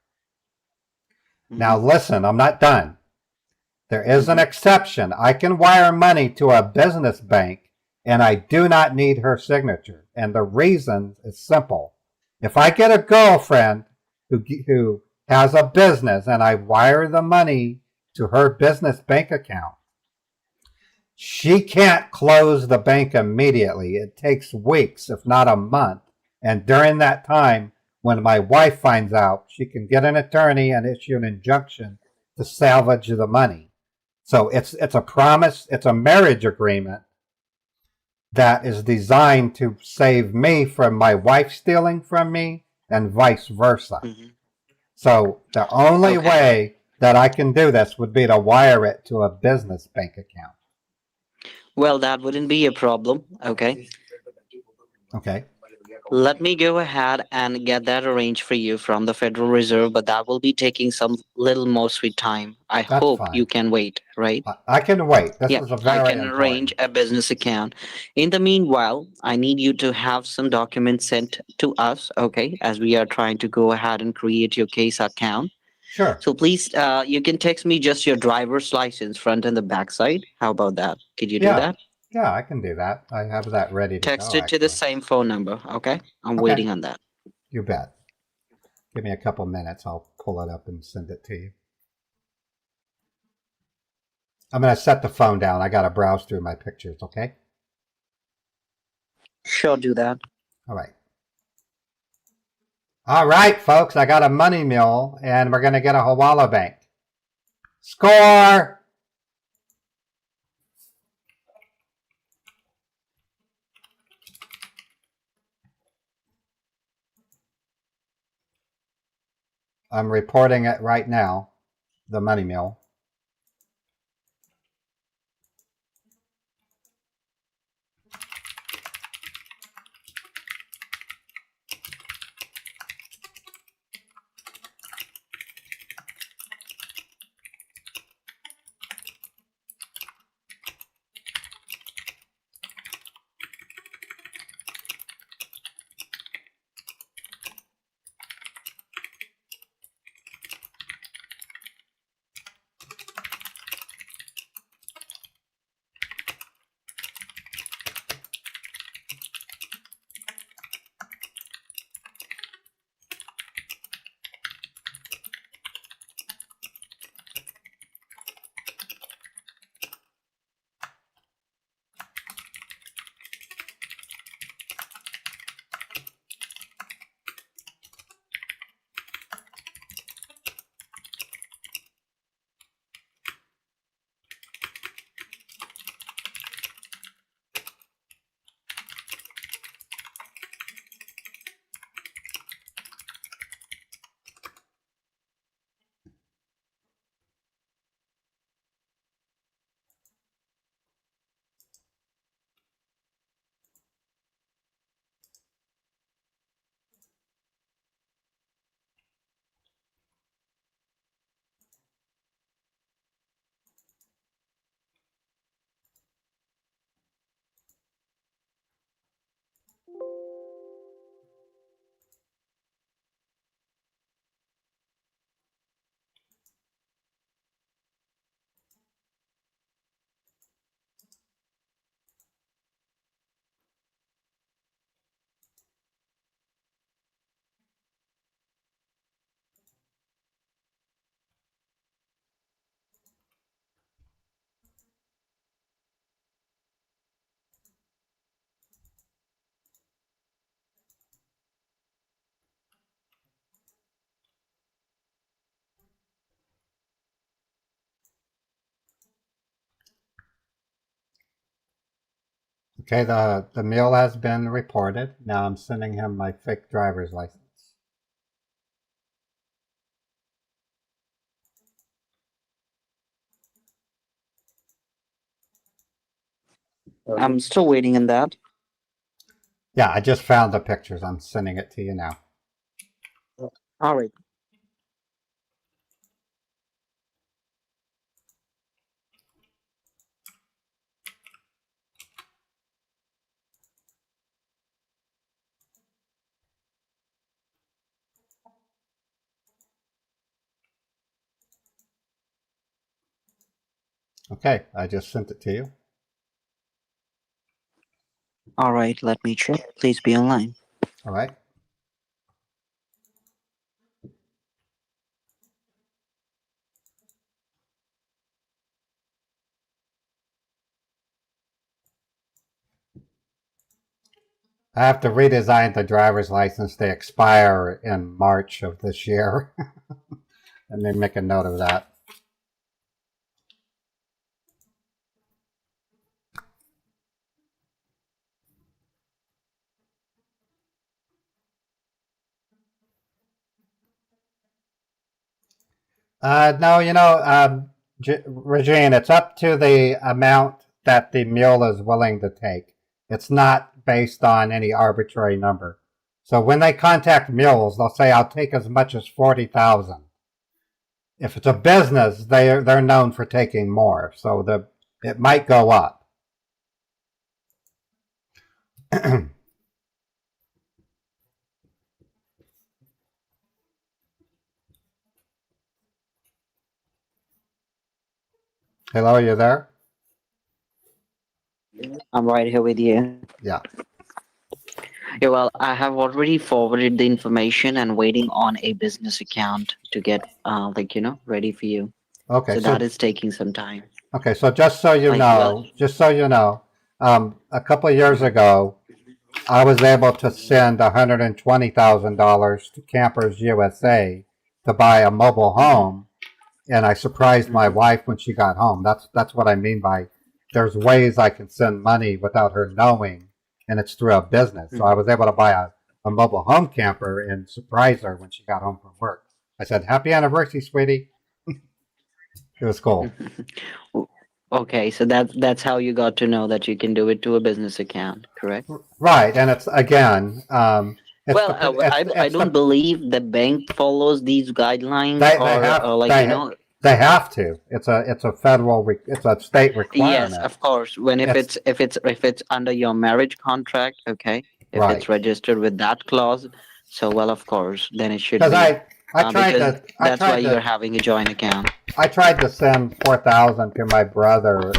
Now listen, I'm not done. There is an exception. I can wire money to a business bank and I do not need her signature. And the reason is simple. If I get a girlfriend who has a business and I wire the money to her business bank account, she can't close the bank immediately. It takes weeks, if not a month. And during that time, when my wife finds out, she can get an attorney and issue an injunction to salvage the money. So it's a promise, it's a marriage agreement that is designed to save me from my wife stealing from me and vice versa. So the only way that I can do this would be to wire it to a business bank account. Well, that wouldn't be a problem. Okay. Okay. Let me go ahead and get that arranged for you from the Federal Reserve, but that will be taking some little more sweet time. I That's hope fine. you can wait, right? I can wait. This Yeah, is a I very can arrange important. a business account. In the meanwhile, I need you to have some documents sent to us, okay, as we are trying to go ahead and create your case account. Sure. So please, you can text me just your driver's license, front and the back side. How about that? Could you do Yeah. that? Yeah, I can do that. I have that ready to Text go, it to the actually. same phone number, okay? I'm Okay. waiting on that. You bet. Give me a couple minutes. I'll pull it up and send it to you. I'm going to set the phone down. I got to browse through my pictures, okay? Sure, do that. All right. All right, folks. I got a money mule, and we're going to get a Hawala Bank. Score! I'm reporting it right now, the money mule. Okay, the mule has been reported. Now I'm sending him my fake driver's license. I'm still waiting on that. Yeah, I just found the pictures. I'm sending it to you now. All right. Okay, I just sent it to you. All right, let me check. Please be online. All right. I have to redesign the driver's license. They expire in March of this year. And then make a note of that. No, Regine, it's up to the amount that the mule is willing to take. It's not based on any arbitrary number. So when they contact mules, they'll say, I'll take as much as 40,000. If it's a business, they're known for taking more. So it might go up. Hello, are you there? I'm right here with you. Yeah. Yeah, well, I have already forwarded the information and waiting on a business account to get, ready for you. Okay. So that is taking some time. Okay. So just so you know, a couple of years ago, I was able to send $120,000 to Campers USA to buy a mobile home, and I surprised my wife when she got home. That's what I mean by there's ways I can send money without her knowing, and it's through a business. So I was able to buy a mobile home camper and surprise her when she got home from work. I said, "Happy anniversary, sweetie." It was cool. Okay, so that's how you got to know that you can do it to a business account, correct? Right, and it's again. I don't believe the bank follows these guidelines, They have to. It's a federal. It's a state requirement. Yes, of course. If it's under your marriage contract, okay. If Right. it's registered with that clause, so well, of course, then it should be. Because I tried because to. that's why you're having a joint account. I tried to send 4,000 to my brother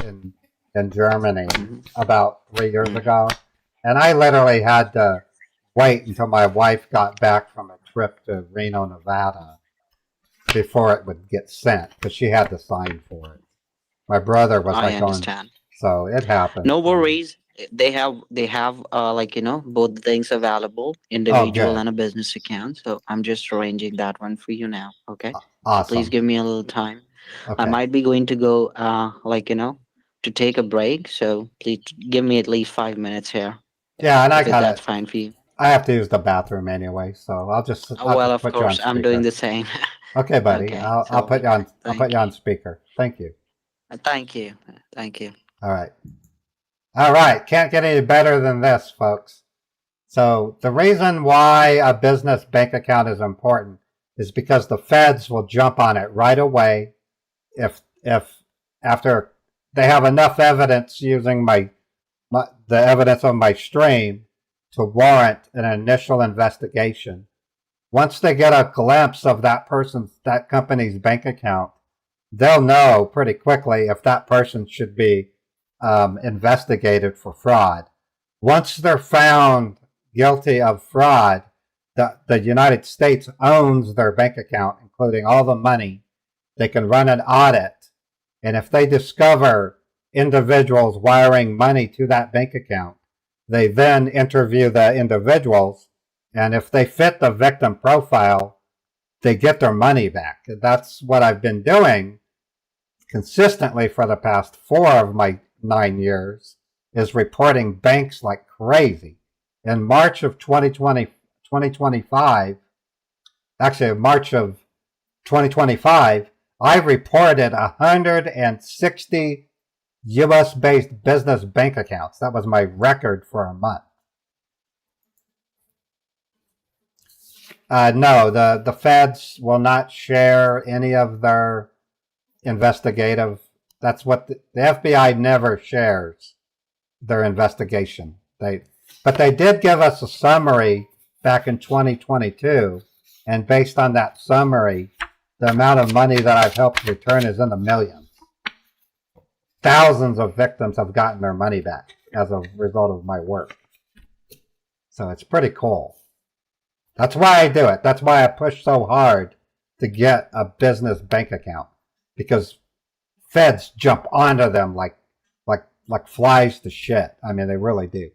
in Germany about 3 years ago, and I literally had to wait until my wife got back from a trip to Reno, Nevada, before it would get sent because she had to sign for it. My brother was I understand. so it happened. No worries. They have both things available, individual good. and a business account. So I'm just arranging that one for you now. Okay. Awesome. Please give me a little time. Okay. I might be going to go to take a break. So please give me at least 5 minutes here. Yeah, and if that's fine for you. I have to use the bathroom anyway, so I'll just. Well, of put you on course, I'm doing speaker. the same. Okay, buddy. Okay, I'll put you on. I'll put you on speaker. Thank you. Thank you. Thank you. All right. All right. Can't get any better than this, folks. So the reason why a business bank account is important is because the feds will jump on it right away if after they have enough evidence using the evidence on my stream to warrant an initial investigation. Once they get a glimpse of that company's bank account, they'll know pretty quickly if that person should be investigated for fraud. Once they're found guilty of fraud, the United States owns their bank account, including all the money. They can run an audit, and if they discover individuals wiring money to that bank account, they then interview the individuals, and if they fit the victim profile, they get their money back. That's what I've been doing consistently for the past 4 of my 9 years, is reporting banks like crazy. In March of 2025, actually March of 2025, I reported 160 US-based business bank accounts. That was my record for a month. No, the feds will not share any of their investigative. That's what the FBI never shares their investigation. But they did give us a summary back in 2022, and based on that summary, the amount of money that I've helped return is in the millions. Thousands of victims have gotten their money back as a result of my work. So it's pretty cool. That's why I do it. That's why I push so hard to get a business bank account, because feds jump onto them like flies to shit. I mean, they really do.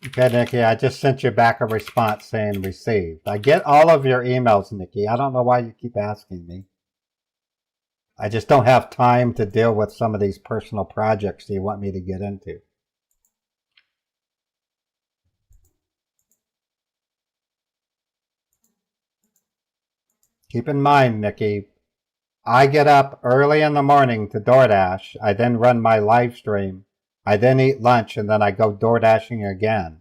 Okay, Nikki, I just sent you back a response saying received. I get all of your emails, Nikki. I don't know why you keep asking me. I just don't have time to deal with some of these personal projects you want me to get into. Keep in mind, Nikki, I get up early in the morning to DoorDash. I then run my live stream. I then eat lunch and then I go DoorDashing again.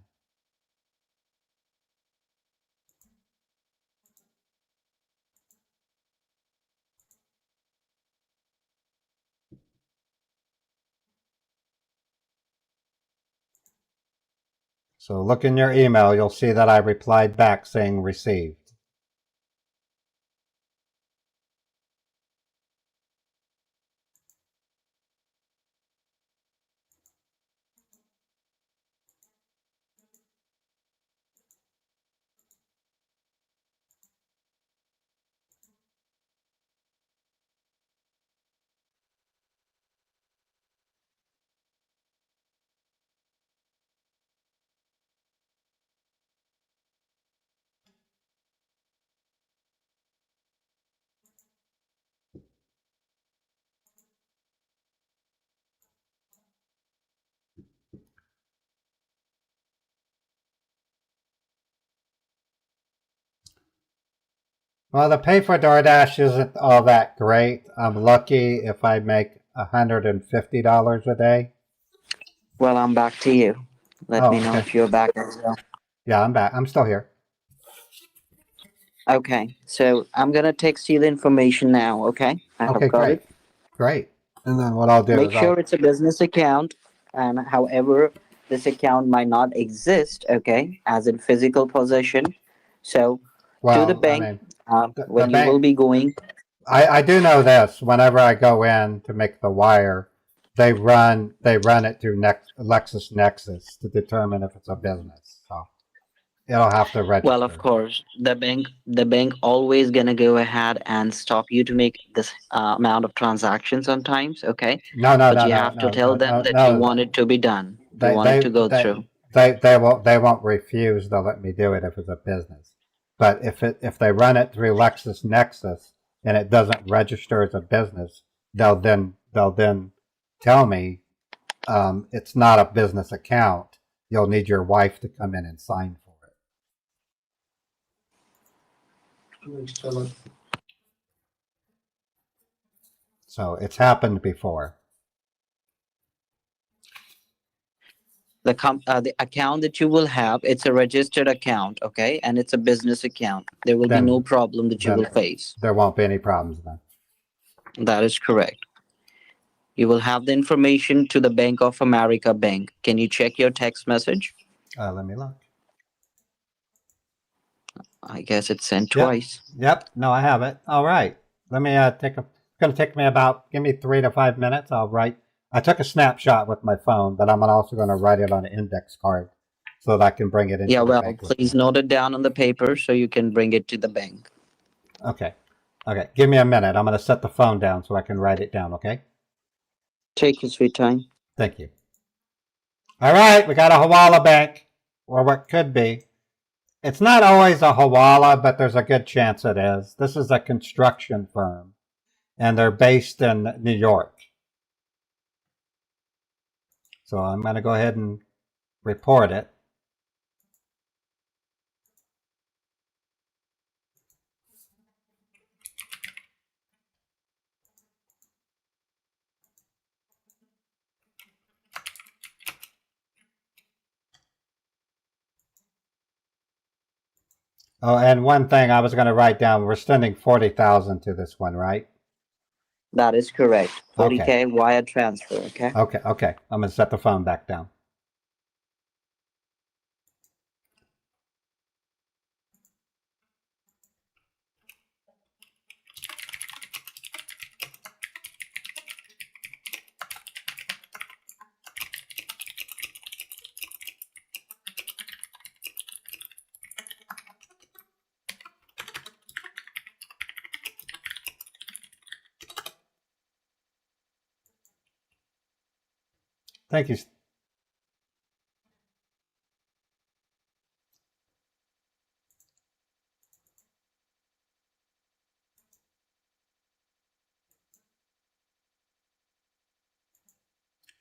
So look in your email. You'll see that I replied back saying received. Well, the pay for DoorDash isn't all that great. I'm lucky if I make $150 a day. Well, I'm back to you. Let Oh, me know okay. if you're back as well. Yeah, I'm back. I'm still here. Okay, so I'm gonna text you the information now, okay? I Okay, have got great. it. Great. And then what I'll do Make is sure it's a business account, and however, this account might not exist, okay, as in physical possession. So, to the well, I bank, mean, the when you will bank, be going, I do know this. Whenever I go in to make the wire, they run it through LexisNexis to determine if it's a business. So it'll have to well, of register. course, the bank always gonna go ahead and stop you to make this amount of transactions sometimes, okay? No, no, But no, you no, have to no, tell no, them no, that you no. want it to be done. You They want it they to go they through. they won't refuse. They'll let me do it if it's a business. But if they run it through LexisNexis and it doesn't register as a business, they'll then tell me it's not a business account. You'll need your wife to come in and sign for it. So it's happened before. The account that you will have, it's a registered account, okay, and it's a business account. There will be no Then problem that you will face. there won't be any problems then. That is correct. You will have the information to the Bank of America bank. Can you check your text message? Let me look. I guess it's sent Yep. twice. Yep. No, I have it. All right. Let me take a. It's going to take me give me 3 to 5 minutes. I'll write. I took a snapshot with my phone, but I'm also going to write it on an index card so that I can bring it into Yeah, the well, bank with me. please note it down on the paper so you can bring it to the bank. Okay. Okay. Give me a minute. I'm going to set the phone down so I can write it down. Okay. Take your sweet time. Thank you. All right. We got a Hawala bank, or what could be. It's not always a Hawala, but there's a good chance it is. This is a construction firm, and they're based in New York. So I'm going to go ahead and report it. Oh, and one thing I was going to write down, we're sending 40,000 to this one, right? That is correct. 40K Okay. wire transfer, okay? Okay, okay. I'm going to set the phone back down. Thank you.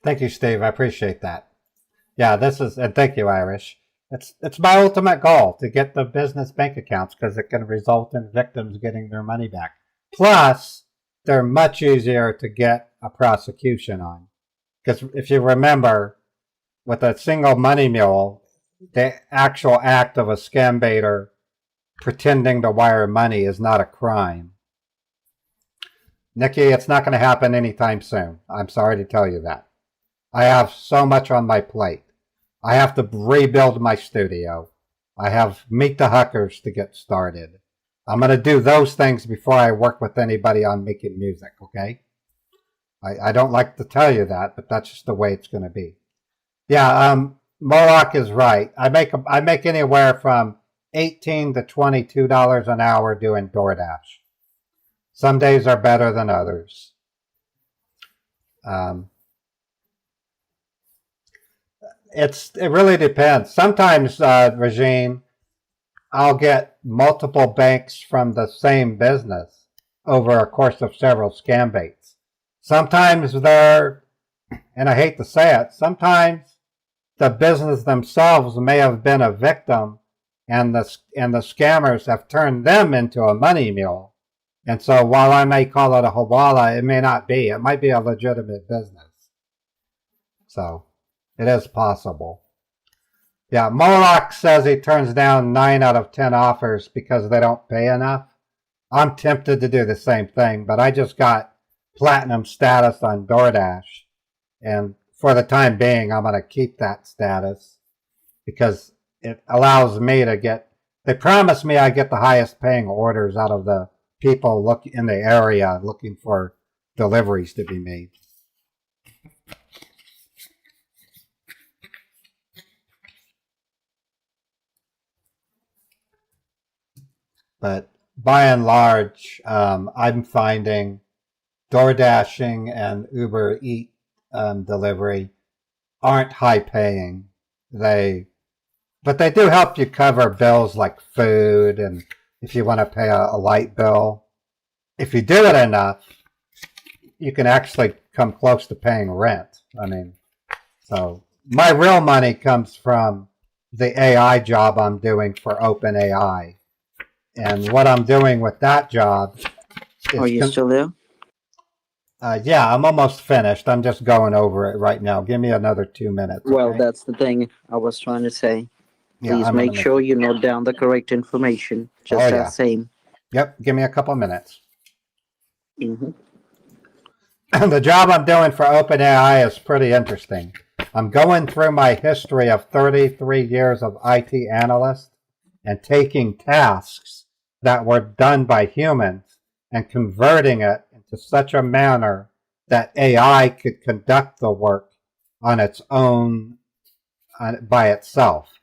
Thank you, Steve. I appreciate that. Yeah, and thank you, Irish. It's my ultimate goal to get the business bank accounts because it can result in victims getting their money back. Plus, they're much easier to get a prosecution on. Because if you remember, with a single money mule, the actual act of a scam baiter pretending to wire money is not a crime. Nikki, it's not going to happen anytime soon. I'm sorry to tell you that. I have so much on my plate. I have to rebuild my studio. I have Meet the Huckers to get started. I'm going to do those things before I work with anybody on making music, okay? I don't like to tell you that, but that's just the way it's going to be. Yeah, Moloch is right. I make anywhere from $18 to $22 an hour doing DoorDash. Some days are better than others. It really depends. Sometimes, Regine, I'll get multiple banks from the same business over a course of several scam baits. Sometimes they're, and I hate to say it, sometimes the business themselves may have been a victim and the scammers have turned them into a money mule. And so while I may call it a hawala, it may not be. It might be a legitimate business. So it is possible. Yeah, Moloch says he turns down 9 out of 10 offers because they don't pay enough. I'm tempted to do the same thing, but I just got platinum status on DoorDash. And for the time being, I'm going to keep that status because it allows me to get, they promise me I get the highest paying orders out of the people in the area looking for deliveries to be made. But by and large, I'm finding DoorDashing and Uber Eat delivery aren't high paying. But they do help you cover bills like food and if you want to pay a light bill. If you do it enough, you can actually come close to paying rent. I mean, so my real money comes from the AI job I'm doing for OpenAI. And what I'm doing with that job is... Are you still there? Yeah, I'm almost finished. I'm just going over it right now. Give me another 2 minutes. Well, okay? that's the thing I was trying to say. Yeah, Please I'm make gonna sure you note down the correct information. Just Oh, that yeah. same. Yep, give me a couple minutes. hmm The job I'm doing for OpenAI is pretty interesting. I'm going through my history of 33 years of IT analyst and taking tasks that were done by humans and converting it into such a manner that AI could conduct the work on its own, by itself.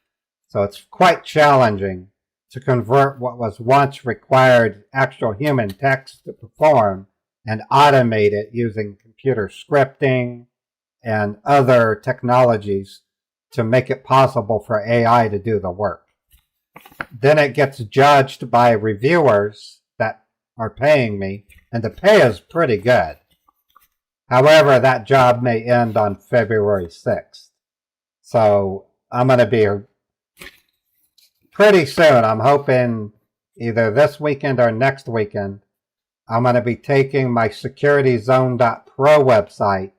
So it's quite challenging to convert what was once required actual human text to perform and automate it using computer scripting and other technologies to make it possible for AI to do the work. Then it gets judged by reviewers that are paying me, and the pay is pretty good. However, that job may end on February 6th. So I'm going to be pretty soon. I'm hoping either this weekend or next weekend, I'm going to be taking my SecurityZone.pro website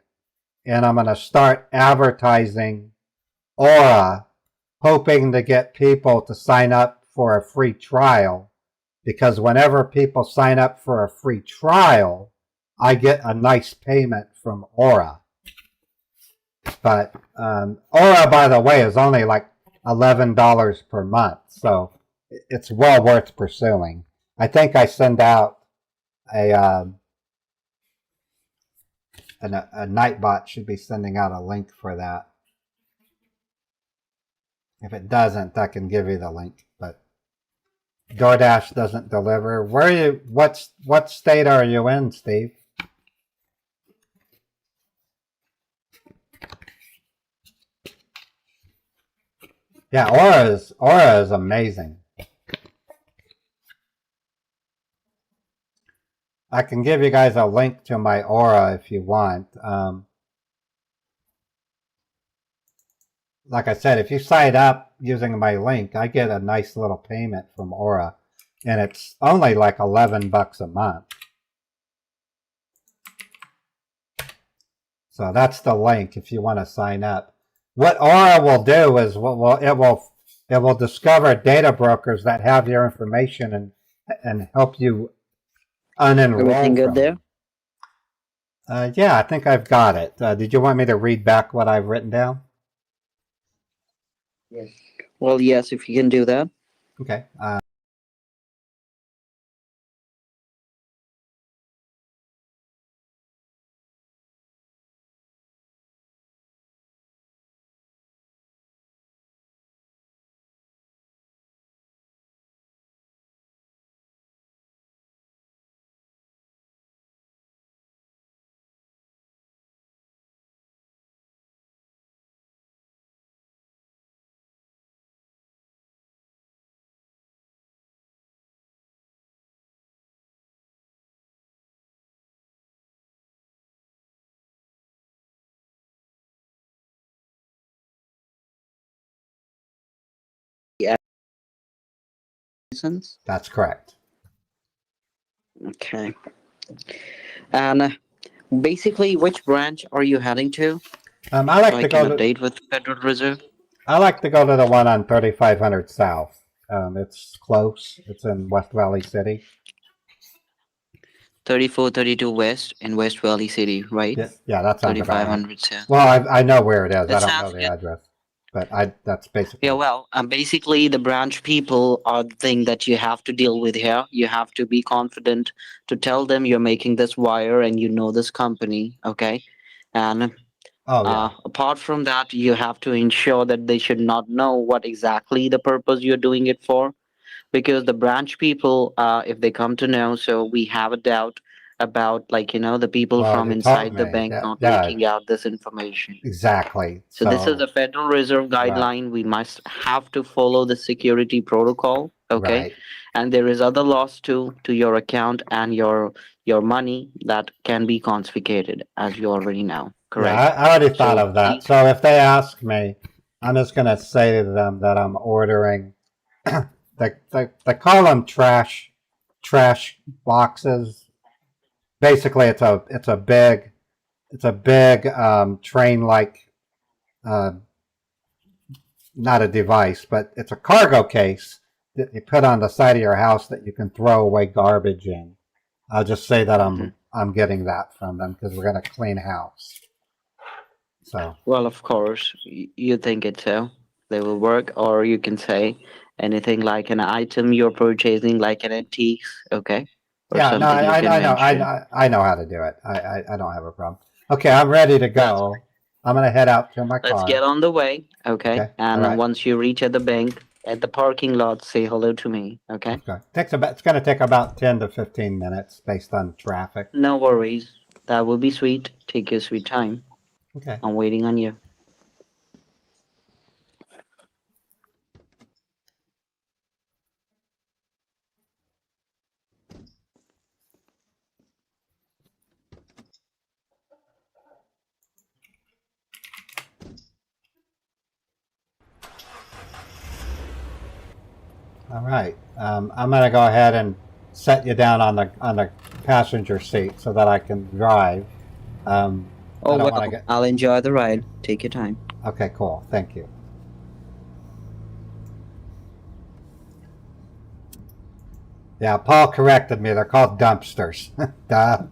and I'm going to start advertising Aura, hoping to get people to sign up for a free trial. Because whenever people sign up for a free trial, I get a nice payment from Aura. But Aura, by the way, is only like $11 per month. So it's well worth pursuing. I think I send out a Nightbot should be sending out a link for that. If it doesn't, I can give you the link. But DoorDash doesn't deliver. Where are you? What state are you in, Steve? Yeah, Aura is amazing. I can give you guys a link to my Aura if you want. like I said, if you sign up using my link, I get a nice little payment from Aura, and it's only like $11 a month. So that's the link if you want to sign up. What Aura will do is it will discover data brokers that have your information and help you unenroll Everything good from there? them. Yeah, I think I've got it. Did you want me to read back what I've written down? Well, yes, if you can do that. Okay. Yeah. License? That's correct. Okay. And basically, which branch are you heading to? I So like I to can go to update with Federal Reserve. I like to go to the one on 3500 South. It's close. It's in West Valley City. 3432 West in West Valley City, right? Yeah, that sounds about right. 3500 South. Well, I know where it is. That I don't know sounds the good. address, but that's basically. Yeah, well, basically, the branch people are the thing that you have to deal with here. You have to be confident to tell them you're making this wire and you know this company, okay? And Oh yeah. apart from that, you have to ensure that they should not know what exactly the purpose you're doing it for, because the branch people, if they come to know, so we have a doubt about, like, the people Well, from you told inside the me. bank Yeah, not yeah, leaking out this information. exactly. So this is So a Federal Reserve right, guideline. We must have to follow the security protocol, okay? right. And there is other loss to your account and your money that can be confiscated, as you already know, Yeah, correct? I already thought So of that. please, So if they ask me, I'm just gonna say to them that I'm ordering. They call them trash boxes. Basically, it's a big train like not a device, but it's a cargo case that you put on the side of your house that you can throw away garbage in. I'll just say that I'm getting that from them because we're gonna clean house. So well, of course, you think it so. They will work, or you can say anything like an item you're purchasing, like an antique, okay? Or yeah, no, something you can mention. I know how to do it. I don't have a problem. Okay, I'm ready to That's go. I'm gonna head out to my Let's car. get on the way, okay? Okay, all And right. once you reach at the bank, at the parking lot, say hello to me, okay? Okay, it's gonna take about 10 to 15 minutes based on traffic. No worries. That will be sweet. Take your sweet time. Okay. I'm waiting on you. All right. I'm gonna go ahead and set you down on the passenger seat so that I can drive. I Oh, don't well, want to get. I'll enjoy the ride. Take your time. Okay, cool. Thank you. Yeah, Paul corrected me. They're called dumpsters. Duh.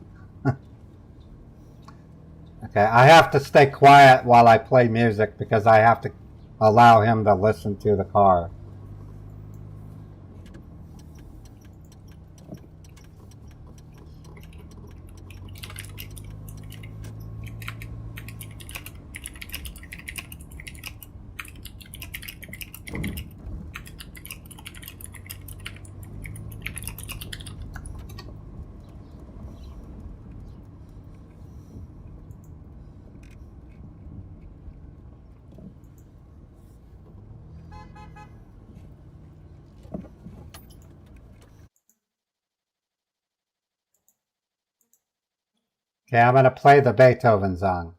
Okay, I have to stay quiet while I play music because I have to allow him to listen to the car. Okay, I'm gonna play the Beethoven song.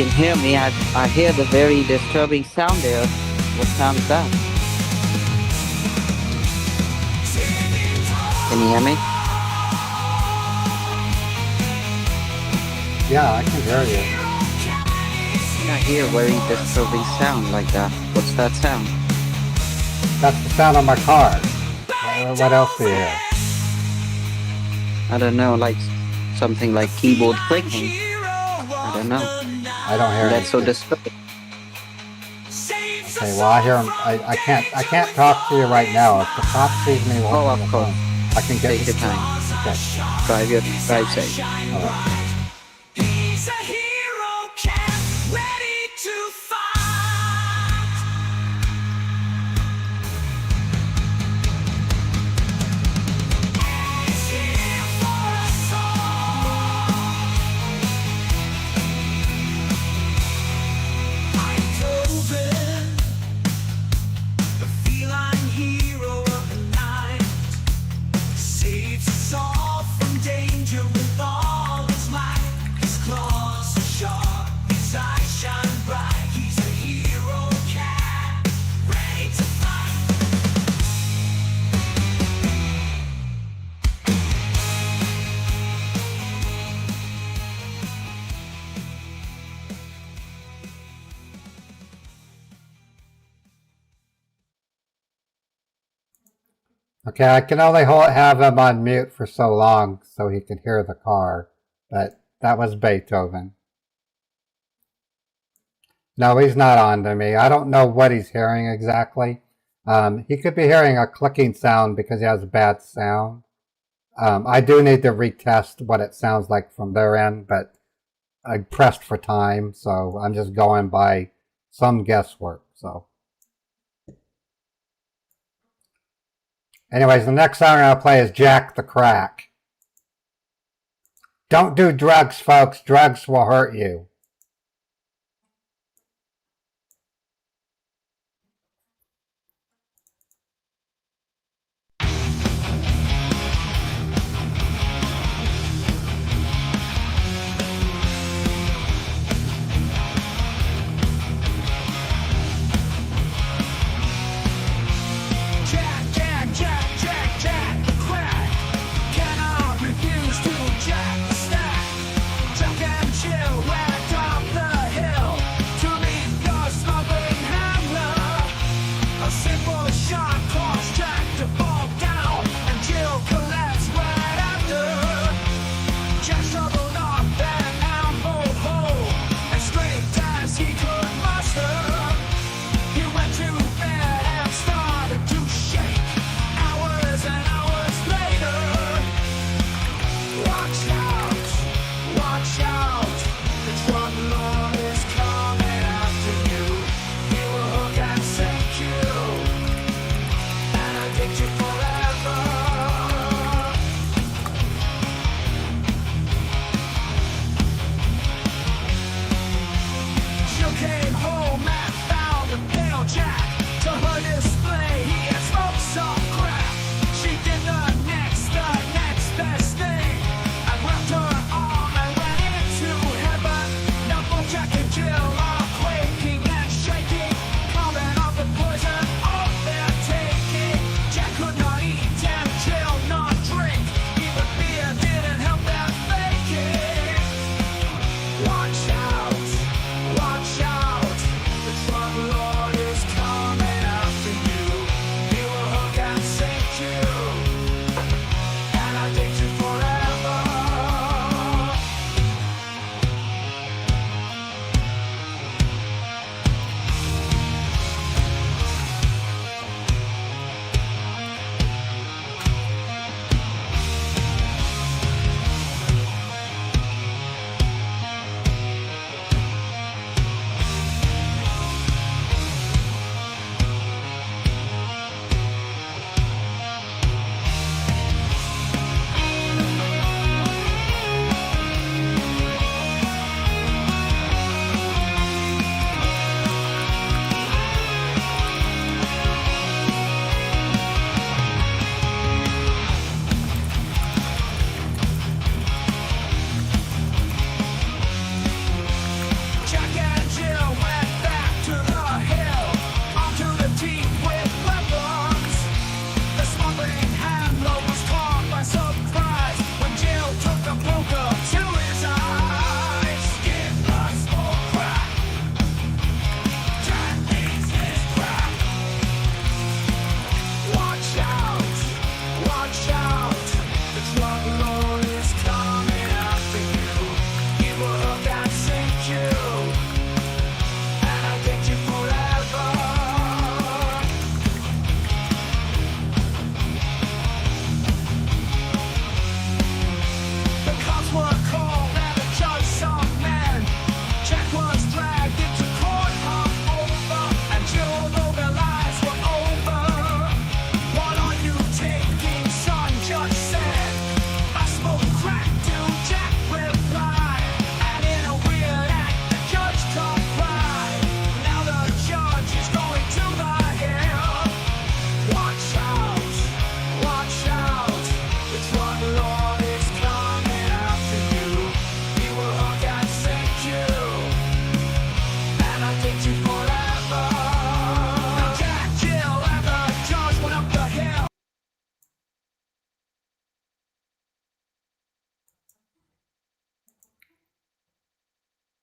can hear me, I hear the very disturbing sound there. What sound is that? Can you hear me? Yeah, I can hear you. I hear very disturbing sound like that. What's that sound? That's the sound of my car. What else do you hear? I don't know, like something like keyboard clicking. I don't know. I don't hear That's so anything. disturbing. Okay, well I hear him. I can't talk to you right now. If the cop sees me Oh, walking of the course. phone, I can get Take your time. Okay. Drive safe. All right. He's a hero cat, ready to fight. He's here for us all. Eindhoven, the feline hero of the night, saves us all from danger with all his might. His claws are sharp, his eyes shine bright. He's a hero cat, ready to fight. Okay, I can only have him on mute for so long so he can hear the car, but that was Beethoven. No, he's not on to me. I don't know what he's hearing exactly. He could be hearing a clicking sound because he has a bad sound. I do need to retest what it sounds like from their end, but I pressed for time, so I'm just going by some guesswork. So, anyways, the next song I'm going to play is Jack the Crack. Don't do drugs, folks. Drugs will hurt you. Jack the crack. Cannot refuse to jack the stack. Drunk and chill when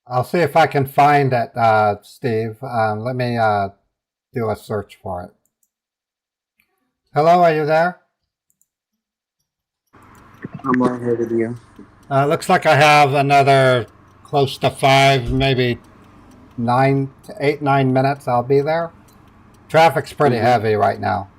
I'll see if I can find it, Steve. Let me do a search for it. Hello, are you there? I'm right here with you. Looks like I have another close to 5, maybe 9 to 8, 9 minutes. I'll be there. Traffic's pretty heavy right now.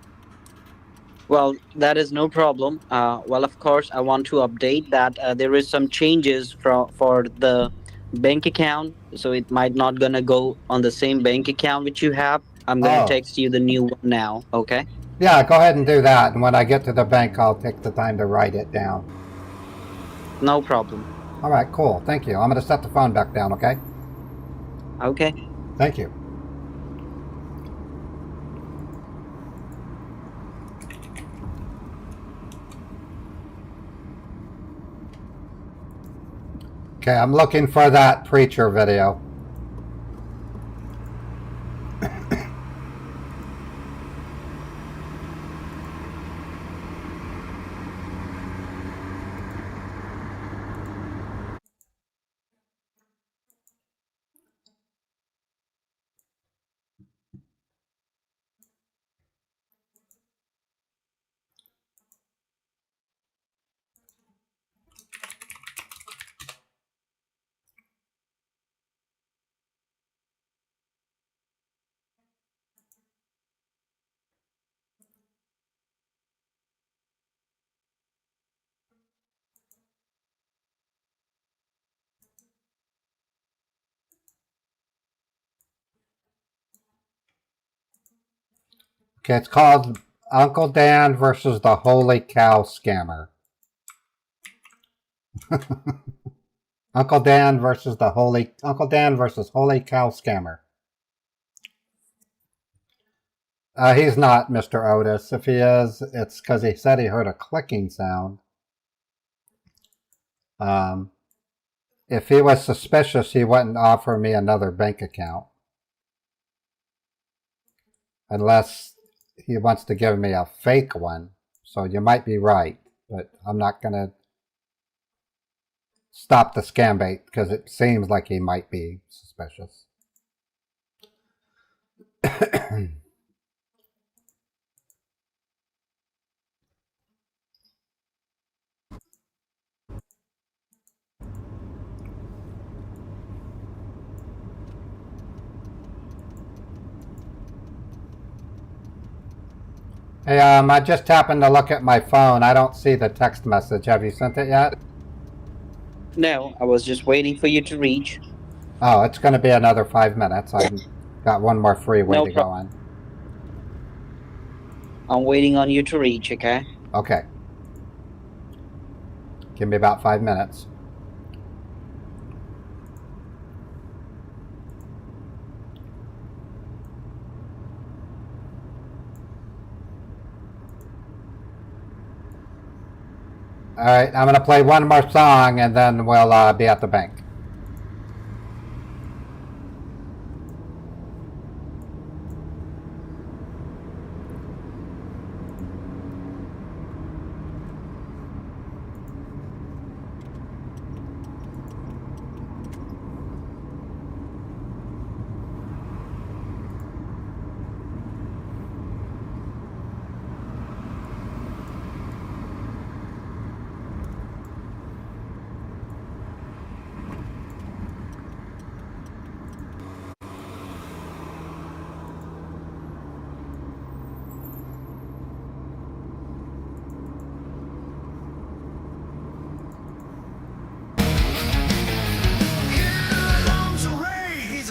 Well, that is no problem. Well, of course, I want to update that there is some changes for the bank account, so it might not gonna go on the same bank account which you have. I'm gonna Oh. text you the new one now. Okay. Yeah, go ahead and do that. And when I get to the bank, I'll take the time to write it down. No problem. All right, cool. Thank you. I'm going to set the phone back down, okay? Okay. Thank you. Okay, I'm looking for that preacher video. Okay, it's called Uncle Dan versus the Holy Cow Scammer. Uncle Dan versus Holy Cow Scammer. He's not Mr. Otis. If he is, it's because he said he heard a clicking sound. If he was suspicious, he wouldn't offer me another bank account. Unless he wants to give me a fake one. So you might be right, but I'm not going to stop the scam bait because it seems like he might be suspicious. Hey, I just happened to look at my phone. I don't see the text message. Have you sent it yet? No, I was just waiting for you to reach. Oh, it's going to be another 5 minutes. I've got one more freeway to go on. I'm waiting on you to reach, okay? Okay. Give me about 5 minutes. All right, I'm going to play one more song and then we'll be at the bank.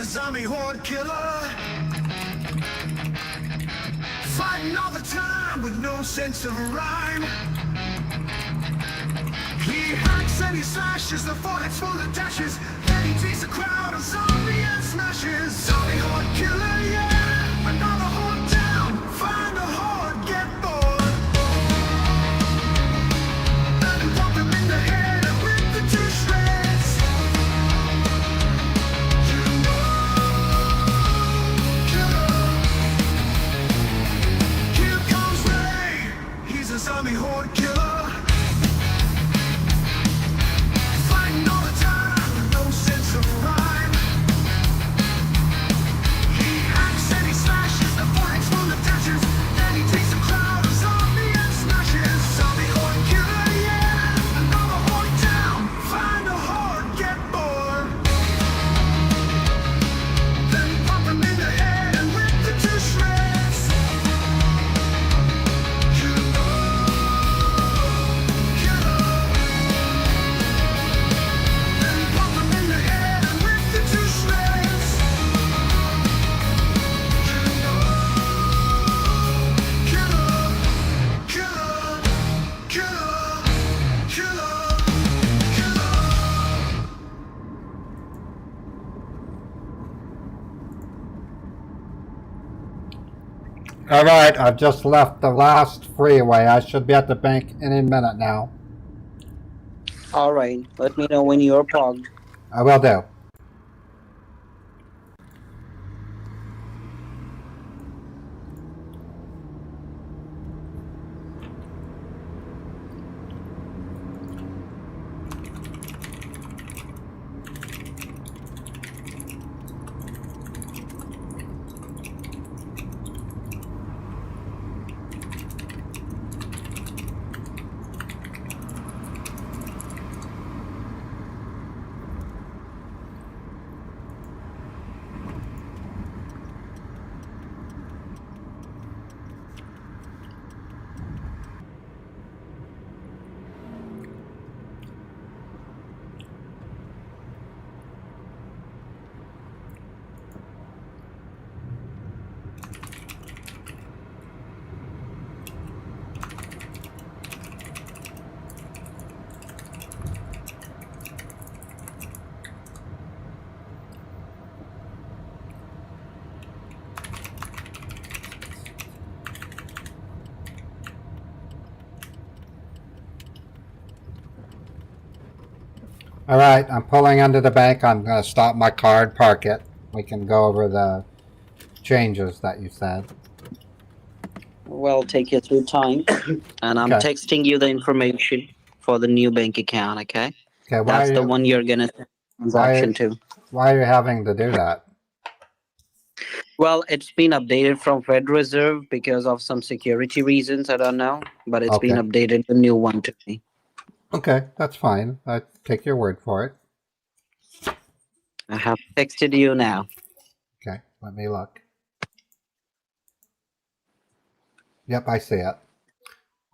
Zombie horde killer, fighting all the time with no sense of rhyme. He hacks and he slashes, the fort's full of dashes. Then he takes a crowd of zombie and smashes. Zombie horde killer, yeah, another horde down. Find a horde, get bored, and pump him in the head and rip the two shreds. Zombie horde killer, fighting all the time with no sense of rhyme. All right, I've just left the last freeway. I should be at the bank any minute now. All right. Let me know when you're parked. I will do. All right, I'm pulling into the bank. I'm going to stop my car and park it. We can go over the changes that you said. Well, take your sweet time. And I'm Okay. texting you the information for the new bank account, okay? Okay, That's the one you're gonna send transaction to. Why are you having to do that? Well, it's been updated from Fed Reserve because of some security reasons. I don't know, but it's been Okay. updated the new one to me. Okay, that's fine. I take your word for it. I have texted you now. Okay, let me look. Yep, I see it.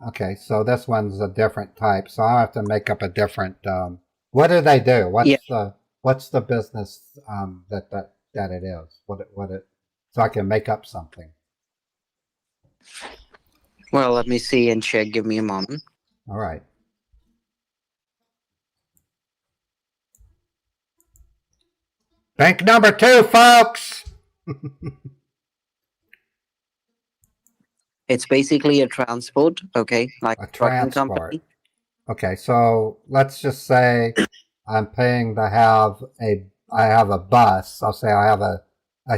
Okay, so this one's a different type, so I'll have to make up a different. What do they do? What's the business that it is? What it? So I can make up something. Well, let me see and check. Give me a moment. All right. Bank number 2, folks. It's basically a transport, okay, like A trucking transport. company. Okay, so let's just say I'm paying to have I have a bus. I'll say I have a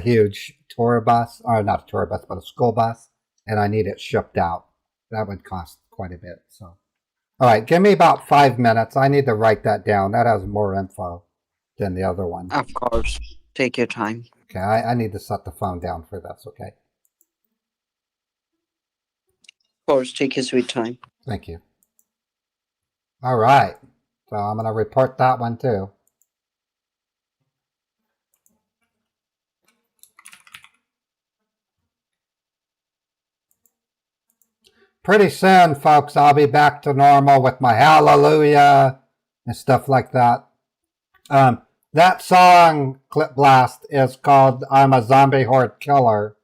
huge tour bus, or not a tour bus, but a school bus, and I need it shipped out. That would cost quite a bit. So, all right, give me about 5 minutes. I need to write that down. That has more info than the other one. Of course, take your time. Okay, I need to set the phone down for this. Okay, Of course, take your sweet time. thank you. All right, so I'm going to report that one too. Pretty soon, folks, I'll be back to normal with my hallelujah and stuff like that. That song, Clip Blast, is called I'm a Zombie Horde Killer.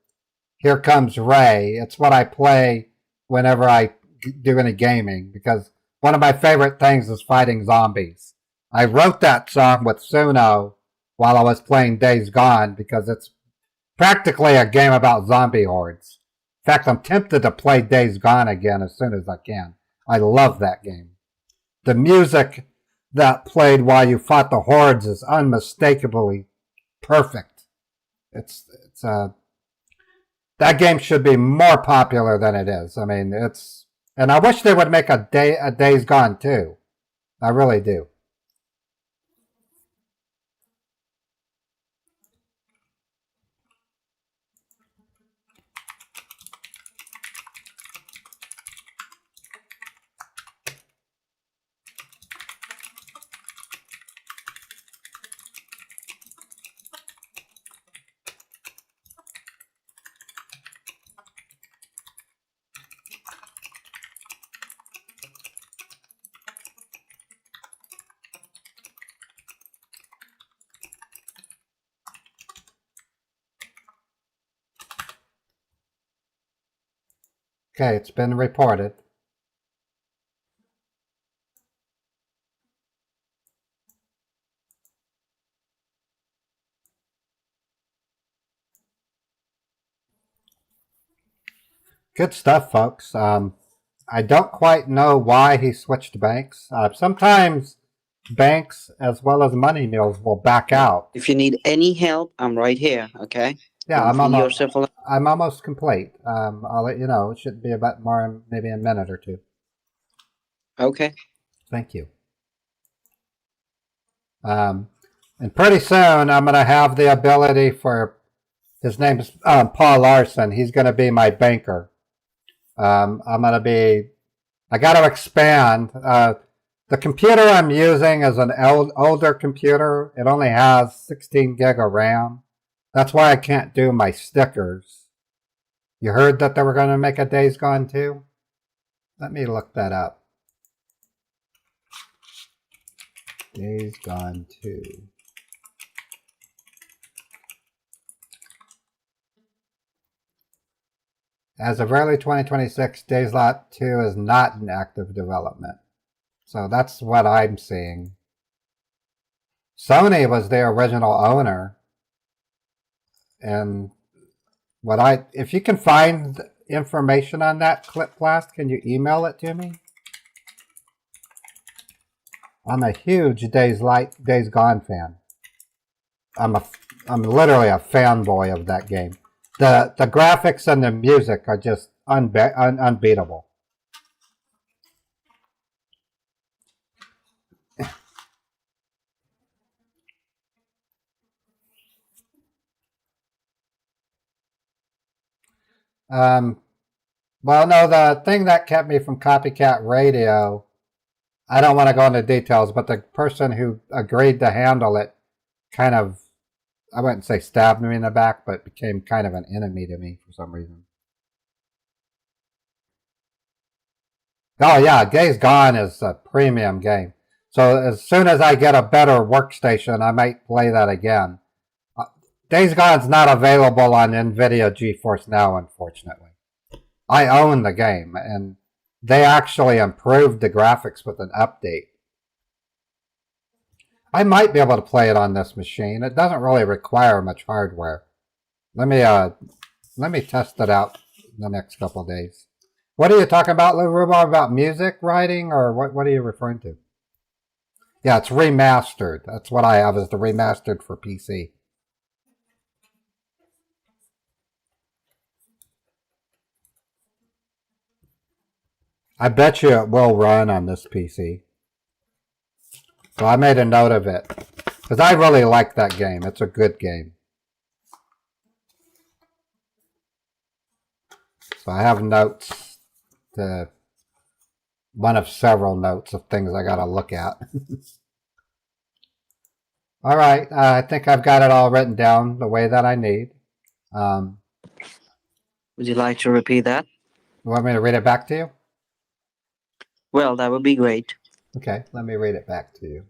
Here Comes Ray. It's what I play whenever I do any gaming, because one of my favorite things is fighting zombies. I wrote that song with Suno while I was playing Days Gone because it's practically a game about zombie hordes. In fact, I'm tempted to play Days Gone again as soon as I can. I love that game. The music that played while you fought the hordes is unmistakably perfect. It's that game should be more popular than it is. I mean, and I wish they would make a Days Gone too. I really do. Okay, it's been reported. Good stuff, folks. I don't quite know why he switched banks. Sometimes banks as well as money mules will back out. If you need any help, I'm right here. Okay. Yeah, Don't feel yourself alone. I'm almost complete. I'll let you know. It should be about more, maybe a minute or two. Okay. Thank you. And pretty soon I'm going to have the ability for, his name is Paul Larson. He's going to be my banker. I'm going to be, I got to expand. The computer I'm using is an older computer. It only has 16 gig of RAM. That's why I can't do my stickers. You heard that they were going to make a Days Gone 2? Let me look that up. Days Gone 2. As of early 2026, Days Lot 2 is not in active development. So that's what I'm seeing. Sony was the original owner. And if you can find information on that, Clipblast, can you email it to me? I'm a huge Days Gone fan. I'm literally a fanboy of that game. The graphics and the music are just unbeatable. Well, no, the thing that kept me from Copycat Radio, I don't want to go into details, but the person who agreed to handle it kind of, I wouldn't say stabbed me in the back, but became kind of an enemy to me for some reason. Oh yeah, Days Gone is a premium game. So as soon as I get a better workstation, I might play that again. Days Gone's not available on NVIDIA GeForce Now, unfortunately. I own the game, and they actually improved the graphics with an update. I might be able to play it on this machine. It doesn't really require much hardware. Let me test it out in the next couple of days. What are you talking about, Lou Rubo? About music writing, or what are you referring to? Yeah, it's remastered. That's what I have, is the remastered for PC. I bet you it will run on this PC. So I made a note of it. Because I really like that game. It's a good game. So I have notes to... one of several notes of things I gotta look at. Alright, I think I've got it all written down the way that I need. Would you like to repeat that? You want me to read it back to you? Well, that would be great. Okay, let me read it back to you.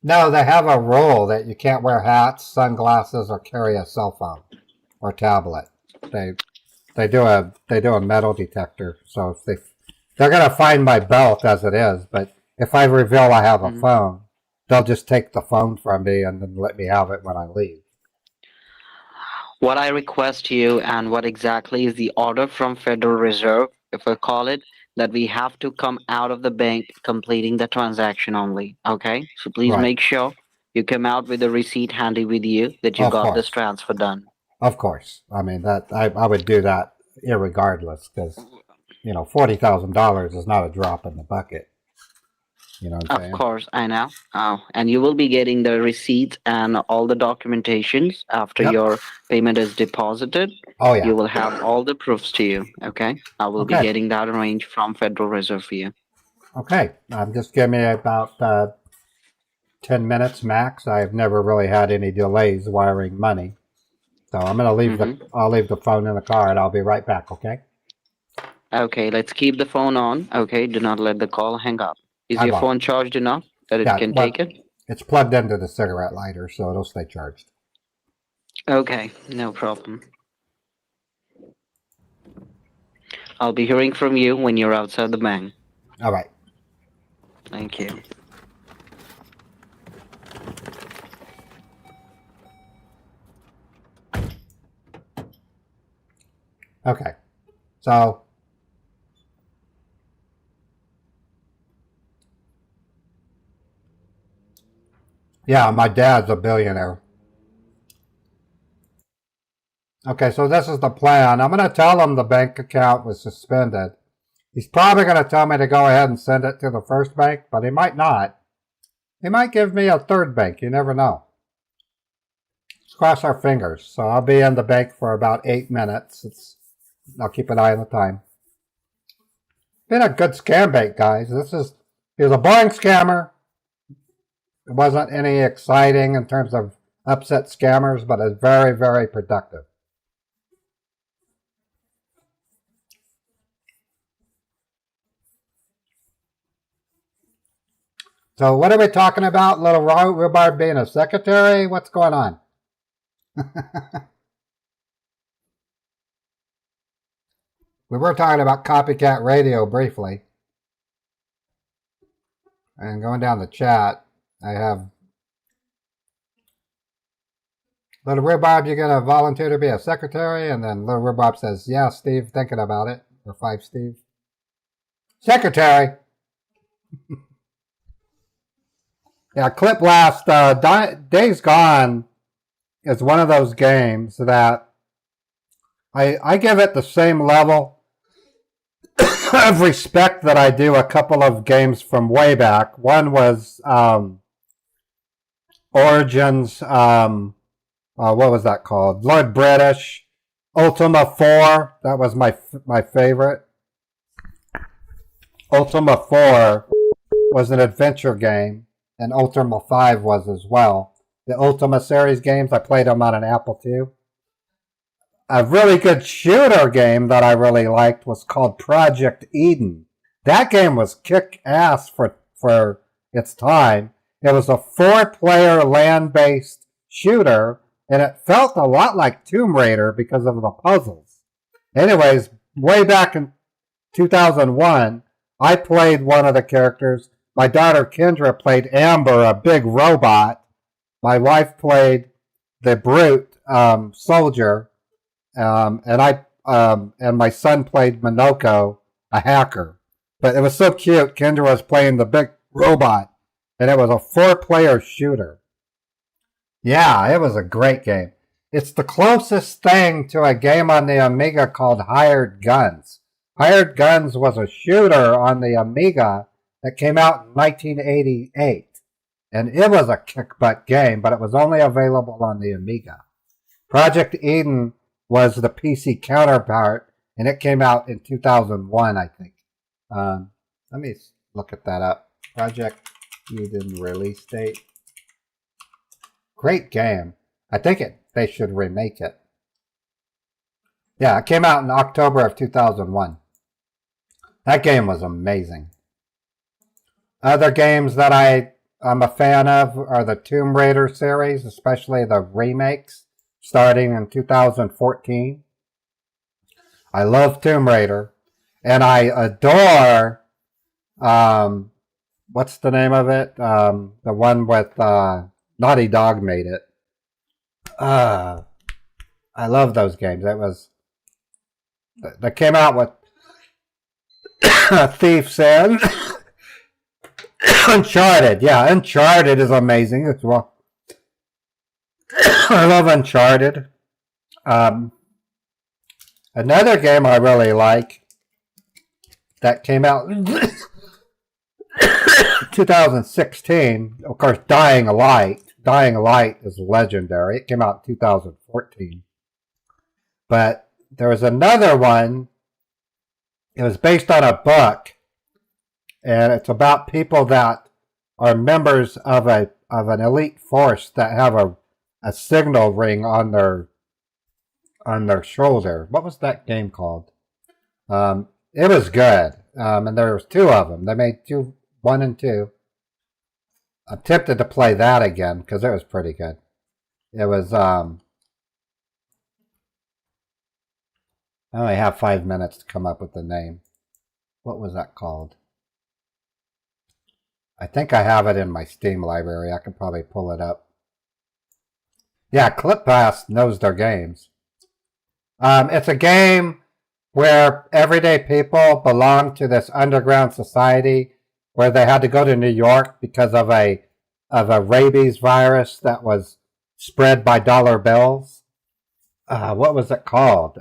No, they have a rule that you can't wear hats, sunglasses, or carry a cell phone or tablet. They do a metal detector, so if they're gonna find my belt as it is, but if I reveal I have a phone, they'll just take the phone from me and then let me have it when I leave. What I request you, and what exactly is the order from Federal Reserve, if I call it, that we have to come out of the bank completing the transaction only. Okay, so please Right. make sure You come out with a receipt handy with you that you Of got course. this transfer done. Of course. I mean, that I would do that irregardless because, $40,000 is not a drop in the bucket. You know what I'm Of saying? course, I know. Oh, and you will be getting the receipts and all the documentations after Yep. your payment is deposited. Oh, yeah. You will have all the proofs to you. Okay, I will be Okay. getting that arranged from Federal Reserve for you. Okay. Just give me about 10 minutes max. I've never really had any delays wiring money. So I'm going to leave I'll leave the phone in the car and I'll be right back, okay? Okay, let's keep the phone on. Okay, do not let the call hang up. Is I your won't. phone charged enough that it Yeah, can well- take it? It's plugged into the cigarette lighter, so it'll stay charged. Okay, no problem. I'll be hearing from you when you're outside the bank. All right. Thank you. Okay. So yeah, my dad's a billionaire. Okay, so this is the plan. I'm going to tell him the bank account was suspended. He's probably going to tell me to go ahead and send it to the first bank, but he might not. He might give me a third bank. You never know. Let's cross our fingers. So I'll be in the bank for about 8 minutes. I'll keep an eye on the time. Been a good scam bank, guys. He was a boring scammer. It wasn't any exciting in terms of upset scammers, but it's very, very productive. So what are we talking about? Little Rhubarb being a secretary? What's going on? We were talking about Copycat Radio briefly. And going down the chat, I have Little Rhubarb, you're going to volunteer to be a secretary? And then Little Rhubarb says, yeah, Steve, thinking about it. Or 5 Steve. Secretary! Yeah, Clip Blast, Days Gone is one of those games that I give it the same level of respect that I do a couple of games from way back. One was Origins, what was that called? Lord British, Ultima 4, that was my favorite. Ultima 4 was an adventure game, and Ultima 5 was as well. The Ultima series games, I played them on an Apple II. A really good shooter game that I really liked was called Project Eden. That game was kick-ass for its time. It was a 4-player land-based shooter, and it felt a lot like Tomb Raider because of the puzzles. Anyways, way back in 2001, I played one of the characters. My daughter Kendra played Amber, a big robot. My wife played the brute soldier, and my son played Minoko, a hacker. But it was so cute. Kendra was playing the big robot, and it was a 4-player shooter. Yeah, it was a great game. It's the closest thing to a game on the Amiga called Hired Guns. Hired Guns was a shooter on the Amiga that came out in 1988. And it was a kick-butt game, but it was only available on the Amiga. Project Eden was the PC counterpart, and it came out in 2001, I think. Let me look at that up. Project Eden release date. Great game. I think they should remake it. Yeah, it came out in October of 2001. That game was amazing. Other games that I'm a fan of are the Tomb Raider series, especially the remakes starting in 2014. I love Tomb Raider, and I adore, what's the name of it? The one with Naughty Dog made it. I love those games. They came out with Thief's End. Uncharted, yeah, Uncharted is amazing. It's I love Uncharted. Another game I really like that came out 2016, of course, Dying Light. Dying Light is legendary. It came out in 2014. But there was another one. It was based on a book, and it's about people that are members of an elite force that have a signal ring on their shoulder. What was that game called? It was good, and there was two of them. They made 1 and 2. I'm tempted to play that again because it was pretty good. It was I only have 5 minutes to come up with the name. What was that called? I think I have it in my Steam library. I could probably pull it up. Yeah, ClipPass knows their games. It's a game where everyday people belong to this underground society where they had to go to New York because of a rabies virus that was spread by dollar bills. What was it called?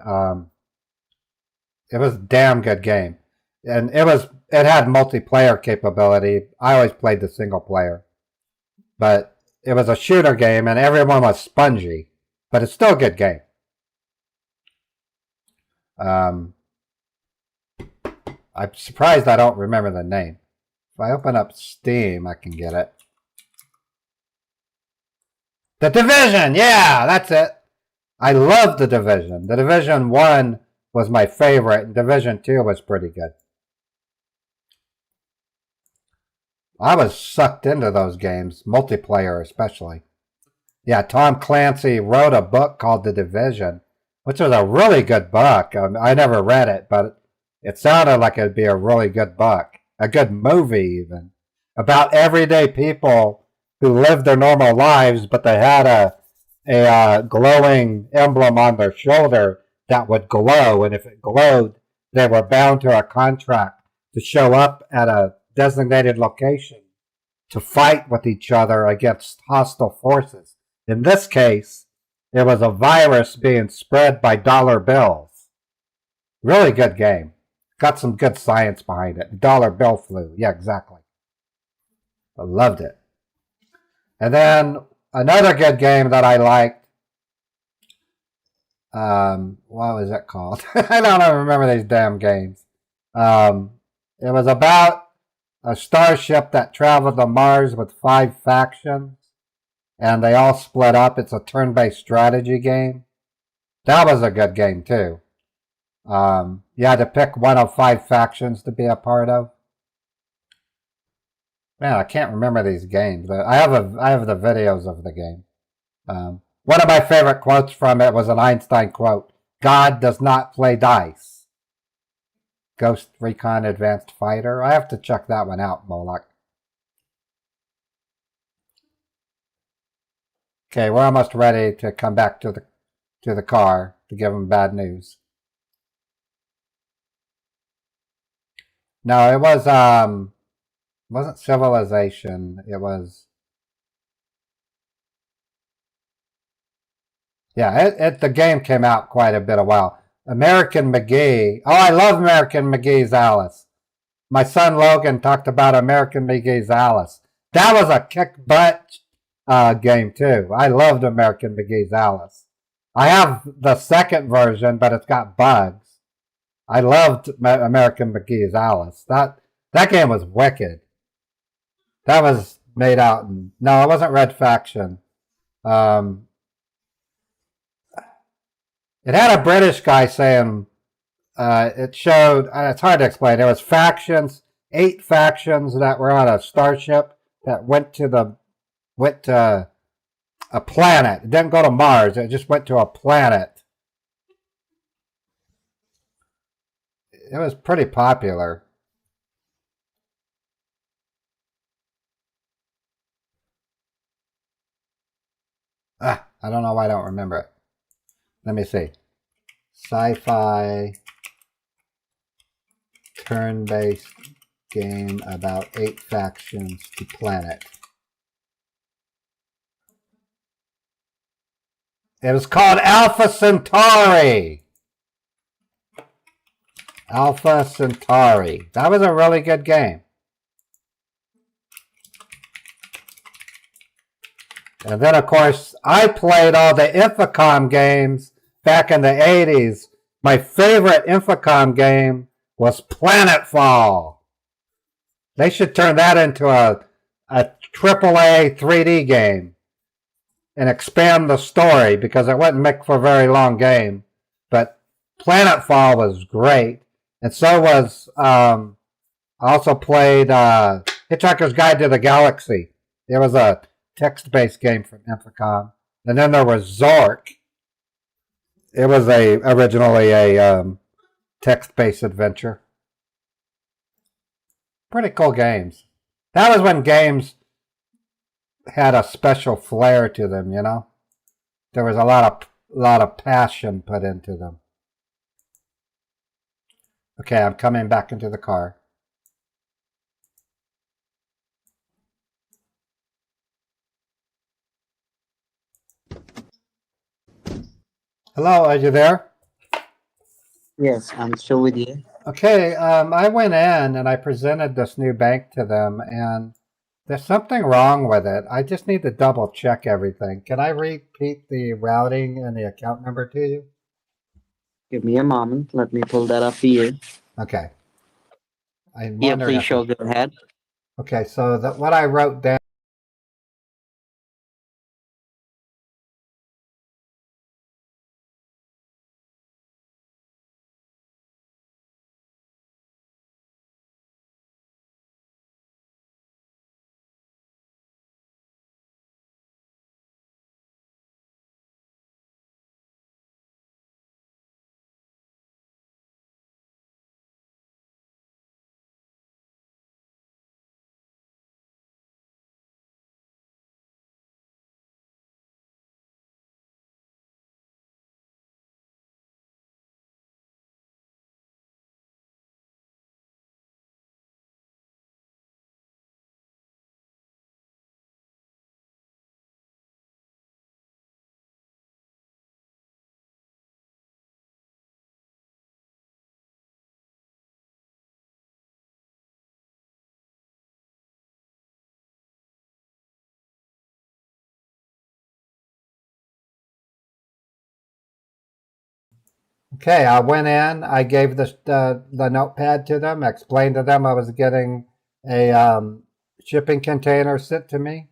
It was a damn good game. And it had multiplayer capability. I always played the single player. But it was a shooter game and everyone was spongy. But it's still a good game. I'm surprised I don't remember the name. If I open up Steam, I can get it. The Division! Yeah, that's it. I love The Division. The Division 1 was my favorite, and Division 2 was pretty good. I was sucked into those games, multiplayer especially. Yeah, Tom Clancy wrote a book called The Division, which was a really good book. I never read it, but it sounded like it'd be a really good book. A good movie, even. About everyday people who lived their normal lives, but they had a glowing emblem on their shoulder that would glow, and if it glowed, they were bound to a contract to show up at a designated location to fight with each other against hostile forces. In this case, it was a virus being spread by dollar bills. Really good game. Got some good science behind it. Dollar bill flu. Yeah, exactly. I loved it. And then another good game that I liked. What was it called? I don't even remember these damn games. It was about a starship that traveled to Mars with 5 factions. And they all split up. It's a turn-based strategy game. That was a good game too. You had to pick one of 5 factions to be a part of. Man, I can't remember these games. I have the videos of the game. One of my favorite quotes from it was an Einstein quote. God does not play dice. Ghost Recon Advanced Fighter. I have to check that one out, Moloch. Okay, we're almost ready to come back to the car to give them bad news. No, it wasn't Civilization. It was, yeah, the game came out quite a bit a while. American McGee. Oh, I love American McGee's Alice. My son Logan talked about American McGee's Alice. That was a kick butt game too. I loved American McGee's Alice. I have the second version, but it's got bugs. I loved American McGee's Alice. That game was wicked. That was made out in, no, it wasn't Red Faction. It had a British guy saying, it showed, it's hard to explain. There was factions, 8 factions that were on a starship that went to a planet. It didn't go to Mars. It just went to a planet. It was pretty popular. I don't know why I don't remember it. Let me see. Sci-fi turn-based game about 8 factions to planet. It was called Alpha Centauri. Alpha Centauri. That was a really good game. And then, of course, I played all the Infocom games back in the 80s. My favorite Infocom game was Planetfall. They should turn that into a AAA 3D game and expand the story, because it wouldn't make for a very long game. But Planetfall was great. And so was, I also played Hitchhiker's Guide to the Galaxy. It was a text-based game from Infocom. And then there was Zork. It was originally a text-based adventure. Pretty cool games. That was when games had a special flair to them, you know? There was a lot of passion put into them. Okay, I'm coming back into the car. Hello, are you there? Yes, I'm still with you. Okay, I went in and I presented this new bank to them, and there's something wrong with it. I just need to double check everything. Can I repeat the routing and the account number to you? Give me a moment. Let me pull that up for you. Okay. I'm Yeah, wondering please if- show. Go ahead. Okay, so what I wrote down. Okay, I went in, I gave the notepad to them, explained to them I was getting a shipping container sent to me,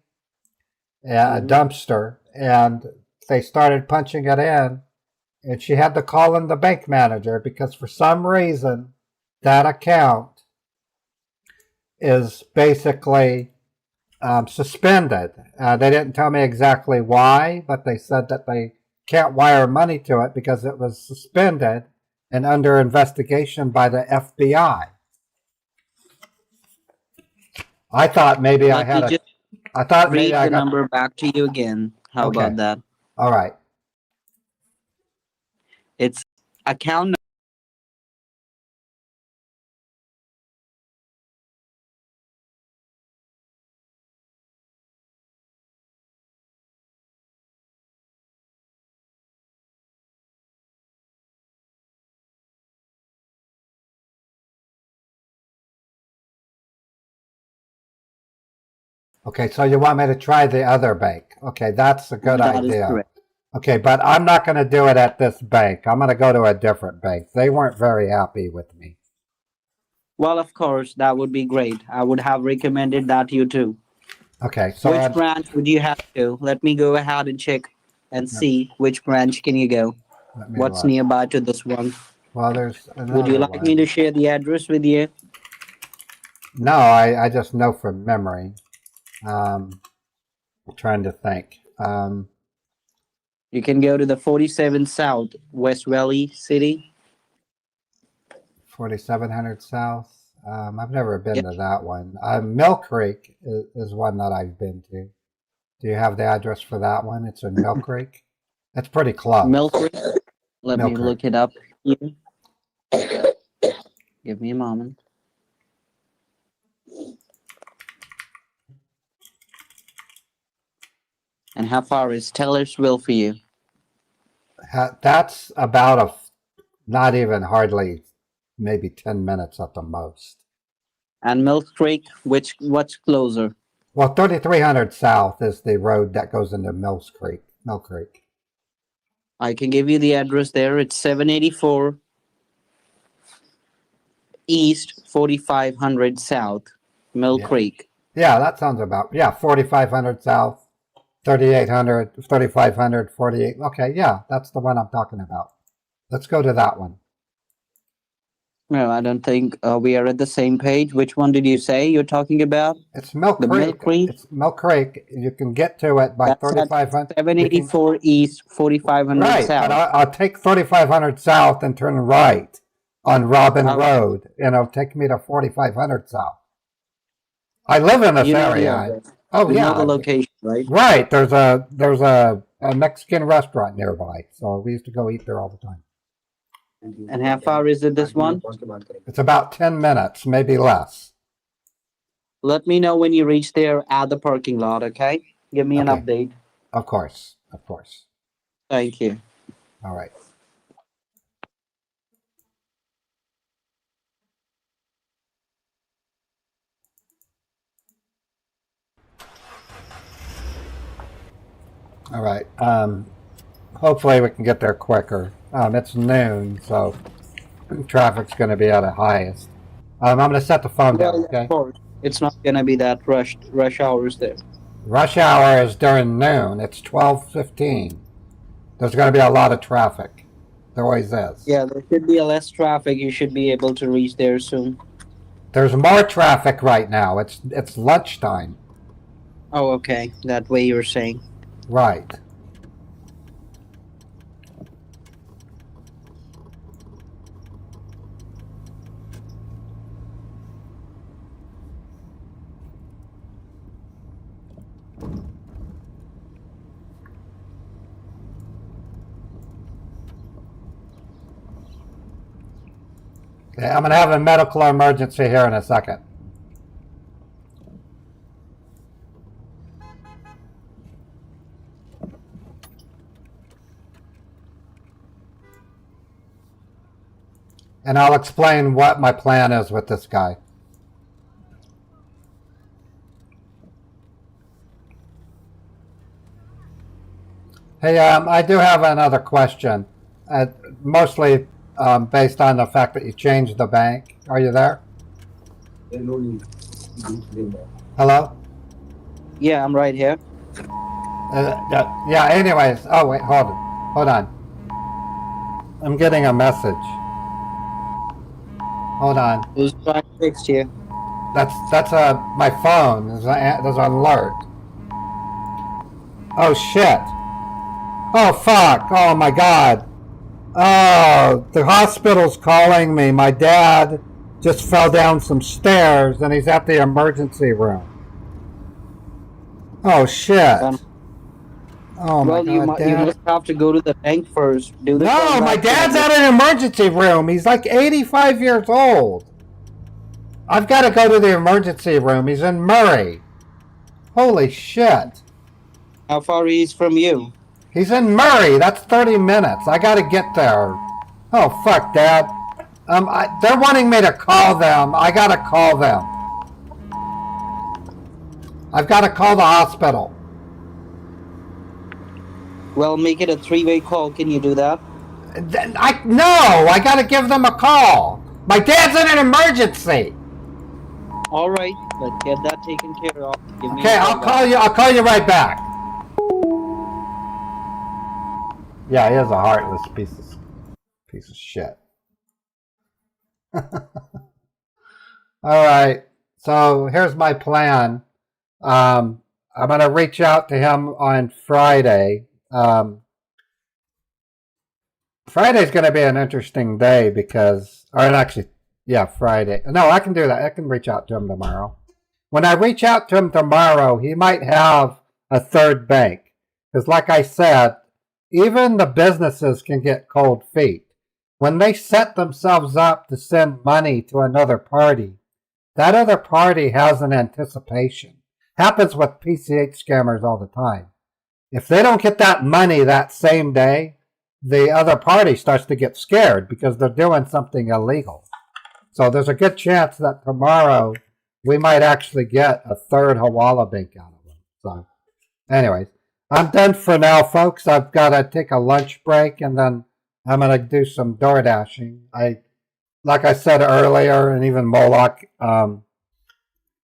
a dumpster, and they started punching it in, and she had to call in the bank manager because for some reason that account is basically suspended. They didn't tell me exactly why, but they said that they can't wire money to it because it was suspended and under investigation by the FBI. I thought maybe I had a. I thought maybe Read I the got number back to you again. How Okay. about that? All right. It's account. Okay, so you want me to try the other bank? Okay, that's a good That is idea. correct. Okay, but I'm not going to do it at this bank. I'm going to go to a different bank. They weren't very happy with me. Well, of course, that would be great. I would have recommended that to you too. Okay, so Which branch would you have to? Let me go ahead and check and see which branch can you go. let me What's look. nearby to this one? Well, there's Would you another like me one. to share the address with you? No, I just know from memory. I'm trying to think. You can go to the 47 South, West Valley City. 4700 South. I've never been Yep. to that one. Mill Creek is one that I've been to. Do you have the address for that one? It's in Mill Creek. That's pretty close. Mill Creek. Let Mill me Creek. look it up here. Give me a moment. And how far is Taylorsville for you? That's about not even hardly, maybe 10 minutes at the most. And Milk Creek, what's closer? Well, 3300 South is the road that goes into Mills Creek. Mill Creek. I can give you the address there. It's 784 East 4500 South, Mill Yeah. Creek. Yeah, that sounds about, 4500 South, 3800, 3500, 48. Okay, yeah, that's the one I'm talking about. Let's go to that one. No, I don't think we are at the same page. Which one did you say you're talking about? It's Mill The Mill Creek. Creek? It's Mill Creek. You can get to it by That's at 3500. 784 East 4500 Right, South. but I'll take 3500 South and turn right on Robin All right. Road, and it'll take me to 4500 South. I live in this You know the area. address. Oh You yeah, know the location, right? right. There's a Mexican restaurant nearby, so we used to go eat there all the time. And how far is it, this one? It's about 10 minutes, maybe less. Let me know when you reach there at the parking lot, okay? Give me an Okay. update. Of course, of course. Thank you. All right. All right. Hopefully we can get there quicker. It's noon, so traffic's going to be at a highest. I'm going to set the phone down, Well, okay? of course. It's not gonna be that rush hours there. Rush hour is during noon. It's 12:15. There's going to be a lot of traffic. There always is. Yeah, there should be a less traffic. You should be able to reach there soon. There's more traffic right now. It's lunchtime. Oh, okay. That way you're saying. Right. Okay, I'm going to have a medical emergency here in a second. And I'll explain what my plan is with this guy. Hey, I do have another question. Mostly based on the fact that you changed the bank. Are you there? Hello? Yeah, I'm right here. Yeah, anyways. Oh, wait, hold on. I'm getting a message. Hold on. Who's trying to fix you? That's my phone. There's an alert. Oh shit. Oh fuck. Oh my god. Oh, the hospital's calling me. My dad just fell down some stairs and he's at the emergency room. Oh shit. Oh my Well, you god, you Dad. must have to go to the bank first. Do the No, my dad's at an emergency room. He's like 85 years old. I've got to go to the emergency room. He's in Murray. Holy shit. How far is from you? He's in Murray. That's 30 minutes. I got to get there. Oh, fuck, Dad. They're wanting me to call them. I got to call them. I've got to call the hospital. Well, make it a three-way call. Can you do that? No, I got to give them a call. My dad's in an emergency. All right, let's get that taken care of. Give me Okay, a I'll back. call you. I'll call you right back. Yeah, he is a heartless piece of shit. All right. So here's my plan. I'm gonna reach out to him on Friday. Friday's gonna be an interesting day because, Friday. No, I can do that. I can reach out to him tomorrow. When I reach out to him tomorrow, he might have a third bank. Because like I said, even the businesses can get cold feet. When they set themselves up to send money to another party, that other party has an anticipation. Happens with PCH scammers all the time. If they don't get that money that same day, the other party starts to get scared because they're doing something illegal. So there's a good chance that tomorrow we might actually get a third Hawala Bank out of them. So anyways, I'm done for now, folks. I've got to take a lunch break and then I'm going to do some door dashing. Like I said earlier, and even Moloch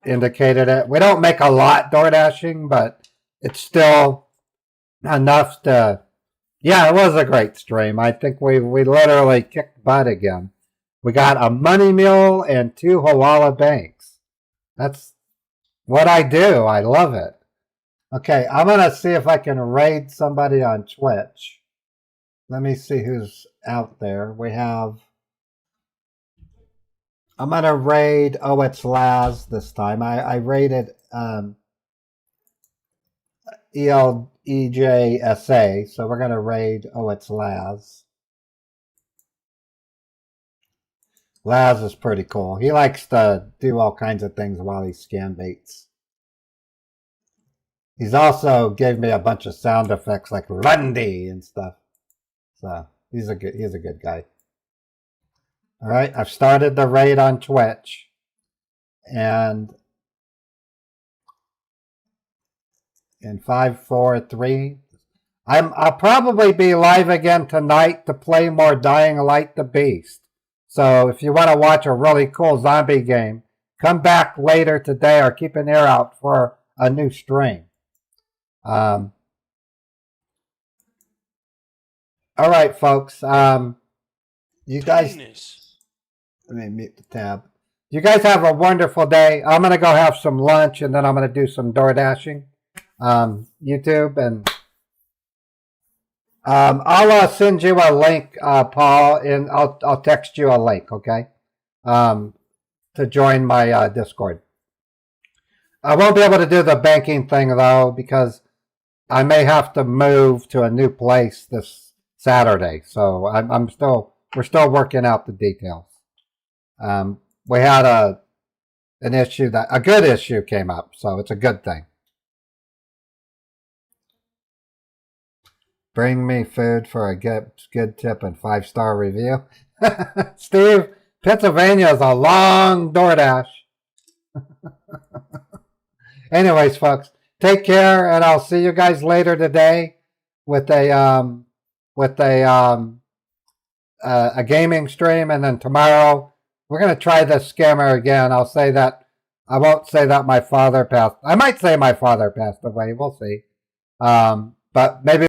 indicated it, we don't make a lot door dashing, but it's still enough to, yeah, it was a great stream. I think we literally kicked butt again. We got a money mule and 2 Hawala banks. That's what I do. I love it. Okay, I'm going to see if I can raid somebody on Twitch. Let me see who's out there. We have... I'm going to raid... Oh, it's Laz this time. I raided EJSA, so we're going to raid... Oh, it's Laz. Laz is pretty cool. He likes to do all kinds of things while he scam baits. He's also gave me a bunch of sound effects like Lundy and stuff. So he's a good guy. All right, I've started the raid on Twitch, and in 5, 4, 3, I'll probably be live again tonight to play more Dying Light the Beast. So if you want to watch a really cool zombie game, come back later today or keep an ear out for a new stream. All right, folks. You guys, let me mute the tab. You guys have a wonderful day. I'm going to go have some lunch and then I'm going to do some door dashing. YouTube, and I'll send you a link, Paul, and I'll text you a link, okay? To join my Discord. I won't be able to do the banking thing though because I may have to move to a new place this Saturday. So we're still working out the details. We had a good issue came up, so it's a good thing. Bring me food for a good tip and 5-star review. Steve, Pennsylvania is a long DoorDash. Anyways, folks, take care, and I'll see you guys later today with a gaming stream, and then tomorrow we're gonna try this scammer again. I won't say that my father passed. I might say my father passed away. We'll see. But maybe